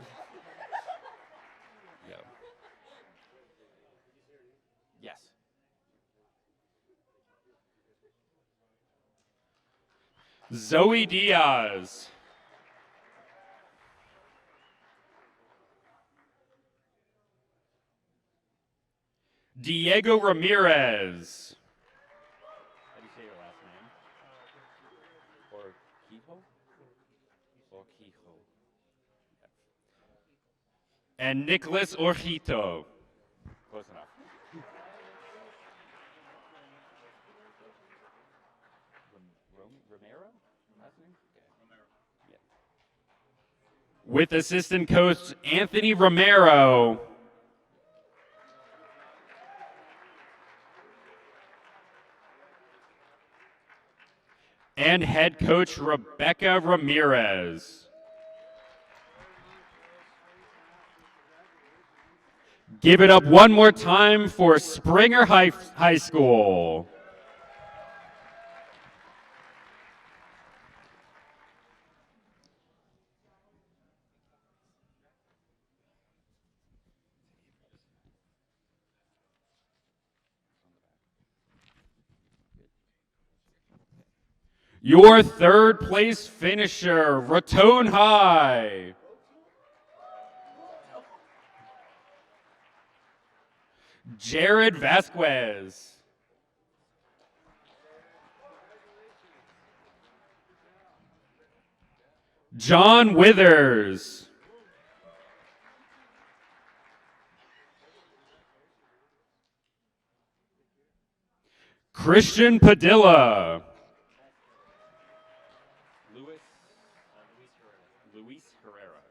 Yes. Zoe Diaz. Diego Ramirez. How do you say your last name? Orquijo? Orquijo. And Nicholas Orjito. Close enough. Romero? Last name? Okay. Romero. Yeah. With assistant coach Anthony Romero. And head coach Rebecca Ramirez. Give it up one more time for Springer High School. Your third place finisher, Raton High. Jared Vasquez. John Withers. Christian Padilla. Luis Herrera.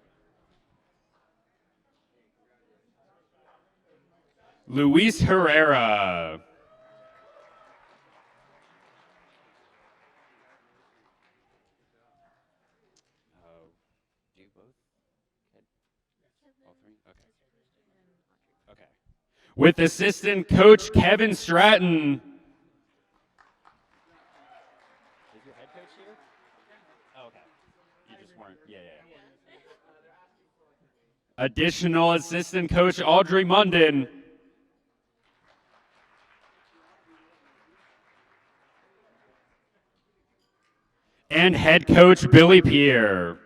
Luis Herrera. Do you both? All three? Okay. Okay. With assistant coach Kevin Stratton. Is your head coach here? Oh, okay. You just weren't. Yeah. Additional assistant coach Audrey Munden. And head coach Billy Pierre.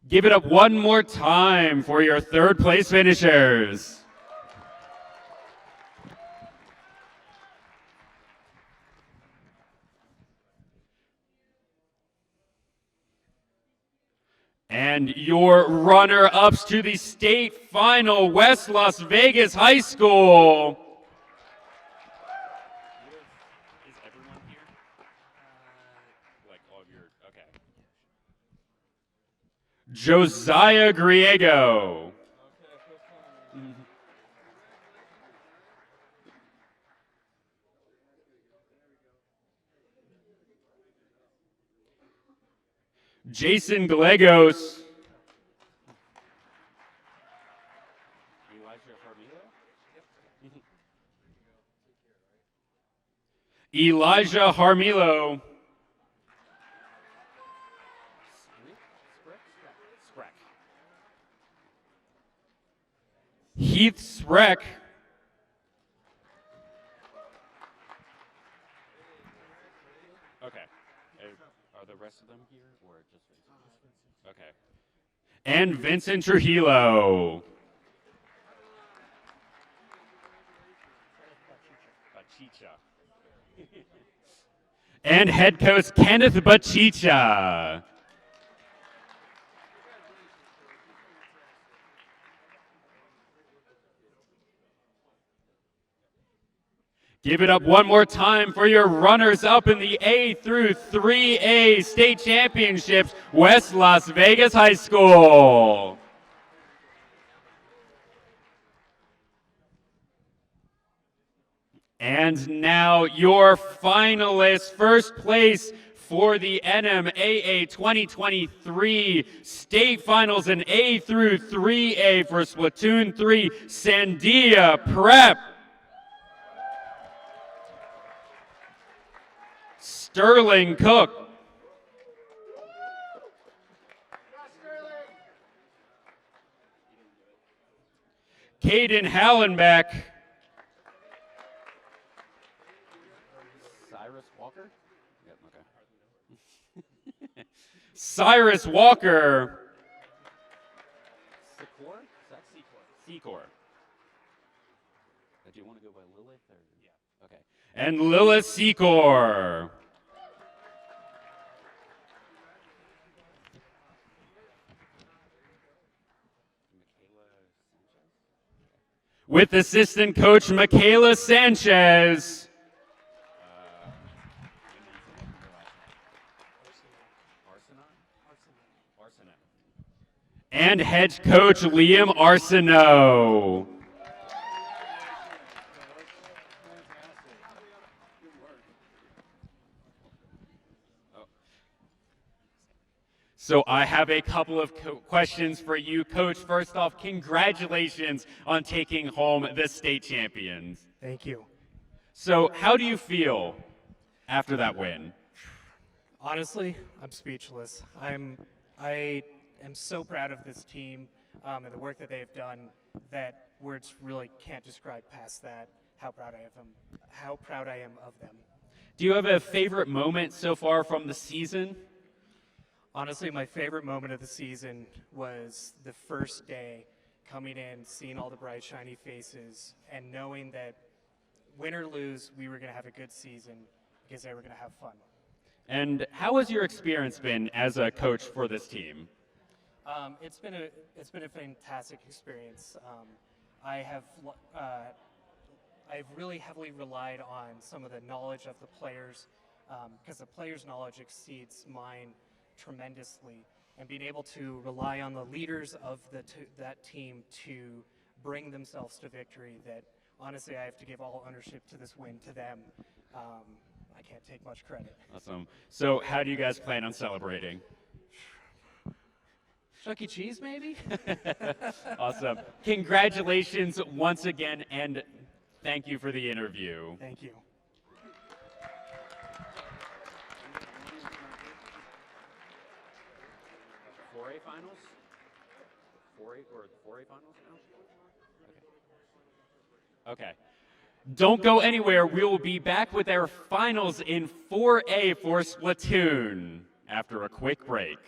Give it up one more time for your third place finishers. And your runner-ups to the state final, West Las Vegas High School. Is everyone here? Like all of your, okay. Josiah Griego. Jason Gallegos. Elijah Harmilo. Heath Spreck. Okay. Are the rest of them here or just Vincent? Okay. And Vincent Trujillo. Bachicha. And head coach Kenneth Bachicha. Give it up one more time for your runners-up in the A through 3A state championships, West Las Vegas High School. And now your finalists, first place for the NMAA 2023 state finals in A through 3A for Splatoon 3, Sandia Prep. Sterling Cook. Caden Hallenbeck. Cyrus Walker? Yep, okay. Cyrus Walker. Secor? Is that Secor? Secor. Do you want to go by Lilith or? Yeah. Okay. And Lilith Secor. With assistant coach Michaela Sanchez. And head coach Liam Arsenault. So I have a couple of questions for you, Coach. First off, congratulations on taking home the state champions. Thank you. So how do you feel after that win? Honestly, I'm speechless. I am so proud of this team and the work that they've done that words really can't describe past that how proud I am of them. Do you have a favorite moment so far from the season? Honestly, my favorite moment of the season was the first day coming in, seeing all the bright, shiny faces, and knowing that win or lose, we were going to have a good season because they were going to have fun. And how has your experience been as a coach for this team? It's been a fantastic experience. I've really heavily relied on some of the knowledge of the players because the players' knowledge exceeds mine tremendously, and being able to rely on the leaders of that team to bring themselves to victory. That honestly, I have to give all ownership to this win to them. I can't take much credit. Awesome. So how do you guys plan on celebrating? Chuck E. Cheese, maybe? Awesome. Congratulations once again, and thank you for the interview. Thank you. Finals? 4A finals now? Okay. Don't go anywhere. We will be back with our finals in 4A for Splatoon after a quick break.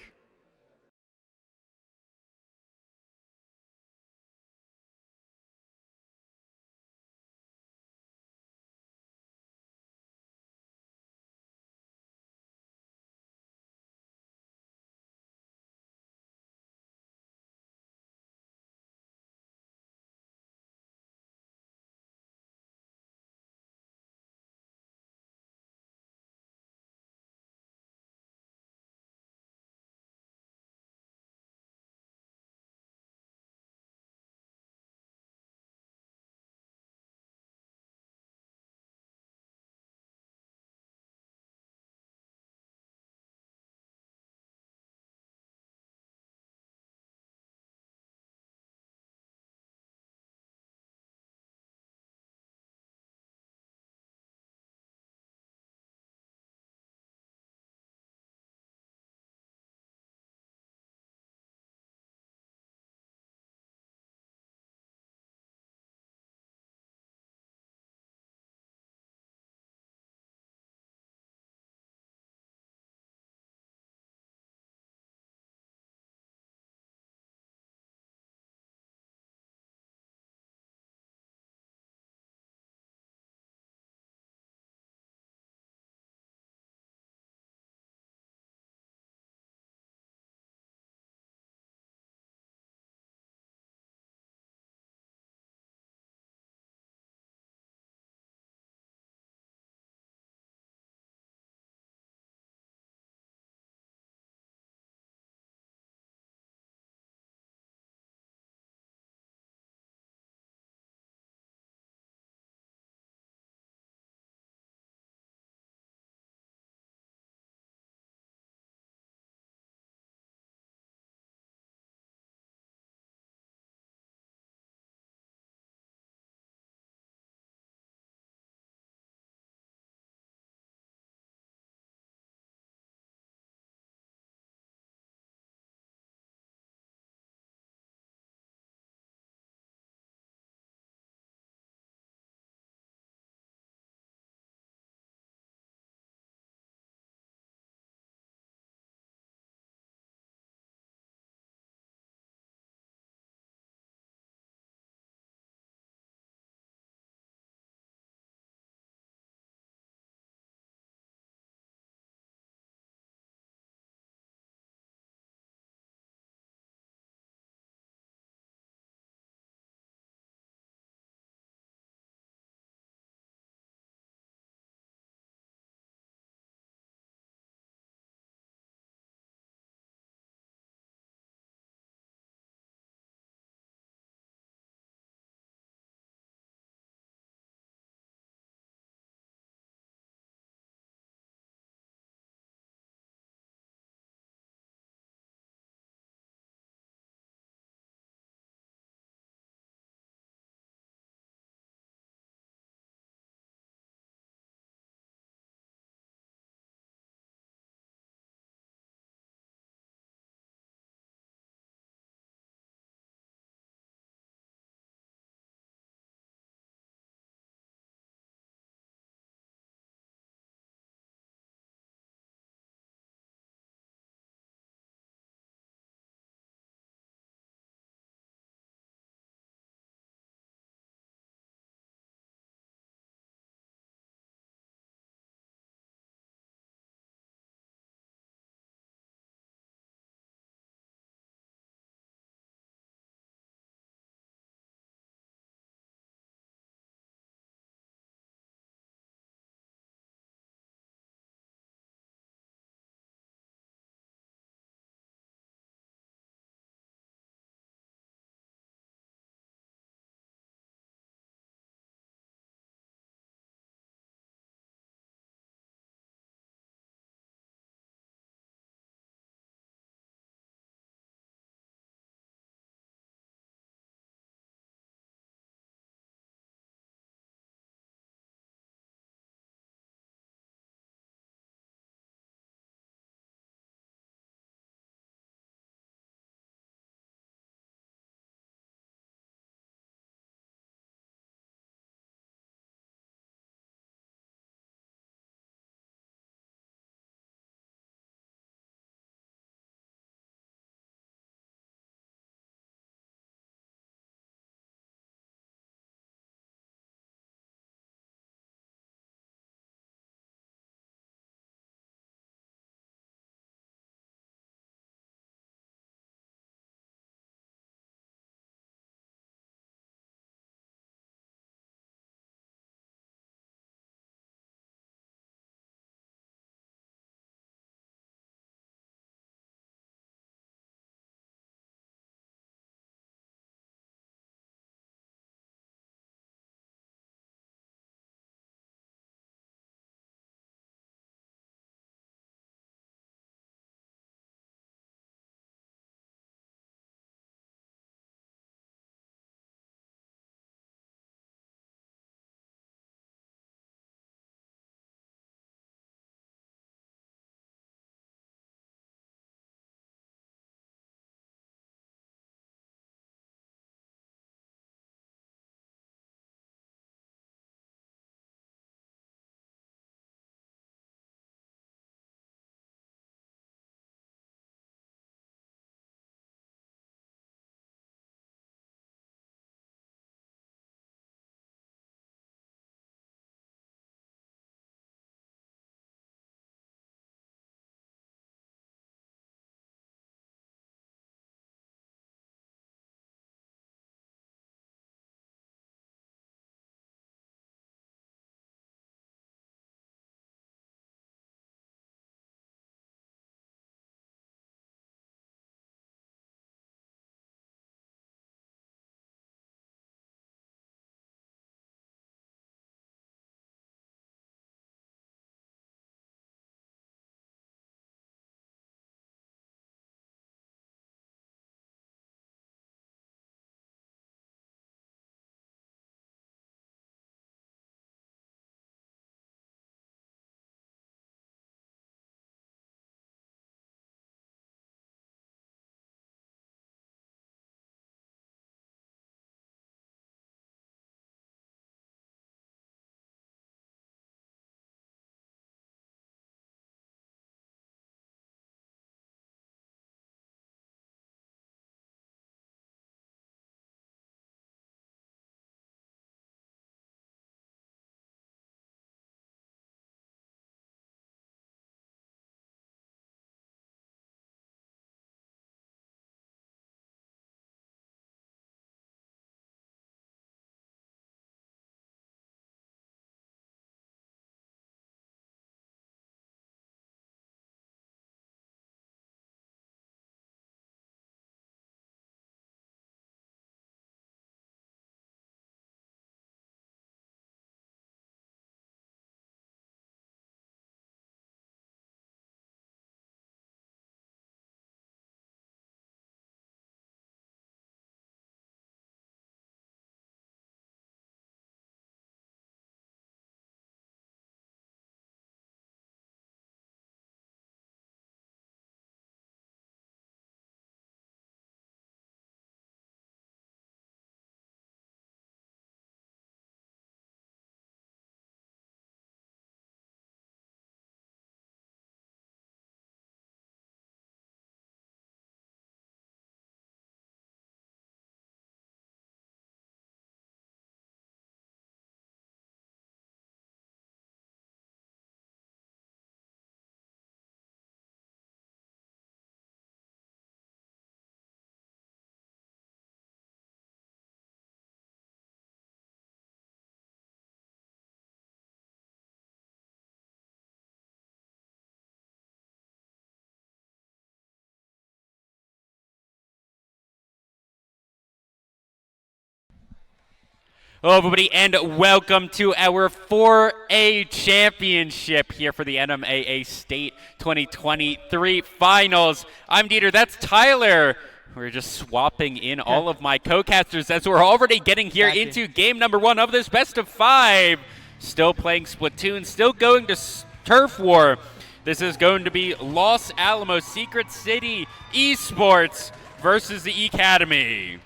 Hello, everybody, and welcome to our 4A championship here for the NMAA State 2023 Finals. I'm Dieter, that's Tyler. We're just swapping in all of my co-casters as we're already getting here into game number 1 of this best of 5. Still playing Splatoon, still going to Turf War. This is going to be Los Alamos Secret City Esports versus the Academy.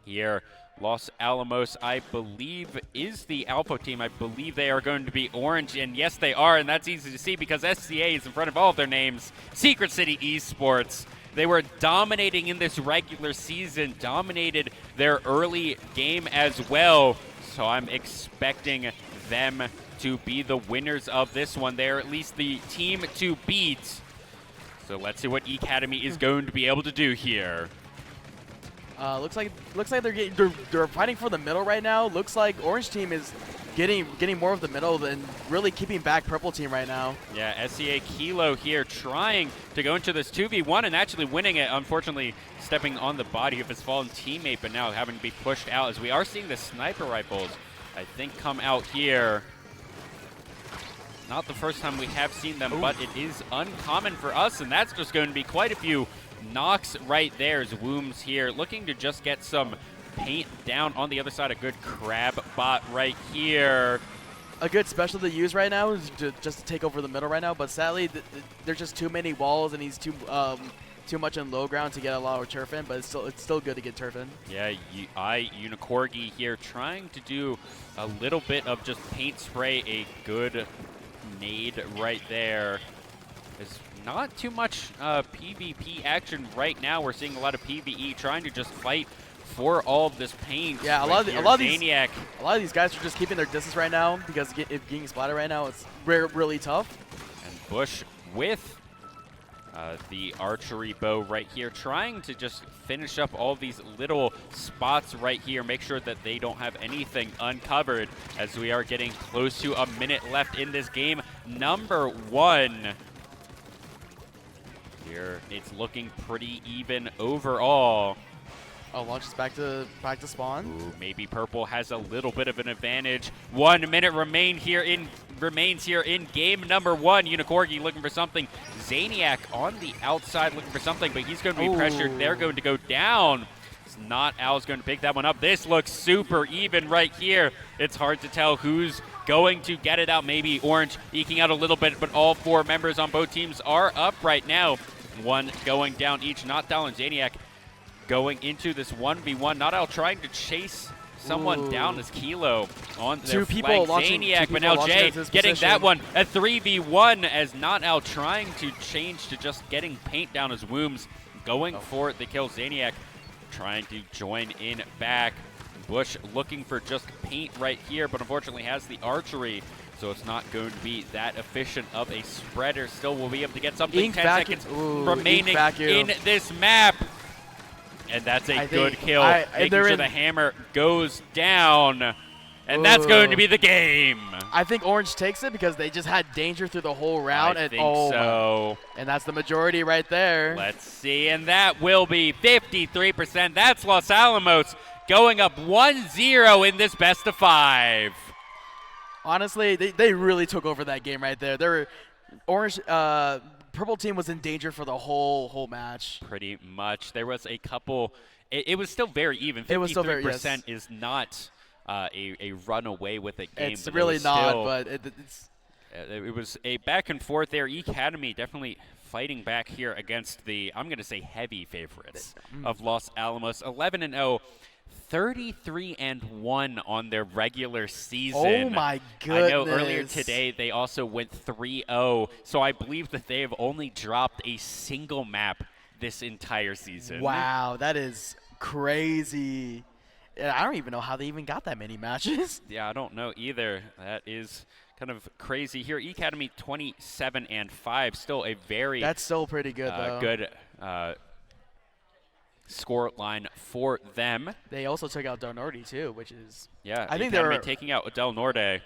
Here, Los Alamos, I believe, is the alpha team. I believe they are going to be orange, and yes, they are, and that's easy to see because SCA is in front of all of their names. Secret City Esports. They were dominating in this regular season, dominated their early game as well, so I'm expecting them to be the winners of this one. They're at least the team to beat. So let's see what Academy is going to be able to do here. Looks like they're fighting for the middle right now. Looks like Orange team is getting more of the middle and really keeping back Purple team right now. Yeah, SCA Kilo here trying to go into this 2v1 and actually winning it. Unfortunately, stepping on the body of his fallen teammate, but now having to be pushed out as we are seeing the sniper rifles, I think, come out here. Not the first time we have seen them, but it is uncommon for us, and that's just going to be quite a few knocks right there as Wooms here looking to just get some paint down on the other side. A good crab bot right here. A good special to use right now is just to take over the middle right now, but sadly there's just too many walls and he's too much in low ground to get a lot of turf in, but it's still good to get turf in. Yeah, Unicorgi here trying to do a little bit of just paint spray. A good nade right there. There's not too much PvP action right now. We're seeing a lot of PvE trying to just fight for all of this paint. Yeah, a lot of these guys are just keeping their distance right now because if getting spotted right now, it's really tough. And Bush with the archery bow right here, trying to just finish up all these little spots right here, make sure that they don't have anything uncovered as we are getting close to a minute left in this game. Number 1. Here, it's looking pretty even overall. Oh, launches back to spawn. Ooh, maybe Purple has a little bit of an advantage. 1 minute remains here in game number 1. Unicorgi looking for something. Zaniac on the outside looking for something, but he's going to be pressured. They're going to go down. It's not Al's going to pick that one up. This looks super even right here. It's hard to tell who's going to get it out. Maybe Orange eking out a little bit, but all 4 members on both teams are up right now. 1 going down each. Not Dal and Zaniac going into this 1v1. Not Al trying to chase someone down as Kilo on their flank. Zaniac, but now Jay getting that one. A 3v1 as Not Al trying to change to just getting paint down as Wooms going for the kill. Zaniac trying to join in back. Bush looking for just paint right here, but unfortunately has the archery, so it's not going to be that efficient of a spreader. Still will be able to get something. 10 seconds remaining in this map. And that's a good kill. Making sure the hammer goes down. And that's going to be the game. I think Orange takes it because they just had danger through the whole round. I think so. And that's the majority right there. Let's see. And that will be 53%. That's Los Alamos going up 1-0 in this best of 5. Honestly, they really took over that game right there. They were Orange. Purple team was in danger for the whole match. Pretty much. There was a couple. It was still very even. 53% it was still very, is not a run away with a game. It's really not, but it was a back and forth there. Academy definitely fighting back here against the, I'm going to say, heavy favorites of Los Alamos. 11-0. 33-1 on their regular season. Oh my goodness. I know earlier today they also went 3-0, so I believe that they have only dropped a single map this entire season. Wow, that is crazy. I don't even know how they even got that many matches. Yeah, I don't know either. That is kind of crazy here. Academy 27-5, still a very That's still pretty good though. Good score line for them. They also took out Del Norte too, which is I think they were taking out Del Norte,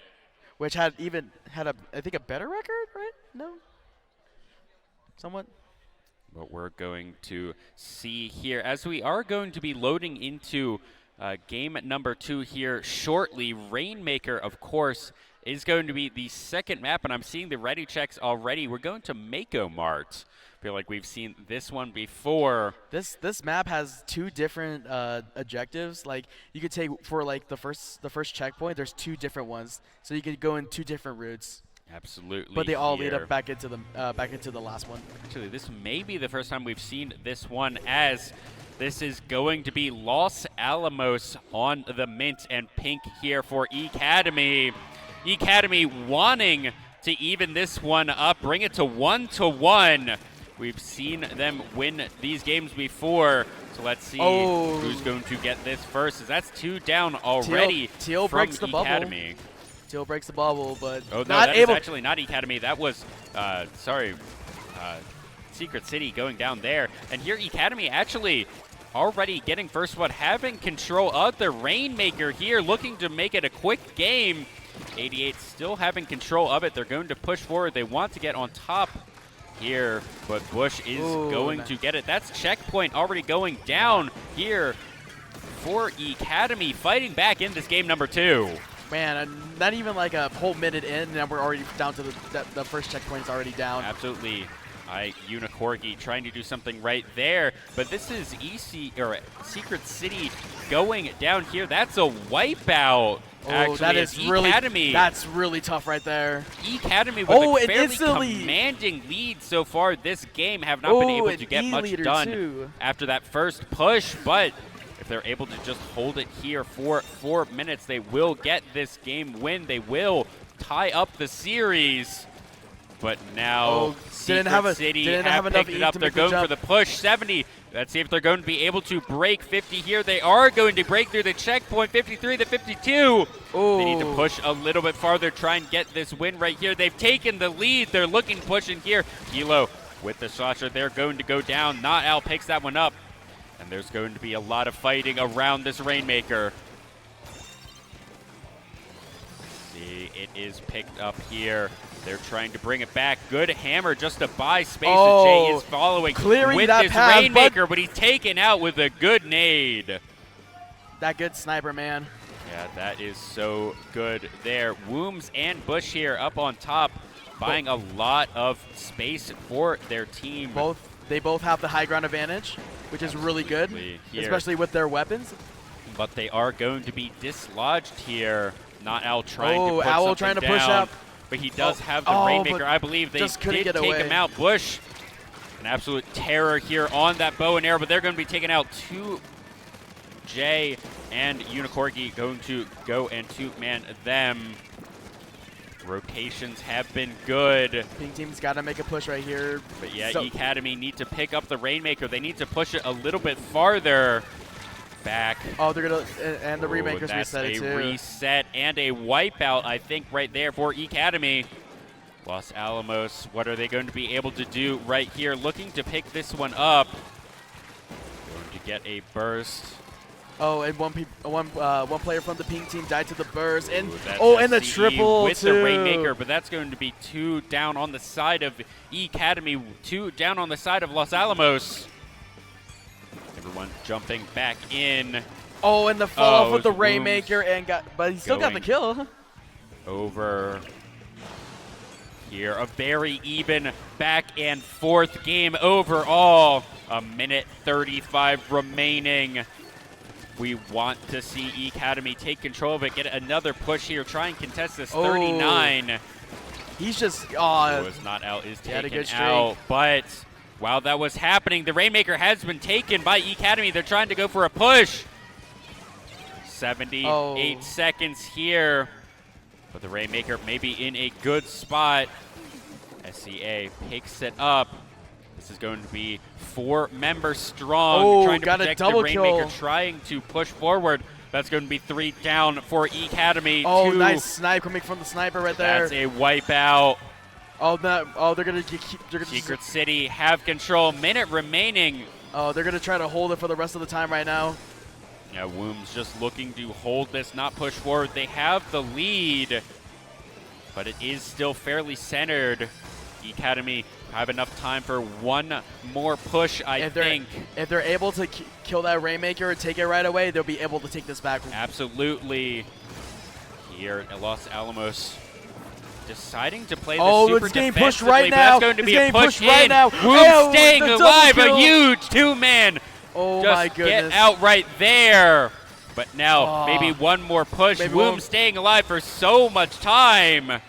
which had I think a better record, right? No, somewhat. But we're going to see here as we are going to be loading into game number 2 here shortly. Rainmaker, of course, is going to be the second map, and I'm seeing the ready checks already. We're going to Mako Mart. Feel like we've seen this one before. This map has 2 different objectives. Like you could take for like the first checkpoint. There's 2 different ones, so you could go in 2 different routes. Absolutely. But they all here. lead up back into the last one. Actually, this may be the first time we've seen this one, as this is going to be Los Alamos on the mint and pink here for Academy. Academy wanting to even this one up, bring it to 1-1. We've seen them win these games before, so let's see who's going to get this first. As that's 2 down already. Teal from breaks the Academy. bubble. Teal breaks the bubble, but oh no, not that able. is actually not Academy. That was Secret City going down there. And here Academy actually already getting first one, having control of the Rainmaker here, looking to make it a quick game. 88 still having control of it. They're going to push forward. They want to get on top here, but Bush is going to get it. That's checkpoint already going down here for Academy, fighting back in this game number 2. Man, not even like a whole minute in, and we're already down to the first checkpoint's already down. Absolutely. Unicorgi trying to do something right there, but this is Secret City going down here. That's a wipeout. Actually, that is Academy. That's really tough right there. Academy with a fairly commanding lead so far this game, have not been able to get much done after that first push, but if they're able to just hold it here for 4 minutes, they will get this game win. They will tie up the series. But now Secret City have picked it up. They're going for the push. 70. Let's see if they're going to be able to break 50 here. They are going to break through the checkpoint. 53 to 52. They need to push a little bit farther, try and get this win right here. They've taken the lead. They're looking pushing here. Kilo with the Sasha. They're going to go down. Not Al picks that one up. And there's going to be a lot of fighting around this Rainmaker. See, it is picked up here. They're trying to bring it back. Good hammer just to buy space. Jay is following with this Rainmaker, but he's taken out with a good nade. That good sniper, man. Yeah, that is so good there. Wooms and Bush here up on top, buying a lot of space for their team. They both have the high ground advantage, which is really good, especially with their weapons. But they are going to be dislodged here. Not Al trying to put Owl something trying to down, push up. but he does have the Rainmaker. I believe they did take him out. Bush, an absolute terror here on that bow and arrow, but they're going to be taking out 2J and Unicorgi going to go and 2-man them. Rotations have been good. Pink team's got to make a push right here. But yeah, Academy need to pick up the Rainmaker. They need to push it a little bit farther back. Oh, they're going to, and the Rainmaker's reset it too. That's a reset and a wipeout, I think, right there for Academy. Los Alamos, what are they going to be able to do right here? Looking to pick this one up. Going to get a burst. Oh, and one player from the pink team died to the burst, and and the triple with the Rainmaker, but that's going to be 2 down on the side of Academy, 2 down on the side of Los Alamos. Everyone jumping back in. Oh, and the fall off with the Rainmaker, but he still got the kill. Over here, a very even back and forth game overall. 1:35 remaining. We want to see Academy take control of it, get another push here, try and contest this 39. He's just, was not out, is taken out, but while that was happening, the Rainmaker has been taken by Academy. They're trying to go for a push. 78 seconds here, but the Rainmaker may be in a good spot. SCA picks it up. This is going to be 4 members strong, trying to protect the Rainmaker, trying to push forward. That's going to be 3 down for Academy. Oh, nice snipe coming from the sniper right there. That's a wipeout. They're going to Secret City have control. Minute remaining. Oh, they're going to try to hold it for the rest of the time right now. Yeah, Womb's just looking to hold this, not push forward. They have the lead, but it is still fairly centered. Academy have enough time for one more push, I think. If they're able to kill that Rainmaker and take it right away, they'll be able to take this back. Absolutely. Here at Los Alamos, deciding to play this super it's getting defensively, pushed right but now. that's going to It's be a getting push pushed right in. now. Woom staying the double alive, kill. a huge two-man. Oh Just my goodness. get out right there. But now, maybe one more push. Maybe Woom one. staying alive for so much time.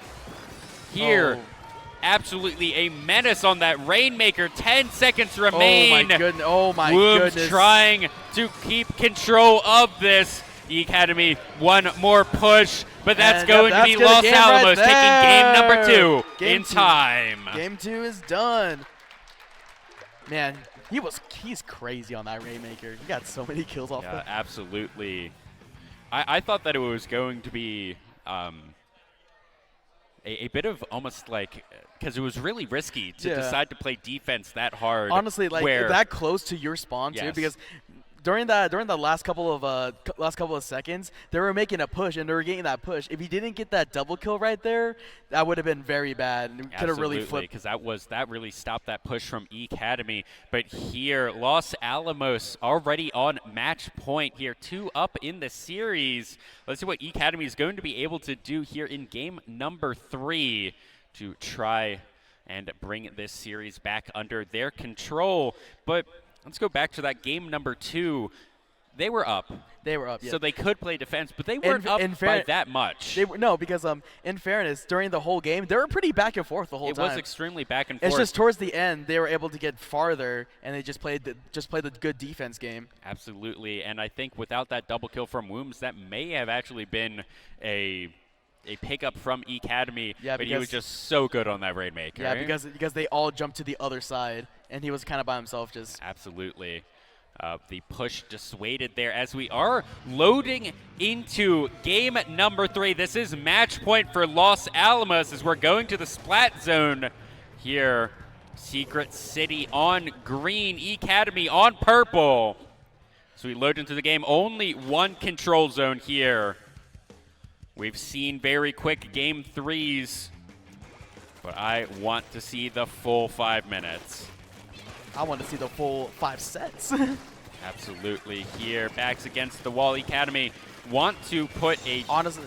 Here, absolutely a menace on that Rainmaker. 10 seconds remain. Oh my goodness. Oh my Woom's goodness. trying to keep control of this. The Academy, one more push, but that's going to be Los Alamos taking game number 2 in time. Game 2 is done. Man, he's crazy on that Rainmaker. He got so many kills off Yeah, absolutely. I thought that it was going to be a bit of almost like, because it was really risky to decide to play defense that hard. Honestly, like that close to your spawn too, Yes. because during the last couple of seconds, they were making a push and they were getting that push. If he didn't get that double kill right there, that would have been very bad. And could have really flipped. Because that really stopped that push from Academy. But here, Los Alamos already on match point here, 2 up in the series. Let's see what Academy is going to be able to do here in game number 3 to try and bring this series back under their control. But let's go back to that game number 2. They were up. Yeah. So they could play defense, but they weren't up by that much. Because in fairness, during the whole game, they were pretty back and forth the whole time. It was extremely back and forth. It's just towards the end they were able to get farther, and they just played the good defense game. Absolutely, and I think without that double kill from Wooms, that may have actually been a pickup from Academy, but he was just so good on that Rainmaker. Yeah, because they all jumped to the other side, and he was kind of by himself just. Absolutely. The push dissuaded there as we are loading into game number 3. This is match point for Los Alamos as we're going to the Splat Zone here. Secret City on green, Academy on purple. So we load into the game. Only one control zone here. We've seen very quick game 3s, but I want to see the full 5 minutes. I want to see the full 5 sets. Absolutely. Here, backs against the wall. Academy want to put a... Honestly.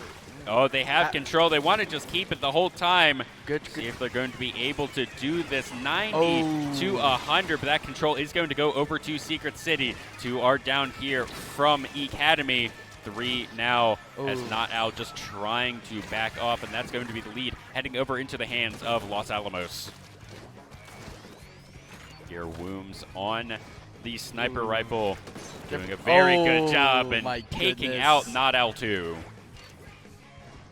Oh, they have control. They want to just keep it the whole time. Good. See if they're going to be able to do this. 90 to 100, but that control is going to go over to Secret City. 2 are down here from Academy. 3 now as Not Al just trying to back off, and that's going to be the lead heading over into the hands of Los Alamos. Here, Wooms on the sniper rifle, doing a very good job and taking out Not Al 2.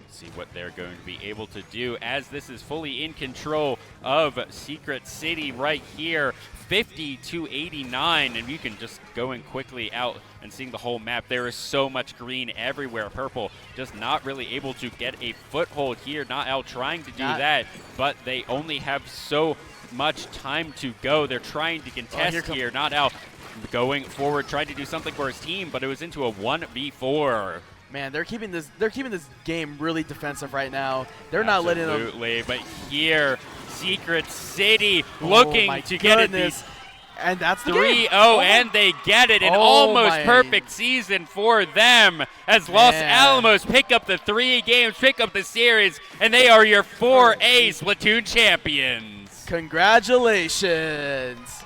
See what they're going to be able to do as this is fully in control of Secret City right here. 50 to 89, and you can just going quickly out and seeing the whole map. There is so much green everywhere. Purple just not really able to get a foothold here. Not out trying to do that, but they only have so much time to go. They're trying to contest here. Not out going forward, trying to do something for his team, but it was into a 1v4. Man, they're keeping this game really defensive right now. They're not letting them. Absolutely, but here, Secret City looking to get it. And that's the 3-0, and they get it. An almost perfect season for them as Los Alamos pick up the 3 games, pick up the series, and they are your 4A Splatoon champions. Congratulations.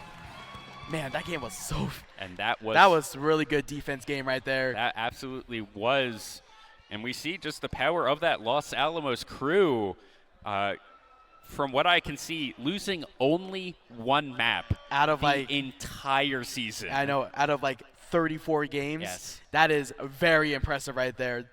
Man, that game was so... And that was a really good defense game right there. That absolutely was. And we see just the power of that Los Alamos crew. From what I can see, losing only 1 map out of the entire season. I know, out of 34 games. Yes. That is very impressive right there.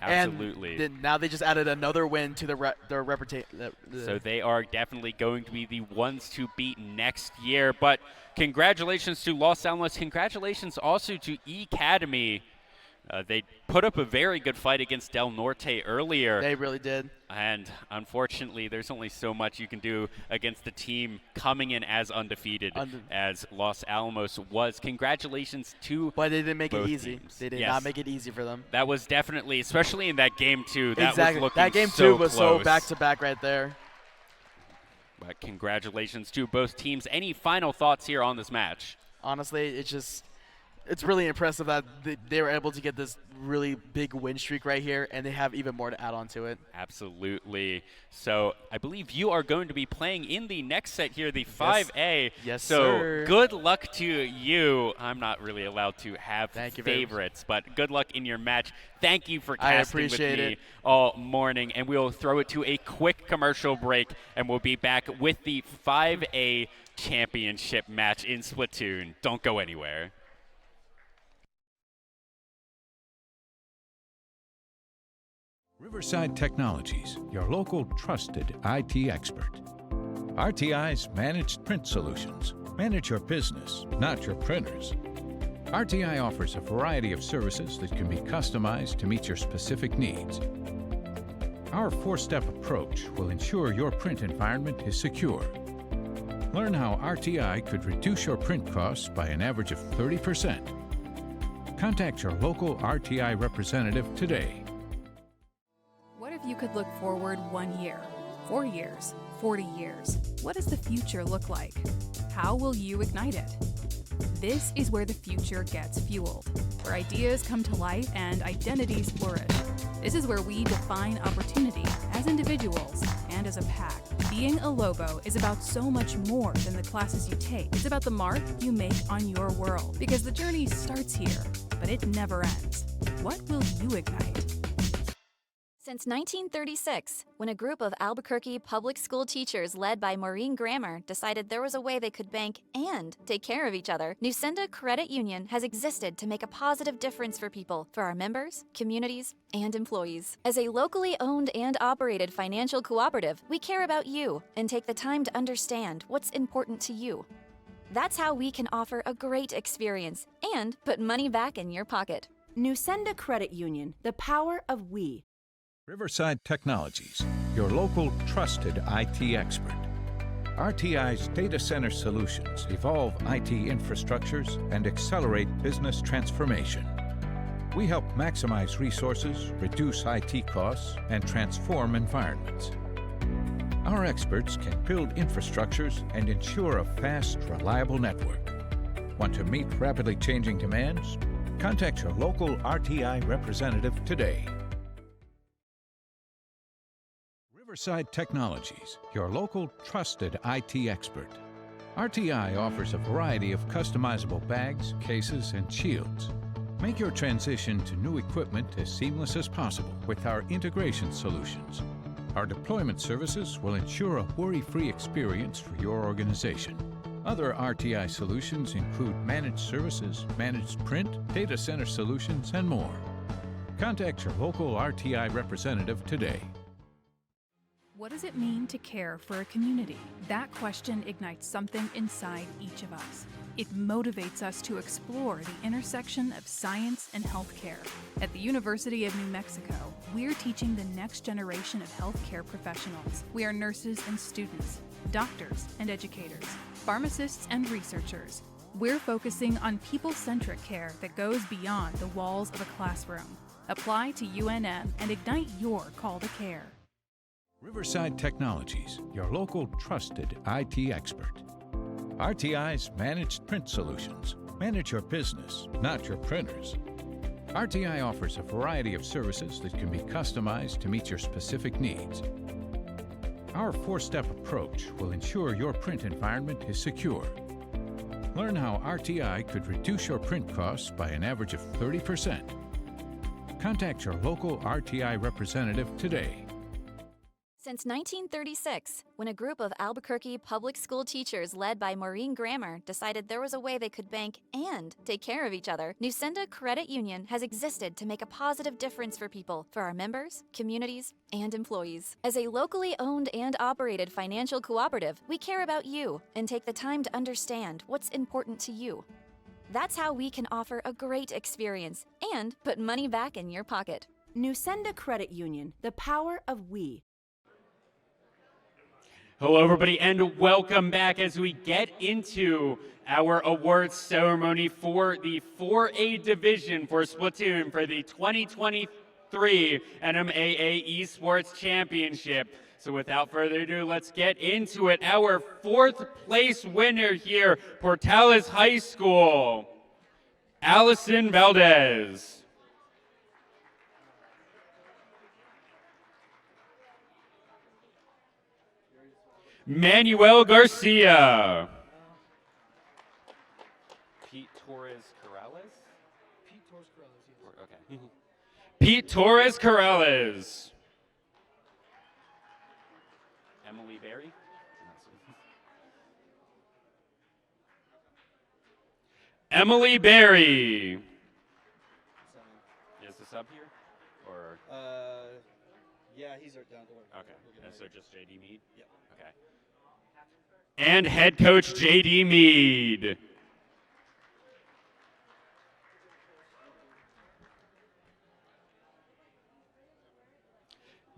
Absolutely. And now they just added another win to their reputation. So they are definitely going to be the ones to beat next year. But congratulations to Los Alamos. Congratulations also to Academy. They put up a very good fight against Del Norte earlier. They really did. And unfortunately, there's only so much you can do against the team coming in as undefeated as Los Alamos was. Congratulations to But they didn't make it easy. Teams. They did not make it easy for them. That was definitely, especially in that game 2, that exactly. was looking that game so 2 was close. so back-to-back right there. But congratulations to both teams. Any final thoughts here on this match? Honestly, it's really impressive that they were able to get this really big win streak right here, and they have even more to add on to it. Absolutely. So I believe you are going to be playing in the next set here, the 5A. Yes, so sir. Good luck to you. I'm not really allowed to have favorites, but good luck in your match. Thank you for casting with me all morning, and we'll throw it to a quick commercial break, and we'll be back with the 5A championship match in Splatoon. Don't go anywhere. Riverside Technologies, your local trusted IT expert. RTI's Managed Print Solutions. Manage your business, not your printers. RTI offers a variety of services that can be customized to meet your specific needs. Our four-step approach will ensure your print environment is secure. Learn how RTI could reduce your print costs by an average of 30%. Contact your local RTI representative today. What if you could look forward 1 year, 4 years, 40 years? What does the future look like? How will you ignite it? This is where the future gets fueled, where ideas come to life and identities flourish. This is where we define opportunity as individuals and as a pack. Being a Lobo is about so much more than the classes you take. It's about the mark you make on your world, because the journey starts here, but it never ends. What will you ignite? Since 1936, when a group of Albuquerque public school teachers led by Maureen Grammer decided there was a way they could bank and take care of each other, Nusenda Credit Union has existed to make a positive difference for people, for our members, communities, and employees. As a locally owned and operated financial cooperative, we care about you and take the time to understand what's important to you. That's how we can offer a great experience and put money back in your pocket. Nusenda Credit Union, the power of we. Riverside Technologies, your local trusted IT expert. RTI's data center solutions evolve IT infrastructures and accelerate business transformation. We help maximize resources, reduce IT costs, and transform environments. Our experts can build infrastructures and ensure a fast, reliable network. Want to meet rapidly changing demands? Contact your local RTI representative today. Riverside Technologies, your local trusted IT expert. RTI offers a variety of customizable bags, cases, and shields. Make your transition to new equipment as seamless as possible with our integration solutions. Our deployment services will ensure a worry-free experience for your organization. Other RTI solutions include managed services, managed print, data center solutions, and more. Contact your local RTI representative today. What does it mean to care for a community? That question ignites something inside each of us. It motivates us to explore the intersection of science and healthcare. At the University of New Mexico, we're teaching the next generation of healthcare professionals. We are nurses and students, doctors and educators, pharmacists and researchers. We're focusing on people-centric care that goes beyond the walls of a classroom. Apply to UNM and ignite your call to care. Riverside Technologies, your local trusted IT expert. RTI's Managed Print Solutions. Manage your business, not your printers. RTI offers a variety of services that can be customized to meet your specific needs. Our four-step approach will ensure your print environment is secure. Learn how RTI could reduce your print costs by an average of 30%. Contact your local RTI representative today. Since 1936, when a group of Albuquerque public school teachers led by Maureen Grammer decided there was a way they could bank and take care of each other, Nusenda Credit Union has existed to make a positive difference for people, for our members, communities, and employees. As a locally owned and operated financial cooperative, we care about you and take the time to understand what's important to you. That's how we can offer a great experience and put money back in your pocket. Nusenda Credit Union, the power of we. Hello, everybody, and welcome back as we get into our awards ceremony for the 4A division for Splatoon for the 2020 3 NMAA Esports Championship. So without further ado, let's get into it. Our 4th place winner here, Portales High School, Allison Valdez. Manuel Garcia. Pete Torres Corrales? Pete Torres Corrales, okay. Pete Torres Corrales. Emily Berry? Emily Berry. Is the sub here? Or yeah, he's down to work. okay. And so just JD Mead? Yep. Okay. And head coach JD Mead.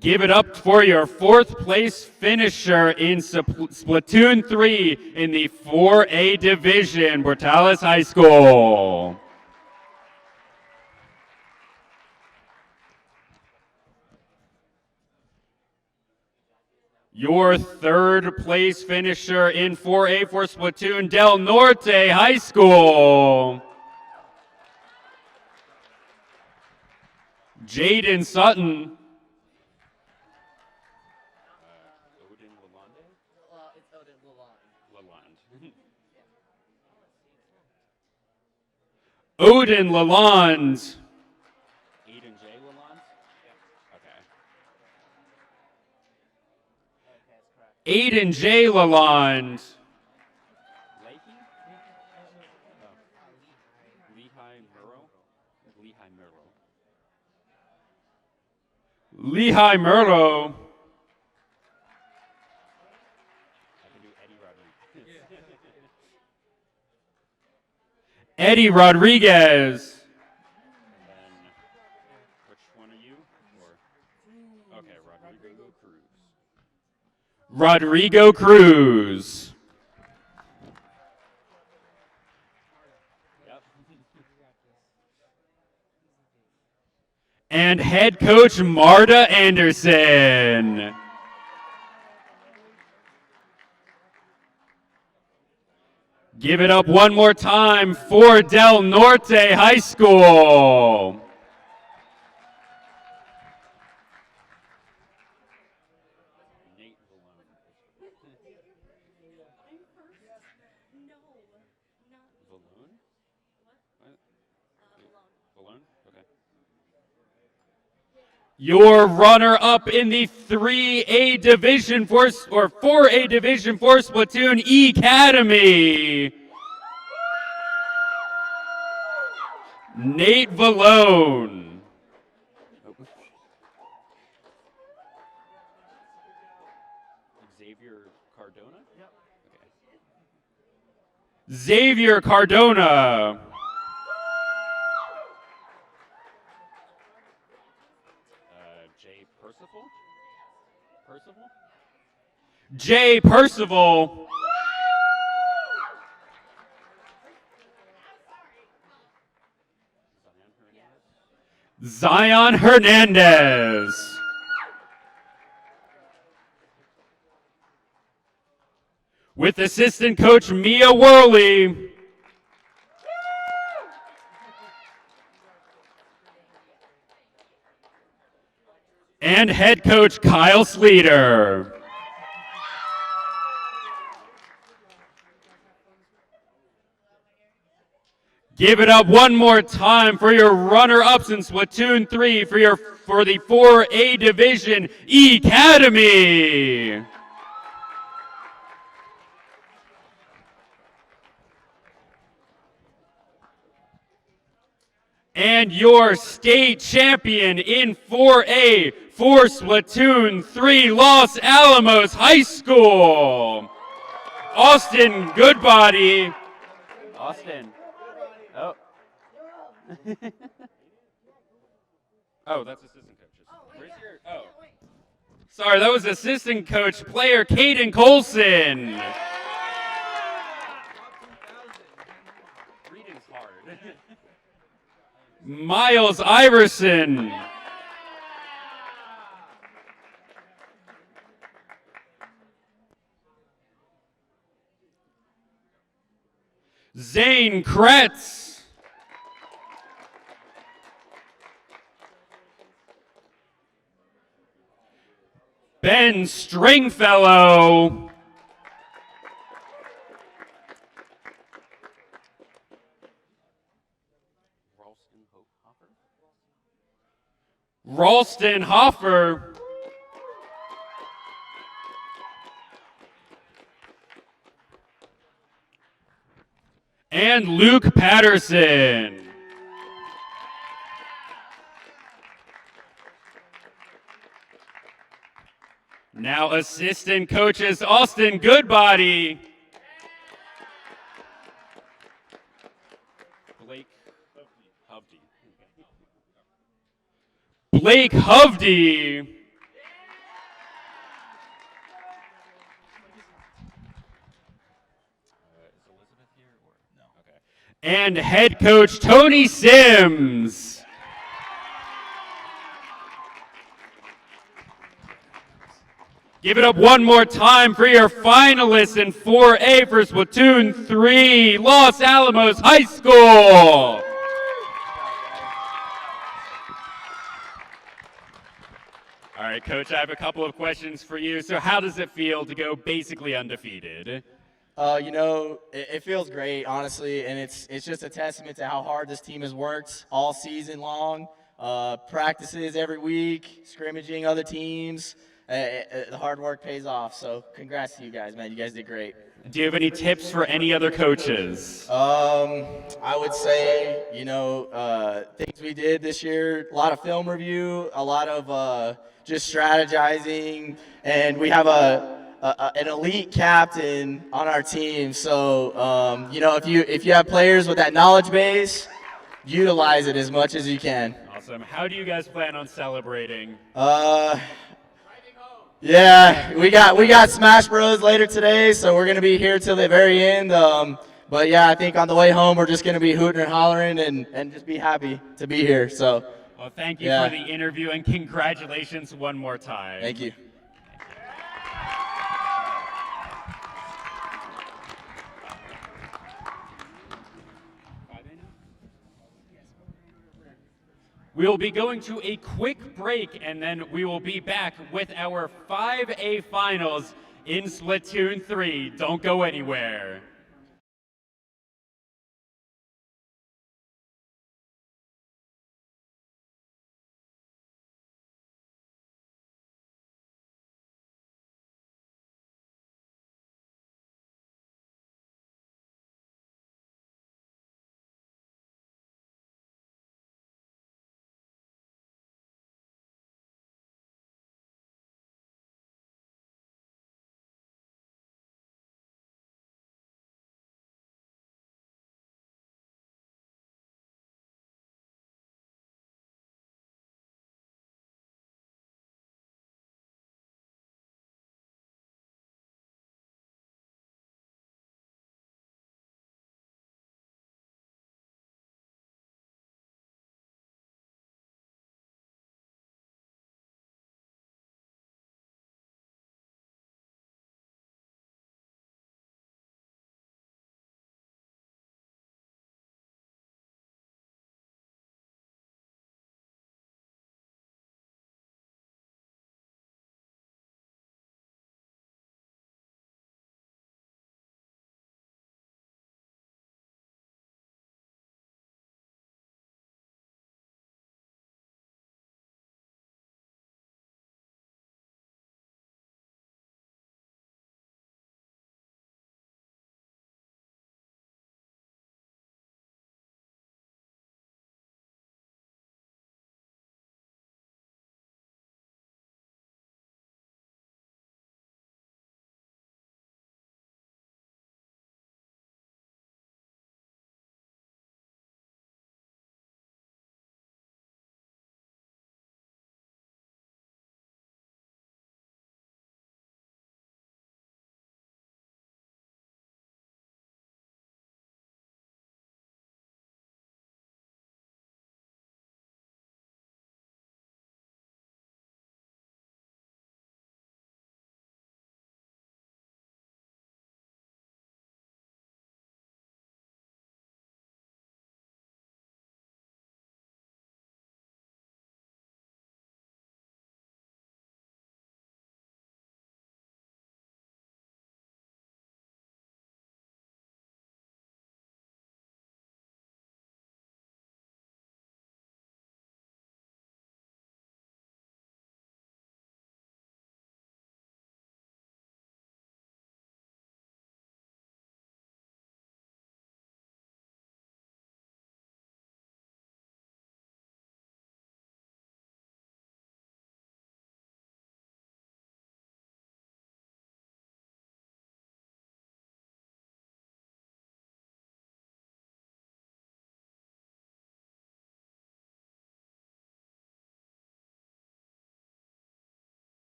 Give it up for your 4th place finisher in Splatoon 3 in the 4A division, Portales High School. Your 3rd place finisher in 4A for Splatoon, Del Norte High School. Jaden Sutton. Odin Lalonde. Aiden J. Lalonde? Okay. Aiden J. Lalonde. Leahy? Lehigh Murrow? Lehigh Murrow. Lehigh Murrow. I can do Eddie Rodriguez. Eddie Rodriguez. And then, which one are you? Or, okay, Rodrigo Cruz. Rodrigo Cruz. Yep. And head coach Marta Anderson. Give it up one more time for Del Norte High School. Your runner-up in the 3A Division Force or 4A Division Force Splatoon Academy, Nate Valone. Xavier Cardona? Yep. Okay. Xavier Cardona. Jay Percival. Zion Hernandez. With assistant coach Mia Worley. And head coach Kyle Sleater. Give it up one more time for your runner-ups in Splatoon 3 for the 4A Division Academy. And your state champion in 4A for Splatoon 3, Los Alamos High School, Austin Goodbody. Austin. Oh. Oh, that's assistant coaches. Where's your, oh. Sorry, that was assistant coach player Caden Colson. Reading's hard. Miles Iverson. Zane Kretz. Ben Stringfellow. Ralston Hoffer. And Luke Patterson. Now assistant coaches Austin Goodbody. Blake Hovde. And head coach Tony Sims. Give it up one more time for your finalists in 4A for Splatoon 3, Los Alamos High School. All right, Coach, I have a couple of questions for you. So how does it feel to go basically undefeated? You know, it feels great, honestly, and it's just a testament to how hard this team has worked all season long. Practices every week, scrimmaging other teams. The hard work pays off. So congrats to you guys, man. You guys did great. Do you have any tips for any other coaches? I would say, you know, things we did this year, a lot of film review, a lot of just strategizing, and we have an elite captain on our team. So, you know, if you have players with that knowledge base, utilize it as much as you can. Awesome. How do you guys plan on celebrating? Yeah, we got Smash Bros later today, so we're gonna be here till the very end. But yeah, I think on the way home we're just gonna be hooting and hollering and just be happy to be here. So. Well, thank you for the interview and congratulations one more time. Thank you. We'll be going to a quick break, and then we will be back with our 5A finals in Splatoon 3. Don't go anywhere.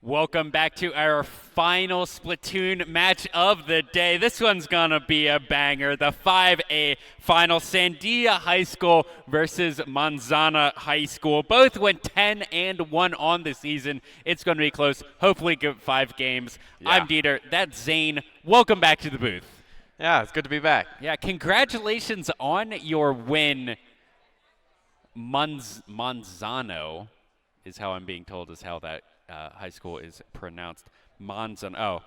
Welcome back to our final Splatoon match of the day. This one's gonna be a banger. The 5A final, Sandia High School versus Manzana High School. Both went 10-1 on the season. It's gonna be close. Hopefully good 5 games. Yeah. I'm Dieter. That's Zane. Welcome back to the booth. Yeah, it's good to be back. Yeah, congratulations on your win. Manzano is how I'm being told is how that high school is pronounced. Manzano. Oh,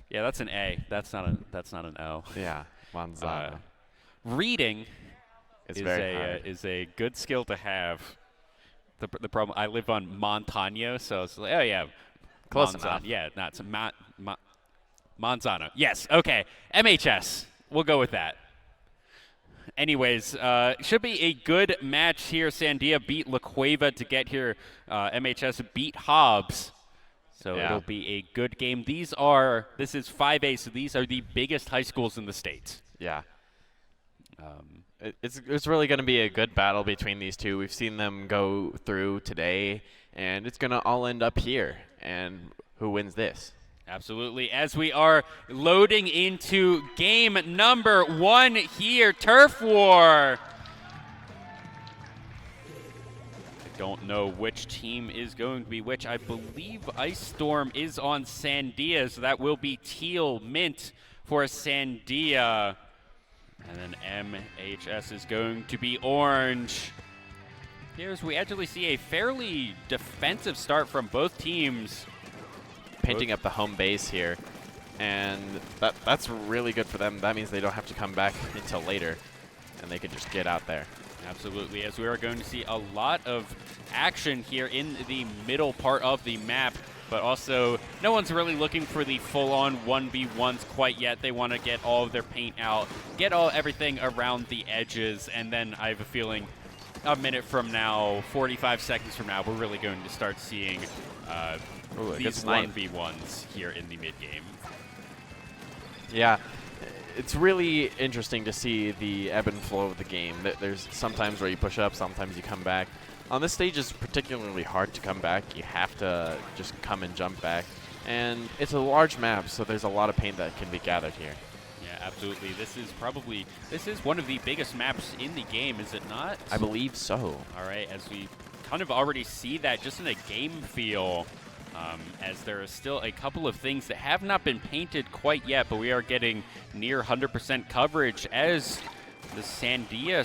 yeah, that's an A. That's not an O. Yeah, Manzano. Reading is a good skill to have. The problem, I live on Montano, so it's like, oh yeah, close enough. Yeah, that's Manzano. Yes, okay. MHS. We'll go with that. Anyways, should be a good match here. Sandia beat La Cueva to get here. MHS beat Hobbs. So it'll be a good game. This is 5A, so these are the biggest high schools in the state. Yeah. It's really going to be a good battle between these two. We've seen them go through today, and it's going to all end up here. And who wins this? Absolutely. As we are loading into game number 1 here, Turf War. I don't know which team is going to be which. I believe Ice Storm is on Sandia, so that will be teal mint for Sandia. And then MHS is going to be orange. Here's we actually see a fairly defensive start from both teams. Painting up the home base here, and that's really good for them. That means they don't have to come back until later, and they can just get out there. Absolutely, as we are going to see a lot of action here in the middle part of the map, but also no one's really looking for the full-on 1v1s quite yet. They want to get all of their paint out, get everything around the edges, and then I have a feeling a minute from now, 45 seconds from now, we're really going to start seeing these 1v1s here in the mid-game. Yeah, it's really interesting to see the ebb and flow of the game. There's sometimes where you push up, sometimes you come back. On this stage, it's particularly hard to come back. You have to just come and jump back. And it's a large map, so there's a lot of paint that can be gathered here. Yeah, absolutely. This is one of the biggest maps in the game, is it not? I believe so. All right, as we kind of already see that just in a game feel, as there are still a couple of things that have not been painted quite yet, but we are getting near 100% coverage as the Sandia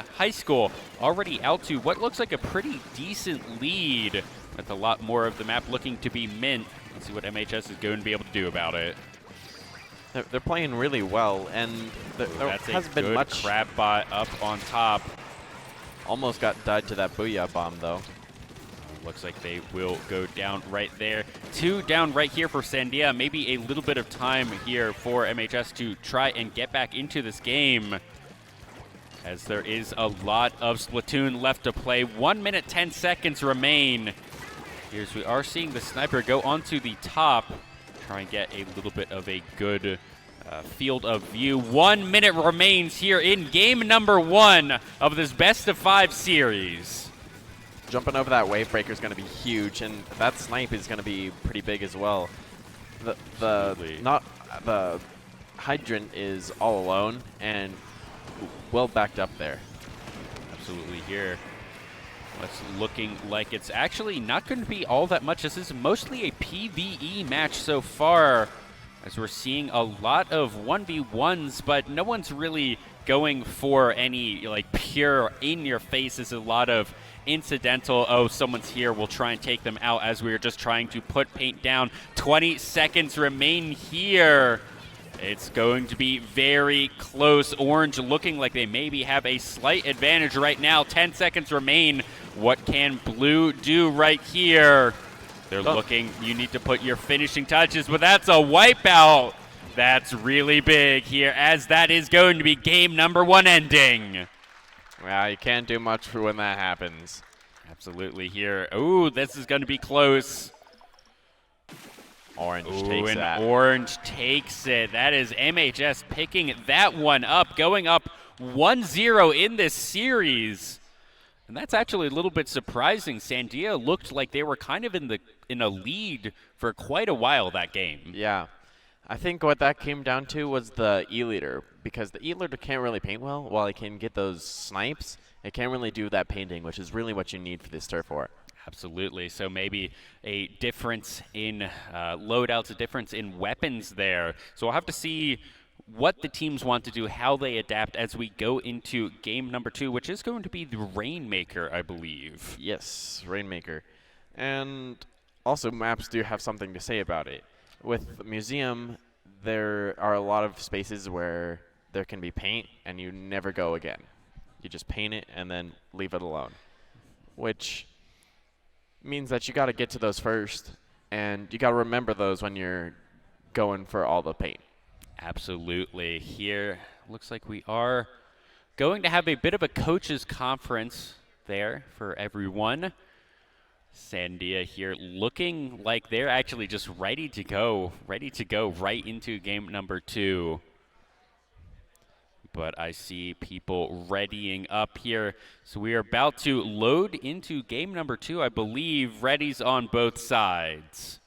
High School already out to what looks like a pretty decent lead, with a lot more of the map looking to be mint. Let's see what MHS is going to be able to do about it. They're playing really well, and there hasn't been much. Crab bot up on top. Almost died to that booyah bomb, though. Looks like they will go down right there. 2 down right here for Sandia. Maybe a little bit of time here for MHS to try and get back into this game, as there is a lot of Splatoon left to play. 1 minute, 10 seconds remain. Here's we are seeing the sniper go onto the top, try and get a little bit of a good field of view. 1 minute remains here in game number 1 of this best of 5 series. Jumping over that wave breaker is going to be huge, and that snipe is going to be pretty big as well. The hydrant is all alone and well backed up there. Absolutely here. It's looking like it's actually not going to be all that much. This is mostly a PvE match so far, as we're seeing a lot of 1v1s, but no one's really going for any like pure in-your-face. There's a lot of incidental, oh, someone's here, we'll try and take them out, as we're just trying to put paint down. 20 seconds remain here. It's going to be very close. Orange looking like they maybe have a slight advantage right now. 10 seconds remain. What can blue do right here? They're looking, you need to put your finishing touches, but that's a wipeout. That's really big here, as that is going to be game number 1 ending. Well, you can't do much when that happens. Absolutely here. Ooh, this is going to be close. Orange takes that. Orange takes it. That is MHS picking that one up, going up 1-0 in this series. And that's actually a little bit surprising. Sandia looked like they were kind of in a lead for quite a while that game. Yeah. I think what that came down to was the E-leader, because the E-leader can't really paint well. While it can get those snipes, it can't really do that painting, which is really what you need for this turf war. Absolutely. So maybe a difference in loadouts, a difference in weapons there. So we'll have to see what the teams want to do, how they adapt as we go into game number 2, which is going to be the Rainmaker, I believe. Yes, Rainmaker. And also maps do have something to say about it. With Museum, there are a lot of spaces where there can be paint and you never go again. You just paint it and then leave it alone, which means that you got to get to those first, and you got to remember those when you're going for all the paint. Absolutely. Here, looks like we are going to have a bit of a coaches conference there for everyone. Sandia here looking like they're actually just ready to go right into game number 2. But I see people readying up here. So we are about to load into game number 2. I believe ready's on both sides.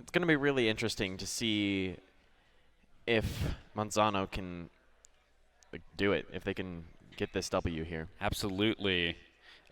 It's going to be really interesting to see if Manzano can do it, if they can get this W here. Absolutely.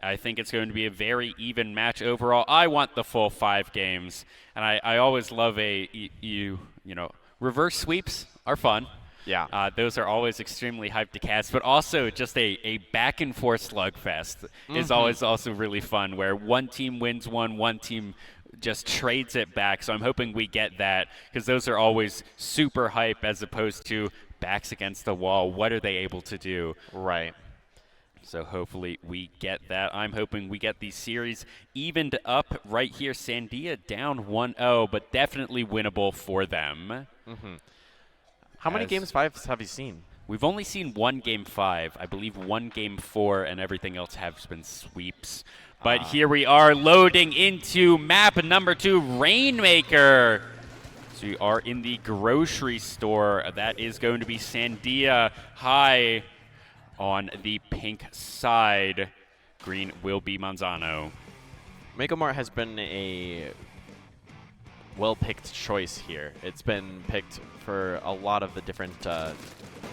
I think it's going to be a very even match overall. I want the full 5 games. And I always love you know, reverse sweeps are fun. Yeah. Those are always extremely hyped to cast, but also just a back-and-forth slugfest is always also really fun, where one team wins one team just trades it back. So I'm hoping we get that, because those are always super hype as opposed to backs against the wall. What are they able to do? Right. So hopefully we get that. I'm hoping we get the series evened up right here. Sandia down 1-0, but definitely winnable for them. How many Games 5s have you seen? We've only seen 1 Game 5. I believe 1 Game 4, and everything else has been sweeps. But here we are loading into map number 2, Rainmaker. So we are in the grocery store. That is going to be Sandia High on the pink side. Green will be Manzano. Megomart has been a well-picked choice here. It's been picked for a lot of the different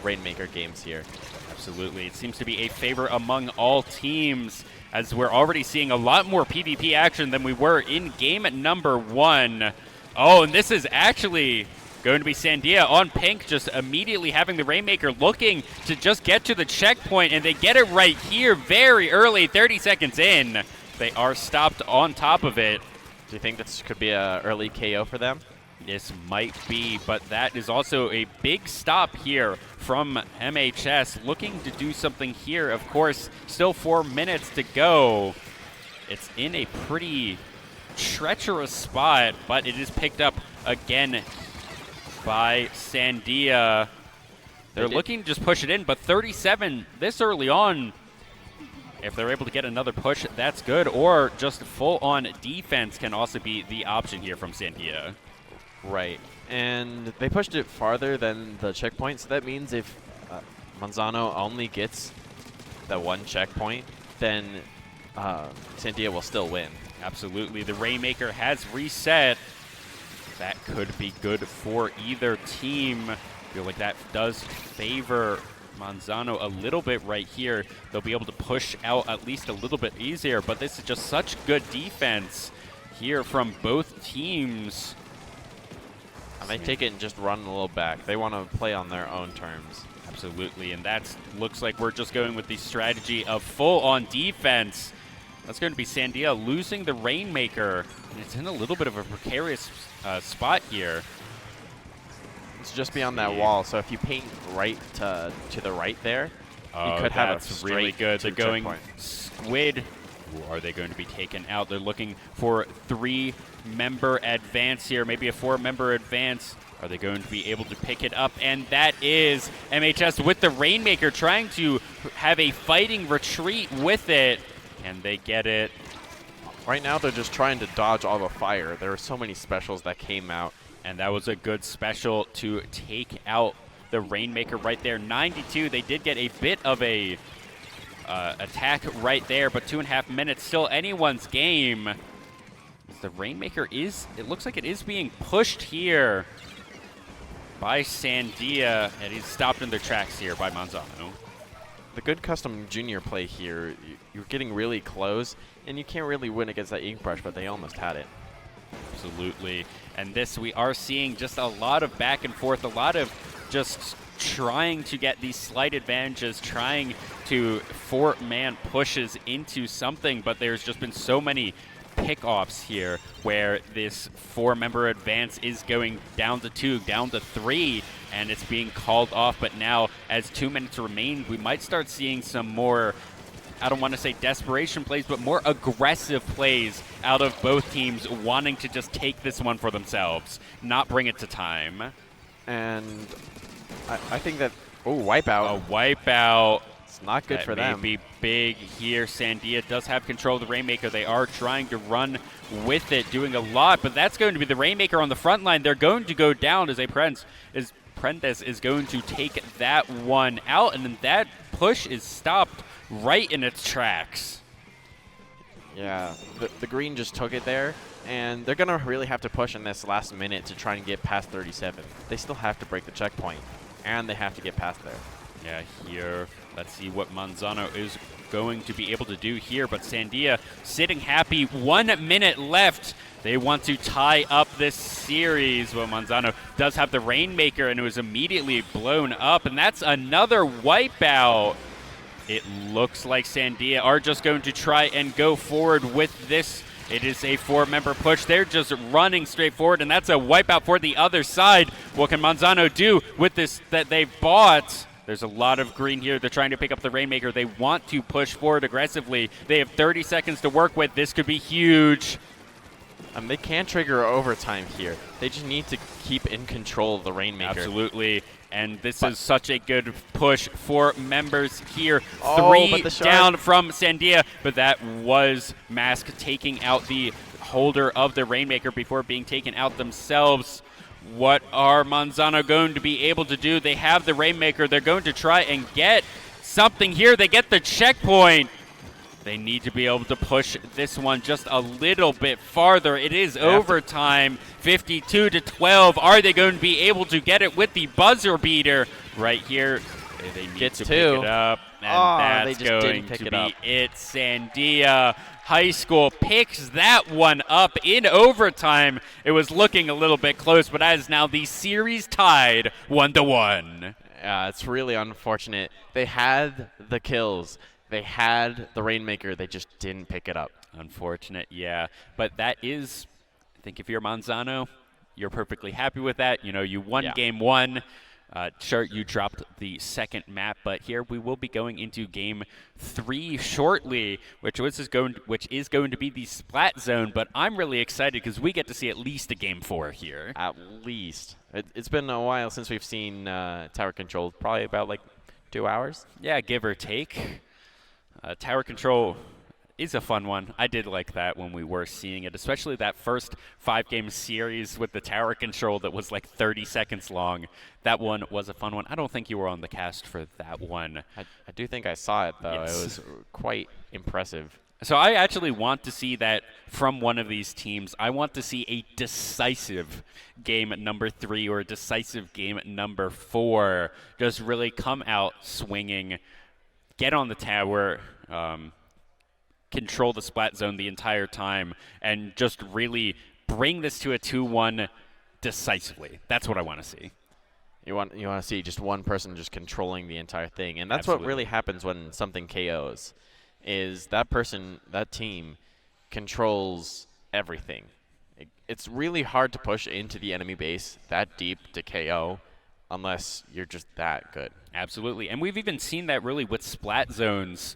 Rainmaker games here. Absolutely. It seems to be a favorite among all teams, as we're already seeing a lot more PvP action than we were in game number 1. Oh, and this is actually going to be Sandia on pink, just immediately having the Rainmaker looking to just get to the checkpoint, and they get it right here very early, 30 seconds in. They are stopped on top of it. Do you think this could be an early KO for them? This might be, but that is also a big stop here from MHS, looking to do something here. Of course, still 4 minutes to go. It's in a pretty treacherous spot, but it is picked up again by Sandia. They're looking to just push it in, but 37 this early on. If they're able to get another push, that's good. Or just full-on defense can also be the option here from Sandia. Right. And they pushed it farther than the checkpoint, so that means if Manzano only gets the 1 checkpoint, then Sandia will still win. Absolutely. The Rainmaker has reset. That could be good for either team. I feel like that does favor Manzano a little bit right here. They'll be able to push out at least a little bit easier, but this is just such good defense here from both teams. And they take it and just run a little back. They want to play on their own terms. Absolutely, and that looks like we're just going with the strategy of full-on defense. That's going to be Sandia losing the Rainmaker. And it's in a little bit of a precarious spot here. It's just beyond that wall, so if you paint right to the right there, you could have it really good. They're going checkpoint. Squid. Ooh, are they going to be taken out? They're looking for 3-member advance here, maybe a 4-member advance. Are they going to be able to pick it up? And that is MHS with the Rainmaker trying to have a fighting retreat with it. Can they get it? Right now, they're just trying to dodge all the fire. There are so many specials that came out. And that was a good special to take out the Rainmaker right there. 92, they did get a bit of a attack right there, but 2.5 minutes, still anyone's game. The Rainmaker it looks like it is being pushed here by Sandia, and he's stopped in their tracks here by Manzano. The good custom junior play here, you're getting really close, and you can't really win against that ink brush, but they almost had it. Absolutely. And this, we are seeing just a lot of back and forth, a lot of just trying to get these slight advantages, trying to four-man pushes into something, but there's just been so many pickoffs here where this four-member advance is going down to 2, down to 3, and it's being called off. But now, as 2 minutes remain, we might start seeing some more, I don't want to say desperation plays, but more aggressive plays out of both teams wanting to just take this one for themselves, not bring it to time. And I think that, wipeout. A wipeout. It's not good for them. That may be big here. Sandia does have control of the Rainmaker. They are trying to run with it, doing a lot, but that's going to be the Rainmaker on the front line. They're going to go down as Prendes is going to take that one out, and then that push is stopped right in its tracks. Yeah, the green just took it there, and they're going to really have to push in this last minute to try and get past 37. They still have to break the checkpoint, and they have to get past there. Yeah, here, let's see what Manzano is going to be able to do here, but Sandia sitting happy, 1 minute left. They want to tie up this series. Well, Manzano does have the Rainmaker, and it was immediately blown up, and that's another wipeout. It looks like Sandia are just going to try and go forward with this. It is a 4-member push. They're just running straight forward, and that's a wipeout for the other side. What can Manzano do with this that they bought? There's a lot of green here. They're trying to pick up the Rainmaker. They want to push forward aggressively. They have 30 seconds to work with. This could be huge. They can trigger overtime here. They just need to keep in control of the Rainmaker. Absolutely. And this is such a good push for members here. Oh, 3 down from Sandia, but that was Mask taking out the holder of the Rainmaker before being taken out themselves. What are Manzano going to be able to do? They have the Rainmaker. They're going to try and get something here. They get the checkpoint. They need to be able to push this one just a little bit farther. It is overtime, 52-12. Are they going to be able to get it with the buzzer beater right here? They need to pick it up, and that's going to be it. Sandia Highschool picks that one up in overtime. It was looking a little bit close, but as now the series tied 1-1. Yeah, it's really unfortunate. They had the kills. They had the Rainmaker. They just didn't pick it up. Unfortunate, yeah. But that is, I think if you're Manzano, you're perfectly happy with that. You know, you won game 1. Sure, you dropped the second map, but here we will be going into game 3 shortly, which is going to be the Splat Zone. But I'm really excited because we get to see at least a game 4 here. At least. It's been a while since we've seen Tower Control, probably about like 2 hours. Yeah, give or take. Tower Control is a fun one. I did like that when we were seeing it, especially that first 5-game series with the Tower Control that was like 30 seconds long. That one was a fun one. I don't think you were on the cast for that one. I do think I saw it, though. Yes. It was quite impressive. So I actually want to see that from one of these teams. I want to see a decisive game number 3 or a decisive game number 4 just really come out swinging, get on the tower, control the Splat Zone the entire time, and just really bring this to a 2-1 decisively. That's what I want to see. You want to see just one person just controlling the entire thing, and that's Absolutely. What really happens when something KOs, is that person, that team, controls everything. It's really hard to push into the enemy base that deep to KO unless you're just that good. Absolutely, and we've even seen that really with Splat Zones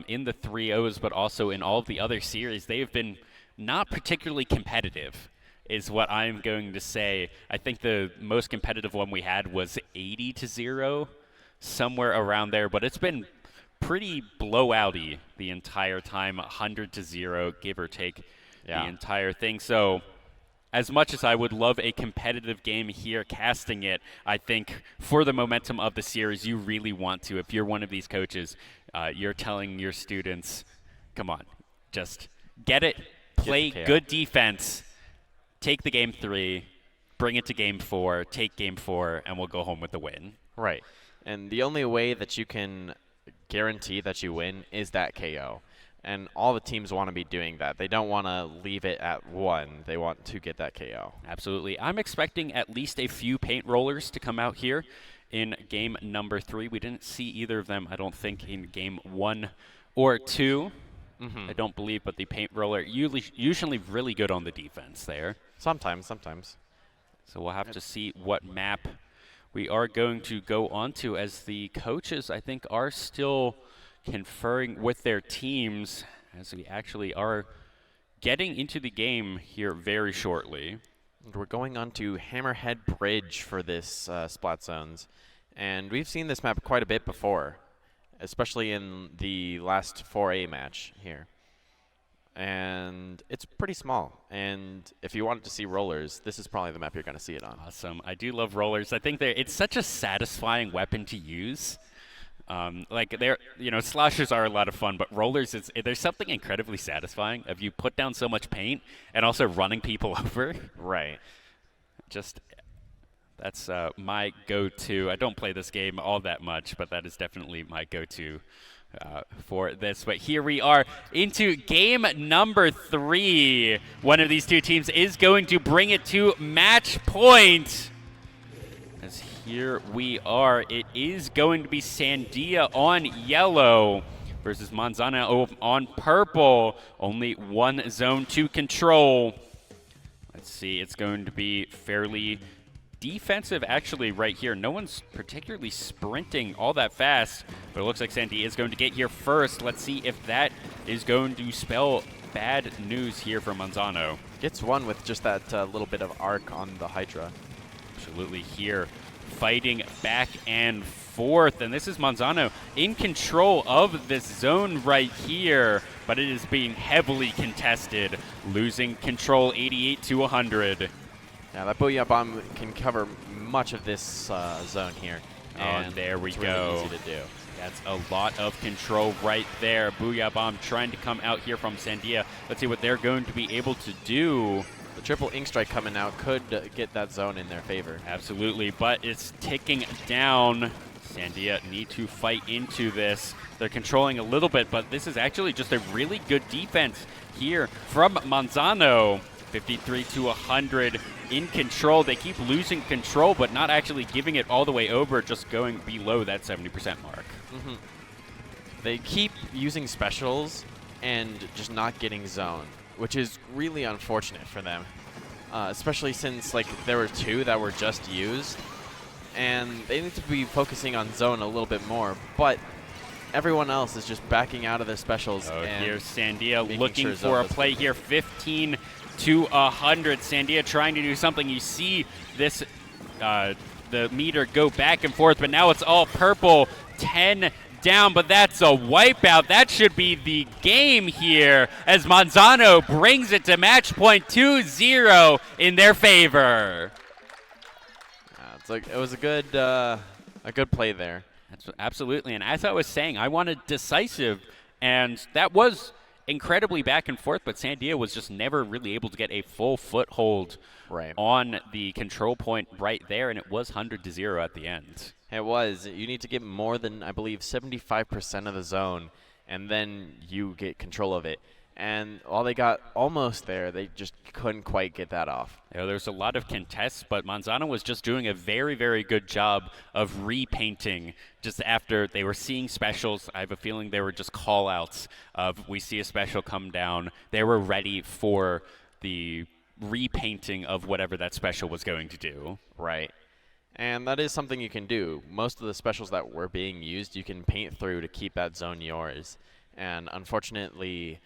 in the 3-0s, but also in all of the other series. They have been not particularly competitive, is what I'm going to say. I think the most competitive one we had was 80-0, somewhere around there, but it's been pretty blowouty the entire time, 100-0, give or take the entire thing. So as much as I would love a competitive game here casting it, I think for the momentum of the series, you really want to. If you're one of these coaches, you're telling your students, come on, just get it, play good defense, take the game 3, bring it to game 4, take game 4, and we'll go home with the win. Right. And the only way that you can guarantee that you win is that KO. And all the teams want to be doing that. They don't want to leave it at 1. They want to get that KO. Absolutely. I'm expecting at least a few paint rollers to come out here in game number 3. We didn't see either of them, I don't think, in game 1 or 2. I don't believe, but the paint roller usually really good on the defense there. Sometimes. So we'll have to see what map we are going to go on to, as the coaches, I think, are still conferring with their teams, as we actually are getting into the game here very shortly. And we're going on to Hammerhead Bridge for this Splat Zones. And we've seen this map quite a bit before, especially in the last 4A match here. And it's pretty small. And if you wanted to see rollers, this is probably the map you're going to see it on. Awesome. I do love rollers. I think it's such a satisfying weapon to use. Slashers are a lot of fun, but rollers, there's something incredibly satisfying of you put down so much paint and also running people over. Right. That's my go-to. I don't play this game all that much, but that is definitely my go-to for this. But here we are into game number 3. One of these two teams is going to bring it to match point. As here we are, it is going to be Sandia on yellow versus Manzana on purple. Only one zone to control. Let's see, it's going to be fairly defensive actually right here. No one's particularly sprinting all that fast, but it looks like Sandia is going to get here first. Let's see if that is going to spell bad news here for Manzano. Gets one with just that little bit of arc on the Hydra. Absolutely here, fighting back and forth, and this is Manzano in control of this zone right here, but it is being heavily contested, losing control 88 to 100. Yeah, that Booyah Bomb can cover much of this zone here. And there we go. Really easy to do. That's a lot of control right there. Booyah Bomb trying to come out here from Sandia. Let's see what they're going to be able to do. The triple Ink Strike coming out could get that zone in their favor. Absolutely, but it's ticking down. Sandia need to fight into this. They're controlling a little bit, but this is actually just a really good defense here from Manzano. 53 to 100 in control. They keep losing control, but not actually giving it all the way over, just going below that 70% mark. They keep using specials and just not getting zone, which is really unfortunate for them, especially since there were 2 that were just used, and they need to be focusing on zone a little bit more, but everyone else is just backing out of their specials. And here's Sandia looking for a play here. 15 to 100. Sandia trying to do something. You see this, the meter go back and forth, but now it's all purple. 10 down, but that's a wipeout. That should be the game here as Manzano brings it to match point 2-0 in their favor. It was a good play there. Absolutely, and as I was saying, I wanted decisive, and that was incredibly back and forth, but Sandia was just never really able to get a full foothold on the control point right there, and it was 100-0 at the end. It was. You need to get more than, I believe, 75% of the zone, and then you get control of it. And while they got almost there, they just couldn't quite get that off. There's a lot of contests, but Manzano was just doing a very, very good job of repainting just after they were seeing specials. I have a feeling they were just call-outs of we see a special come down. They were ready for the repainting of whatever that special was going to do. Right. And that is something you can do. Most of the specials that were being used, you can paint through to keep that zone yours. And unfortunately,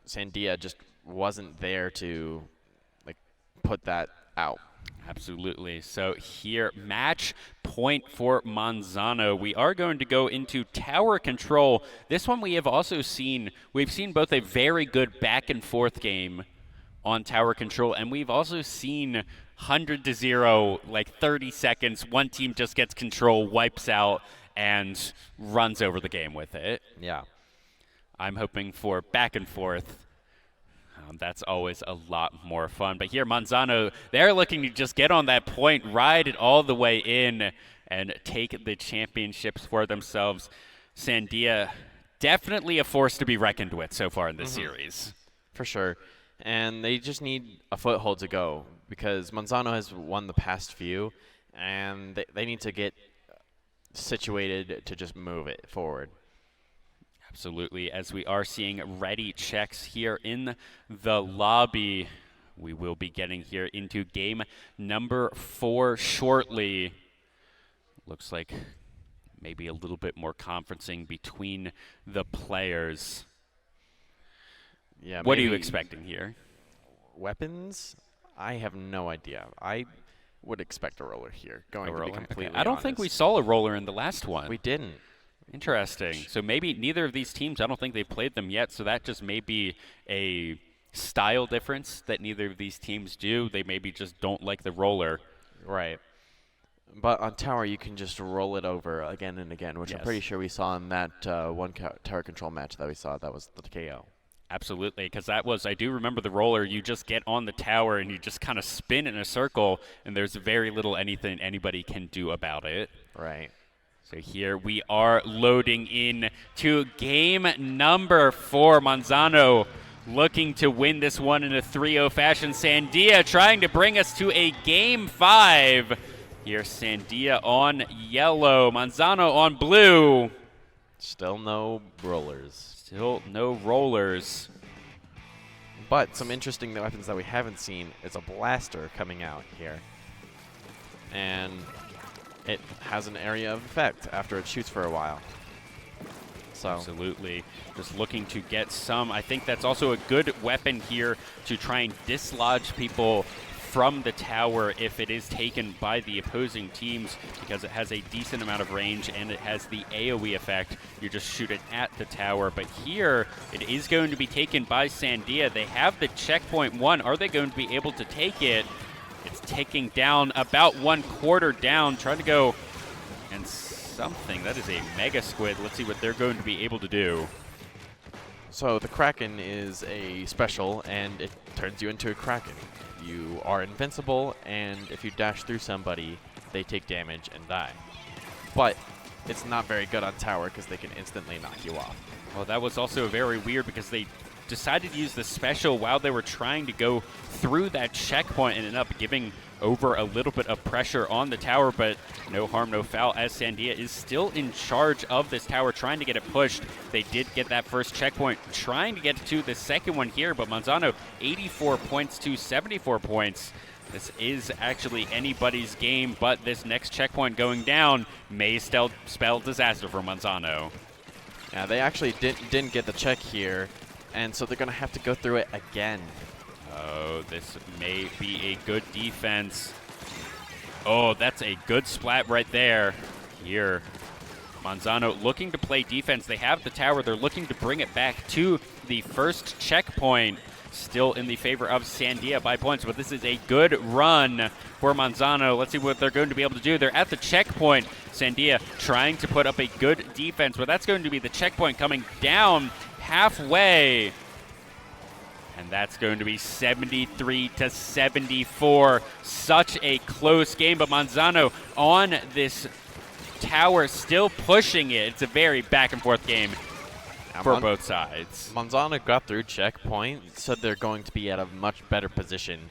Sandia just wasn't there to put that out. Absolutely. So here, match point for Manzano. We are going to go into tower control. This one we have also seen, we've seen both a very good back and forth game on tower control, and we've also seen 100 to 0, like 30 seconds, one team just gets control, wipes out, and runs over the game with it. Yeah. I'm hoping for back and forth. That's always a lot more fun. But here, Manzano, they're looking to just get on that point, ride it all the way in, and take the championships for themselves. Sandia, definitely a force to be reckoned with so far in this series. For sure. And they just need a foothold to go because Manzano has won the past few, and they need to get situated to just move it forward. Absolutely, as we are seeing ready checks here in the lobby. We will be getting here into game number 4 shortly. Looks like maybe a little bit more conferencing between the players. Yeah. What are you expecting here? Weapons? I have no idea. I would expect a roller here. Going to be completely I don't think we saw a roller in the last one. We didn't. Interesting. So maybe neither of these teams, I don't think they've played them yet, so that just may be a style difference that neither of these teams do. They maybe just don't like the roller. Right. But on tower, you can just roll it over again and again, which I'm pretty sure we saw in that one tower control match that we saw. That was the KO. Absolutely, because that was, I do remember the roller. You just get on the tower and you just kind of spin in a circle, and there's very little anything anybody can do about it. Right. So here we are loading in to game number 4. Manzano looking to win this one in a 3-0 fashion. Sandia trying to bring us to a game 5. Here's Sandia on yellow, Manzano on blue. Still no rollers. Still no rollers. But some interesting weapons that we haven't seen is a blaster coming out here. And it has an area of effect after it shoots for a while. So absolutely. Just looking to get some. I think that's also a good weapon here to try and dislodge people from the tower if it is taken by the opposing teams, because it has a decent amount of range and it has the AoE effect. You just shoot it at the tower. But here, it is going to be taken by Sandia. They have the checkpoint 1. Are they going to be able to take it? It's ticking down, about 1/4 down, trying to go and something. That is a Mega Squid. Let's see what they're going to be able to do. So the Kraken is a special, and it turns you into a Kraken. You are invincible, and if you dash through somebody, they take damage and die. But it's not very good on tower because they can instantly knock you off. Well, that was also very weird because they decided to use the special while they were trying to go through that checkpoint and ended up giving over a little bit of pressure on the tower, but no harm, no foul, as Sandia is still in charge of this tower, trying to get it pushed. They did get that first checkpoint, trying to get to the second one here, but Manzano 84 points to 74 points. This is actually anybody's game, but this next checkpoint going down may spell disaster for Manzano. Yeah, they actually didn't get the check here, and so they're going to have to go through it again. Oh, this may be a good defense. Oh, that's a good splat right there. Here, Manzano looking to play defense. They have the tower. They're looking to bring it back to the first checkpoint. Still in the favor of Sandia by points, but this is a good run for Manzano. Let's see what they're going to be able to do. They're at the checkpoint. Sandia trying to put up a good defense, but that's going to be the checkpoint coming down halfway. And that's going to be 73 to 74. Such a close game, but Manzano on this tower still pushing it. It's a very back and forth game for both sides. Manzano got through checkpoint, so they're going to be at a much better position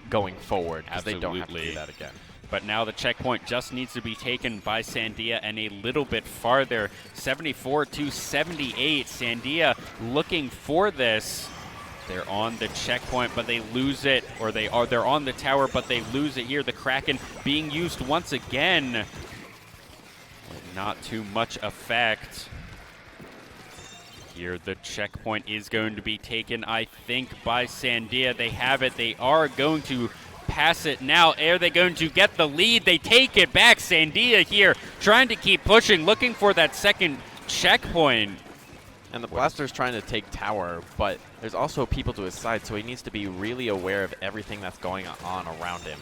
going forward because they don't have to do that again. But now the checkpoint just needs to be taken by Sandia and a little bit farther. 74 to 78. Sandia looking for this. They're on the checkpoint, but they lose it, or they're on the tower, but they lose it here. The Kraken being used once again. With not too much effect. Here, the checkpoint is going to be taken, I think, by Sandia. They have it. They are going to pass it now. Are they going to get the lead? They take it back. Sandia here trying to keep pushing, looking for that second checkpoint. And the Blaster's trying to take tower, but there's also people to his side, so he needs to be really aware of everything that's going on around him.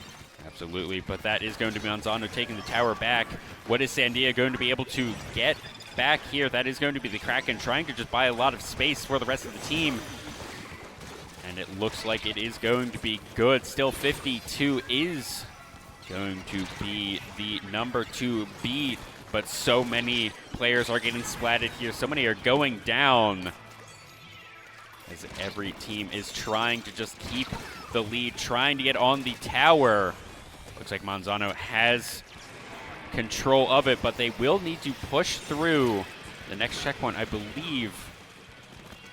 Absolutely, but that is going to be Manzano taking the tower back. What is Sandia going to be able to get back here? That is going to be the Kraken trying to just buy a lot of space for the rest of the team. And it looks like it is going to be good. Still 52 is going to be the number 2 beat, but so many players are getting splatted here. So many are going down as every team is trying to just keep the lead, trying to get on the tower. Looks like Manzano has control of it, but they will need to push through the next checkpoint, I believe,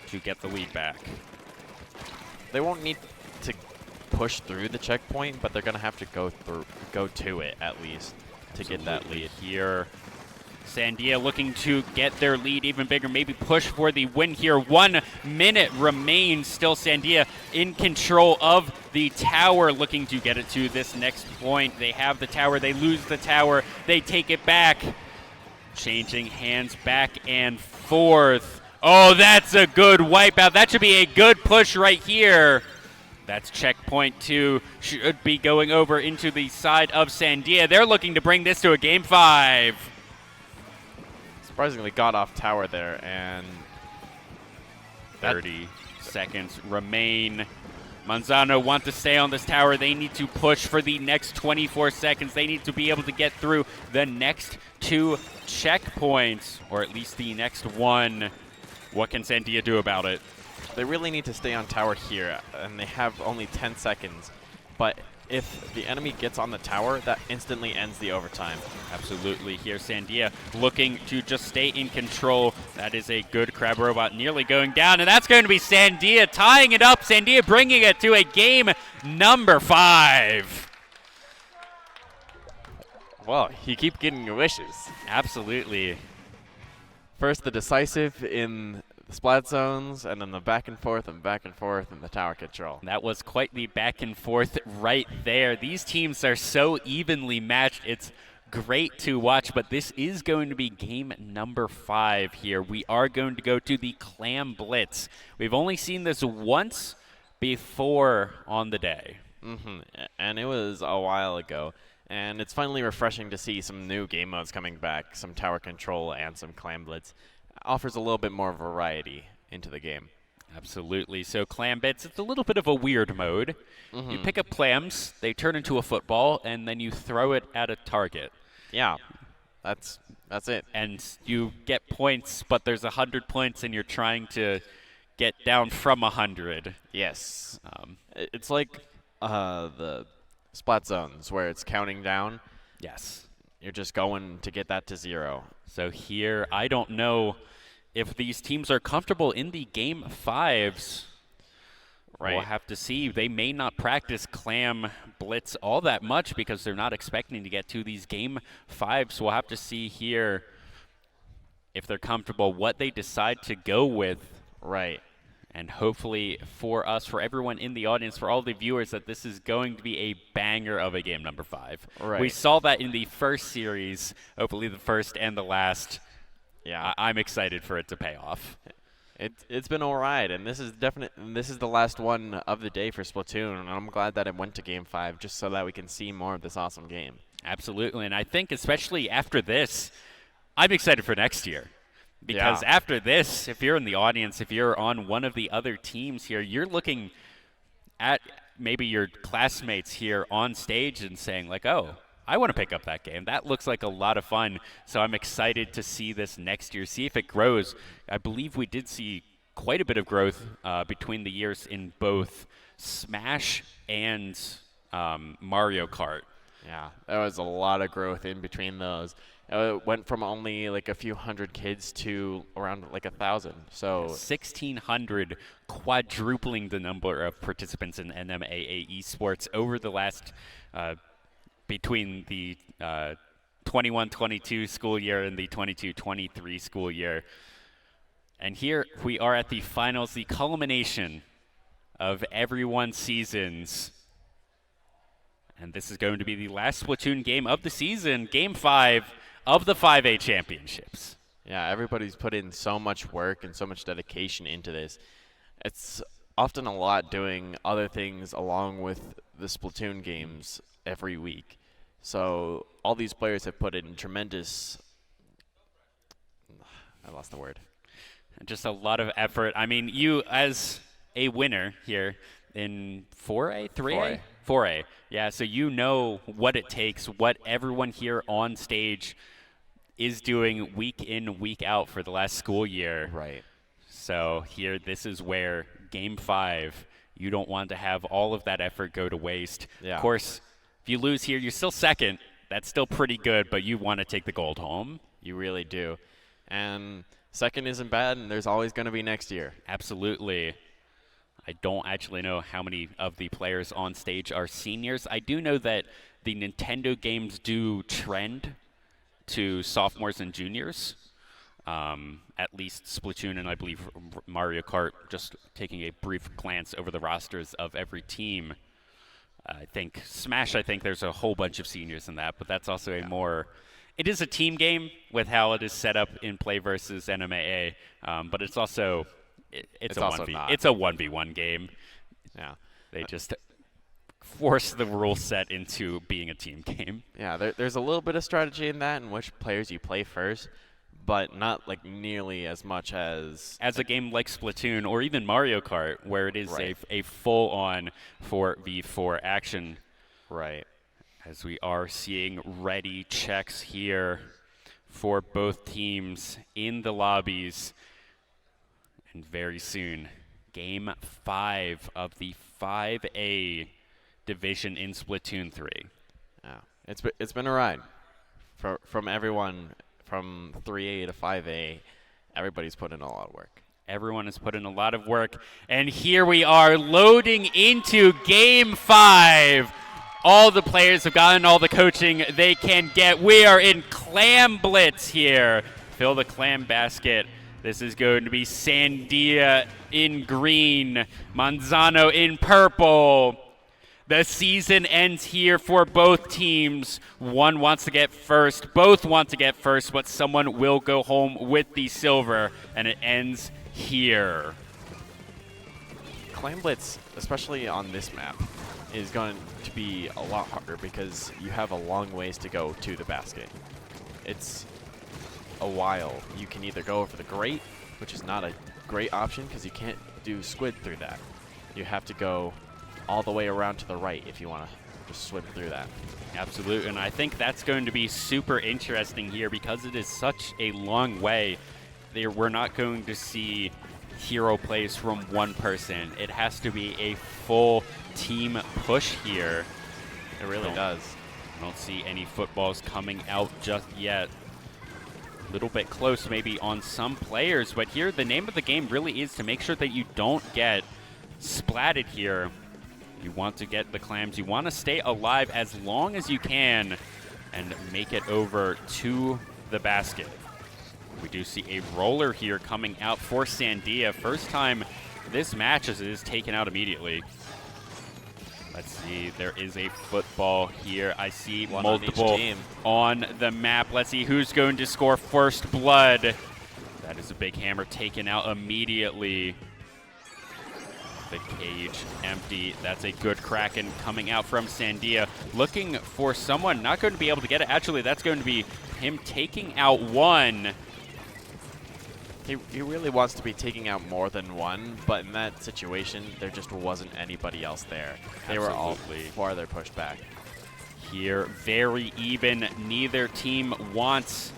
to get the lead back. They won't need to push through the checkpoint, but they're going to have to go to it at least to get that lead. Here, Sandia looking to get their lead even bigger, maybe push for the win here. 1 minute remains. Still Sandia in control of the tower, looking to get it to this next point. They have the tower, they lose the tower, they take it back. Changing hands back and forth. Oh, that's a good wipeout. That should be a good push right here. That's checkpoint 2. Should be going over into the side of Sandia. They're looking to bring this to a game 5. Surprisingly got off tower there, and 30 seconds remain. Manzano want to stay on this tower. They need to push for the next 24 seconds. They need to be able to get through the next 2 checkpoints, or at least the next one. What can Sandia do about it? They really need to stay on tower here, and they have only 10 seconds. But if the enemy gets on the tower, that instantly ends the overtime. Absolutely. Here, Sandia looking to just stay in control. That is a good crab robot nearly going down, and that's going to be Sandia tying it up. Sandia bringing it to a game number 5. Well, you keep getting your wishes. Absolutely. First the decisive in the splat zones, and then the back and forth and the tower control. That was quite the back and forth right there. These teams are so evenly matched. It's great to watch, but this is going to be game number 5 here. We are going to go to the Clam Blitz. We've only seen this once before on the day. And it was a while ago. And it's finally refreshing to see some new game modes coming back, some tower control and some Clam Blitz. Offers a little bit more variety into the game. Absolutely. So Clam Blitz, it's a little bit of a weird mode. You pick up clams, they turn into a football, and then you throw it at a target. Yeah, that's it. And you get points, but there's 100 points, and you're trying to get down from 100. Yes. It's like the splat zones where it's counting down. Yes. You're just going to get that to 0. So here, I don't know if these teams are comfortable in the game 5s. Right. We'll have to see. They may not practice Clam Blitz all that much because they're not expecting to get to these game 5s. So we'll have to see here if they're comfortable, what they decide to go with. Right. And hopefully for us, for everyone in the audience, for all the viewers, that this is going to be a banger of a game number 5. Right. We saw that in the first series, hopefully the first and the last. Yeah. I'm excited for it to pay off. It's been all right, and this is the last one of the day for Splatoon, and I'm glad that it went to game 5 just so that we can see more of this awesome game. Absolutely, and I think especially after this, I'm excited for next year. Because after this, if you're in the audience, if you're on one of the other teams here, you're looking at maybe your classmates here on stage and saying like, oh, I want to pick up that game. That looks like a lot of fun. So I'm excited to see this next year, see if it grows. I believe we did see quite a bit of growth between the years in both Smash and Mario Kart. Yeah, there was a lot of growth in between those. It went from only like a few hundred kids to around like 1,000. So 1,600, quadrupling the number of participants in NMAA Esports over the last between the 21-22 school year and the 22-23 school year. And here we are at the finals, the culmination of everyone's seasons. And this is going to be the last Splatoon game of the season, Game 5 of the 5A Championships. Yeah, everybody's put in so much work and so much dedication into this. it's often a lot doing other things along with the Splatoon games every week. So all these players have put in tremendous, I lost the word. Just a lot of effort. I mean, you as a winner here in 4A, 3A? 4A. Yeah, so you know what it takes, what everyone here on stage is doing week in, week out for the last school year. Right. So here, this is where Game 5, you don't want to have all of that effort go to waste. Yeah. Of course, if you lose here, you're still second. That's still pretty good, but you want to take the gold home. You really do. And second isn't bad, and there's always going to be next year. Absolutely. I don't actually know how many of the players on stage are seniors. I do know that the Nintendo games do trend to sophomores and juniors. At least Splatoon and I believe Mario Kart, just taking a brief glance over the rosters of every team. I think Smash, I think there's a whole bunch of seniors in that, but that's also a more, it is a team game with how it is set up in Play versus NMAA, but it's also, it's a 1v1 game. Yeah. They just force the rule set into being a team game. Yeah, there's a little bit of strategy in that, in which players you play first, but not like nearly as much as a game like Splatoon or even Mario Kart, where it is a full-on 4v4 action. Right. As we are seeing ready checks here for both teams in the lobbies. And very soon, Game 5 of the 5A division in Splatoon 3. Yeah, it's been a ride from everyone. From 3A to 5A, everybody's put in a lot of work. Everyone has put in a lot of work. And here we are loading into Game 5. All the players have gotten all the coaching they can get. We are in Clam Blitz here. Fill the clam basket. This is going to be Sandia in green, Manzano in purple. The season ends here for both teams. One wants to get first. Both want to get first, but someone will go home with the silver, and it ends here. Clam Blitz, especially on this map, is going to be a lot harder because you have a long ways to go to the basket. It's a while. You can either go for the grate, which is not a great option because you can't do squid through that. You have to go all the way around to the right if you want to just swim through that. Absolutely, and I think that's going to be super interesting here because it is such a long way. We're not going to see hero plays from one person. It has to be a full team push here. It really does. I don't see any footballs coming out just yet. A little bit close maybe on some players, but here the name of the game really is to make sure that you don't get splatted here. You want to get the clams. You want to stay alive as long as you can and make it over to the basket. We do see a roller here coming out for Sandia. First time this match as it is taken out immediately. Let's see. There is a football here. I see multiple on the map. Let's see who's going to score first blood. That is a big hammer taken out immediately. The cage empty. That's a good Kraken coming out from Sandia. Looking for someone, not going to be able to get it. Actually, that's going to be him taking out one. He really wants to be taking out more than one, but in that situation, there just wasn't anybody else there. They were all farther pushed back. Here, very even. Neither team wants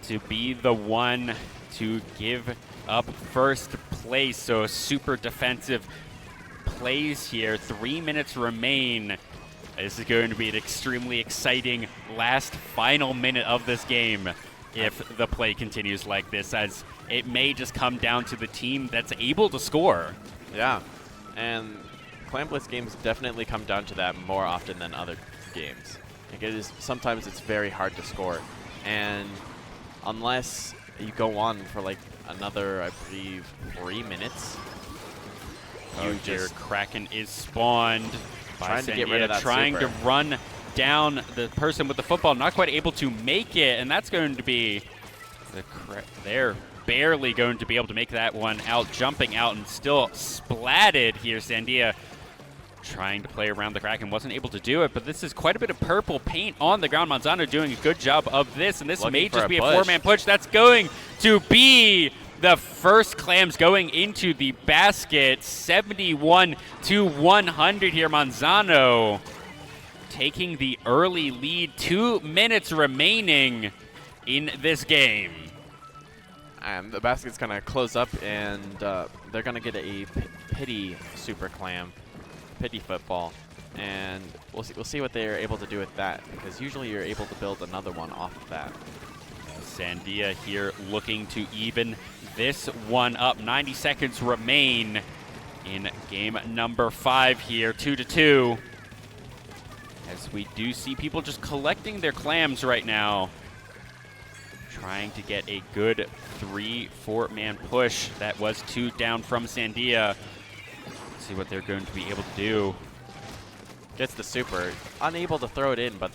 to be the one to give up first place, so super defensive plays here. 3 minutes remain. This is going to be an extremely exciting last final minute of this game if the play continues like this, as it may just come down to the team that's able to score. Yeah, and Clam Blitz games definitely come down to that more often than other games. Like sometimes it's very hard to score, and unless you go on for like another, I believe, 3 minutes. Your Kraken is spawned by trying to get rid of that trying super. to run down the person with the football, not quite able to make it, and that's going to be the there. barely going to be able to make that one out, jumping out and still splatted here. Sandia trying to play around the crack and wasn't able to do it, but this is quite a bit of purple paint on the ground. Manzano doing a good job of this, and this may just be a four-man push. That's going to be the first clams going into the basket. 71-100 here. Manzano taking the early lead. 2 minutes remaining in this game. And the basket's going to close up, and they're going to get a pity super clam, pity football, and we'll see what they're able to do with that, because usually you're able to build another one off of that. Sandia here looking to even this one up. 90 seconds remain in game number 5 here, 2-2. As we do see people just collecting their clams right now, trying to get a good 3-4-man push. That was 2 down from Sandia. Let's see what they're going to be able to do. Gets the super, unable to throw it in, but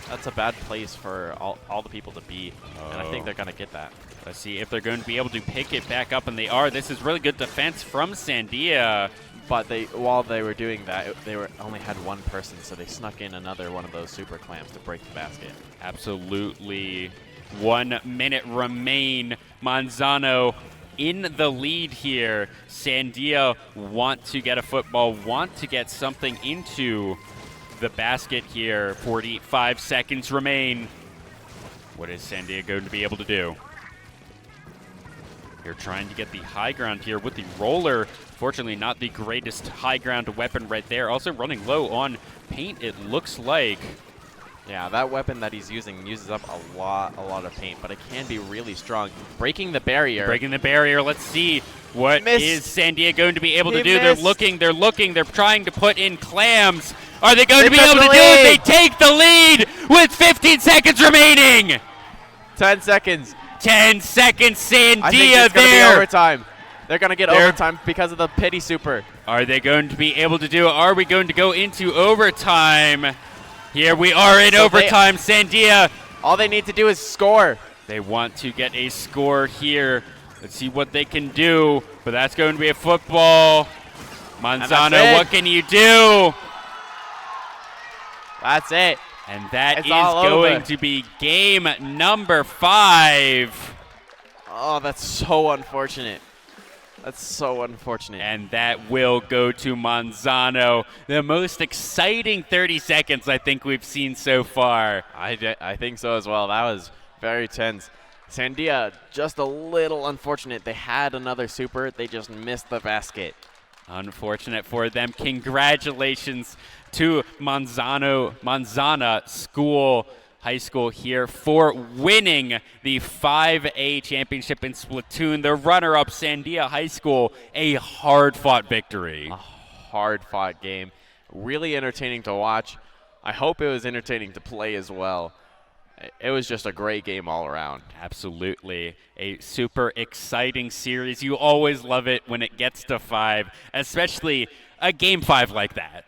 that's a bad place for all the people to be, and I think they're going to get that. Let's see if they're going to be able to pick it back up, and they are. This is really good defense from Sandia. But while they were doing that, they only had one person, so they snuck in another one of those super clams to break the basket. Absolutely. 1 minute remain. Manzano in the lead here. Sandia want to get a football, want to get something into the basket here. 45 seconds remain. What is Sandia going to be able to do? You're trying to get the high ground here with the roller. Fortunately, not the greatest high ground weapon right there. Also running low on paint, it looks like. Yeah, that weapon that he's using uses up a lot of paint, but it can be really strong. Breaking the barrier. Breaking the barrier. Let's see what is Sandia going to be able to do. Missed. They're looking. They're trying to put in clams. Are they going to be able to do it? They take the lead with 15 seconds remaining. 10 seconds. 10 seconds, Sandia I think it's going to be overtime. They're going to get overtime because of the pity super. Are they going to be able to do it? Are we going to go into overtime? Here we are in overtime. Sandia. All they need to do is score. They want to get a score here. Let's see what they can do. But that's going to be a football. Manzano, what can you do? That's it. And that is going to be game number 5. Oh, that's so unfortunate. That's so unfortunate. And that will go to Manzano. The most exciting 30 seconds I think we've seen so far. I think so as well. That was very tense. Sandia, just a little unfortunate. They had another super. They just missed the basket. Unfortunate for them. Congratulations to Manzana School High School here for winning the 5A championship in Splatoon. The runner-up, Sandia High School, a hard-fought victory. A hard-fought game. Really entertaining to watch. I hope it was entertaining to play as well. It was just a great game all around. Absolutely. A super exciting series. You always love it when it gets to 5, especially a game 5 like that.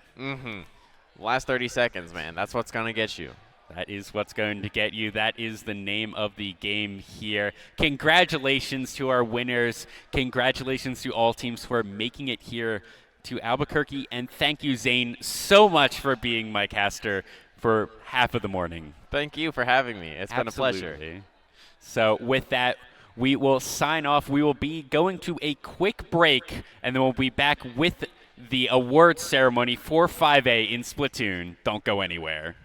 Last 30 seconds, man. That's what's going to get you. That is what's going to get you. That is the name of the game here. Congratulations to our winners. Congratulations to all teams for making it here to Albuquerque. And thank you, Zane, so much for being my caster for half of the morning. Thank you for having me. It's been a pleasure. So with that, we will sign off. We will be going to a quick break, and then we'll be back with the awards ceremony for 5A in Splatoon. Don't go anywhere.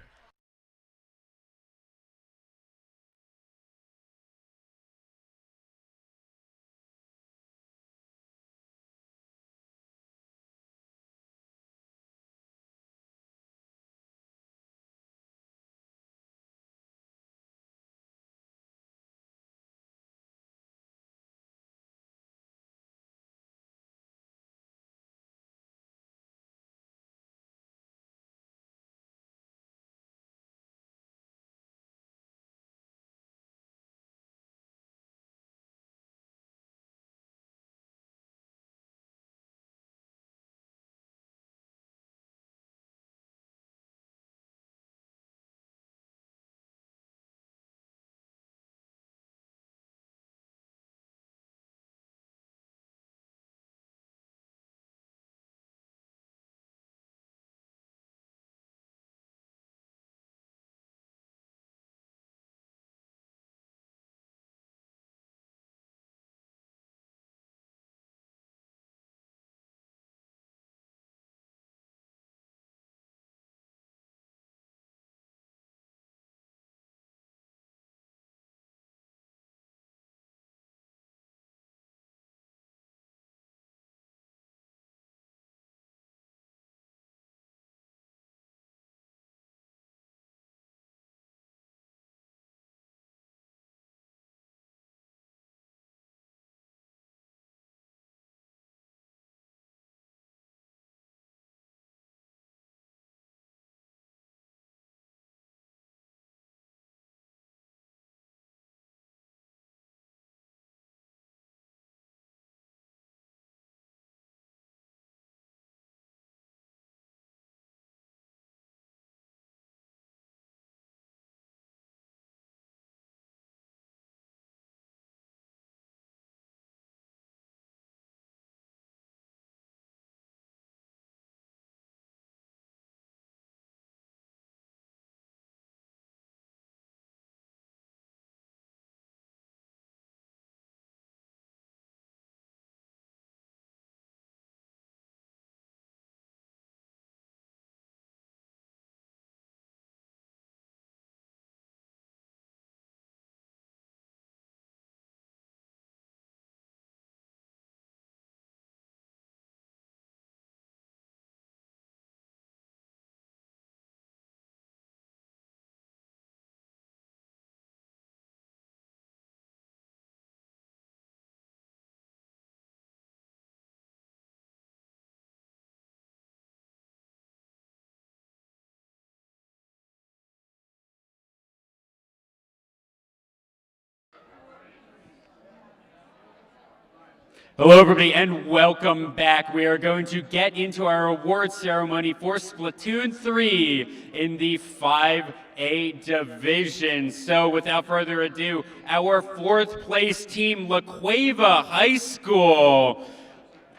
Hello, everybody, and welcome back. We are going to get into our award ceremony for Splatoon 3 in the 5A division. So, without further ado, our fourth place team, La Cueva High School,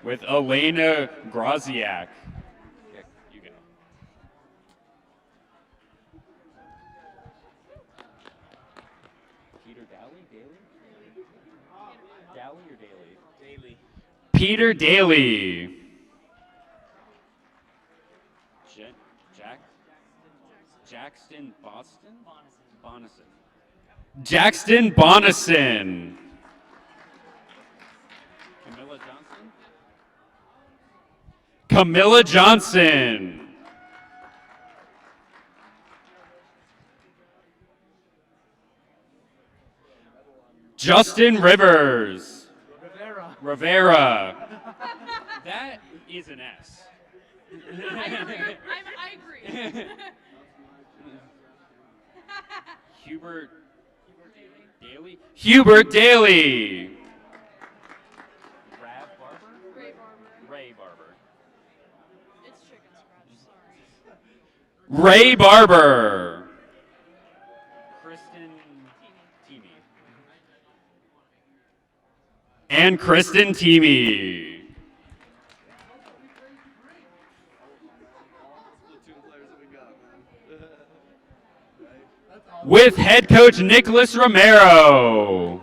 with Elena Graziak. You go. Peter Daly? Daly or Daly? Daly. Peter Daly. Jackson Boston? Bonison. Jackson Bonison. Camilla Johnson? Camilla Johnson. Justin Rivers. Rivera. That is an S. I agree. Hubert Daly. Hubert Daly. Ray Barber. It's chicken scratch, sorry. Ray Barber. Kristen Teamy. And Kristen Teamy. With head coach Nicholas Romero.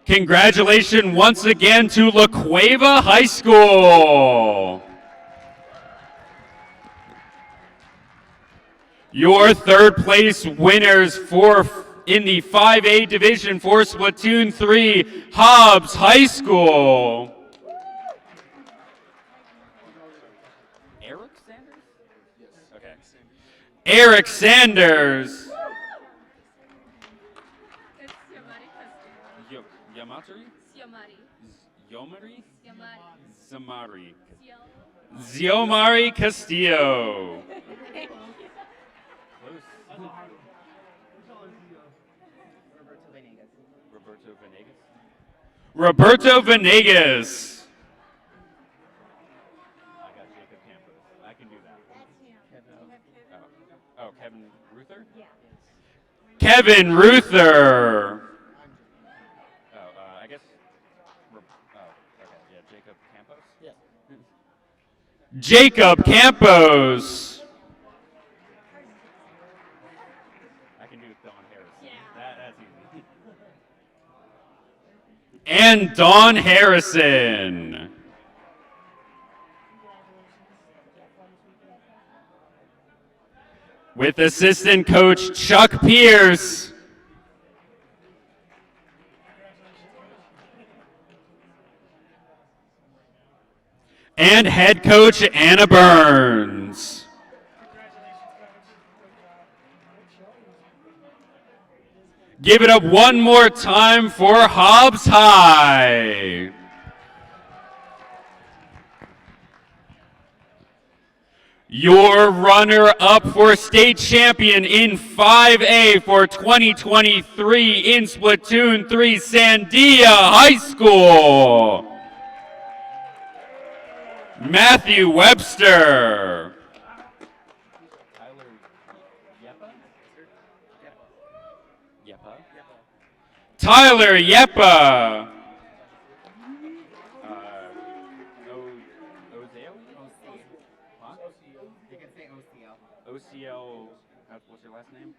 Congratulations once again to La Cueva High School. Your third place winners in the 5A division for Splatoon 3, Hobbs High School. Eric Sanders? Yes. Okay. Eric Sanders. Yamatari? Yomari? Zamari. Ziomari Castillo. Roberto Venegas. I got Jacob Campos. I can do that. Oh, Kevin Ruther? Yeah. Kevin Ruther. I guess. Okay. Yeah, Jacob Campos? Yeah. Jacob Campos. I can do Don Harrison. Yeah. That's easy. And Don Harrison. With assistant coach Chuck Pierce. And head coach Anna Burns. Give it up one more time for Hobbs High. Your runner-up for state champion in 5A for 2023 in Splatoon 3, Sandia High School. Matthew Webster. Tyler Yeppa. OCL, what's your last name?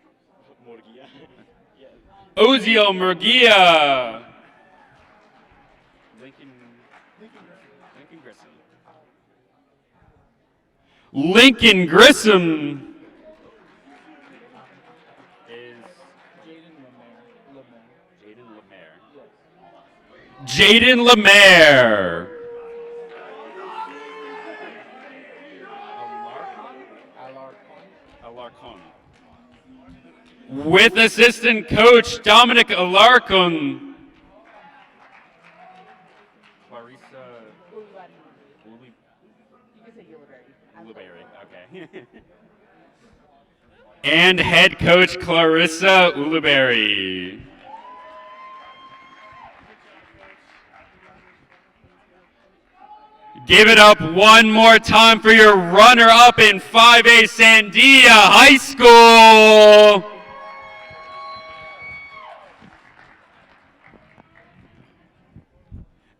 Murguia. Oziel Murguia. Lincoln Grissom. Lincoln Grissom. Is Jaden Lemaire. Alarcon. With assistant coach Dominic Alarcon. Clarissa Uliberry. Okay. And head coach Clarissa Ulibarri. Give it up one more time for your runner-up in 5A Sandia High School.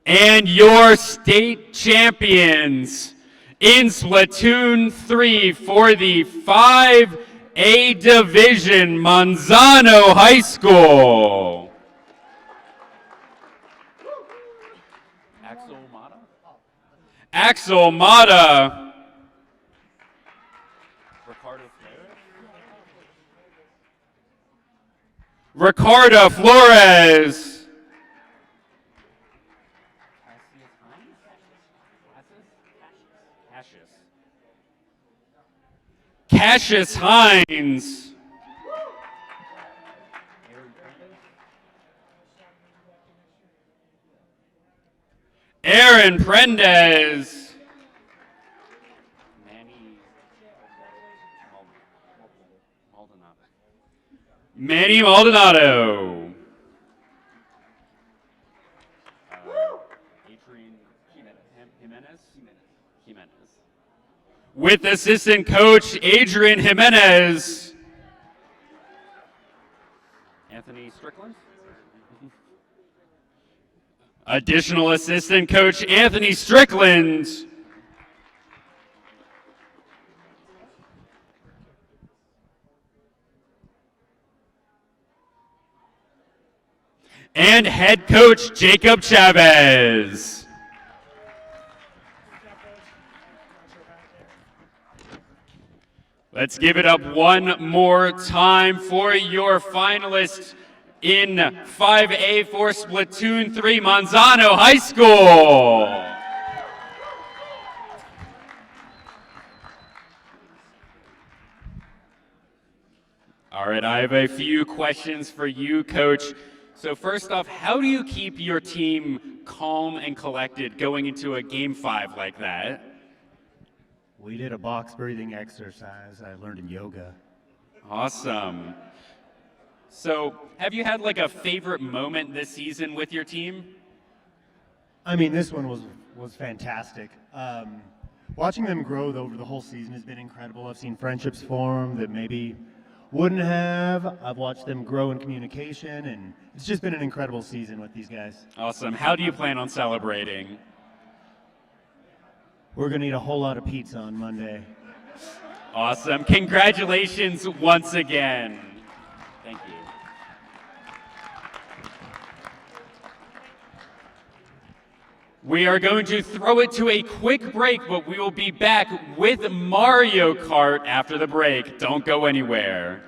And your state champions in Splatoon 3 for the 5A Division, Manzano High School. Axel Mata. Ricardo Flores. Cassius Hines. Aaron Prendez. Manny Maldonado. With assistant coach Adrian Jimenez. Anthony Strickland. Additional assistant coach Anthony Strickland. And head coach Jacob Chavez. Let's give it up one more time for your finalists in 5A for Splatoon 3, Manzano High School. All right, I have a few questions for you, Coach. So first off, how do you keep your team calm and collected going into a Game 5 like that? We did a box breathing exercise I learned in yoga. Awesome. So have you had like a favorite moment this season with your team? I mean, this one was fantastic. Watching them grow over the whole season has been incredible. I've seen friendships form that maybe wouldn't have. I've watched them grow in communication, and it's just been an incredible season with these guys. Awesome. How do you plan on celebrating? We're going to eat a whole lot of pizza on Monday. Awesome. Congratulations once again. Thank you. We are going to throw it to a quick break, but we will be back with Mario Kart after the break. Don't go anywhere.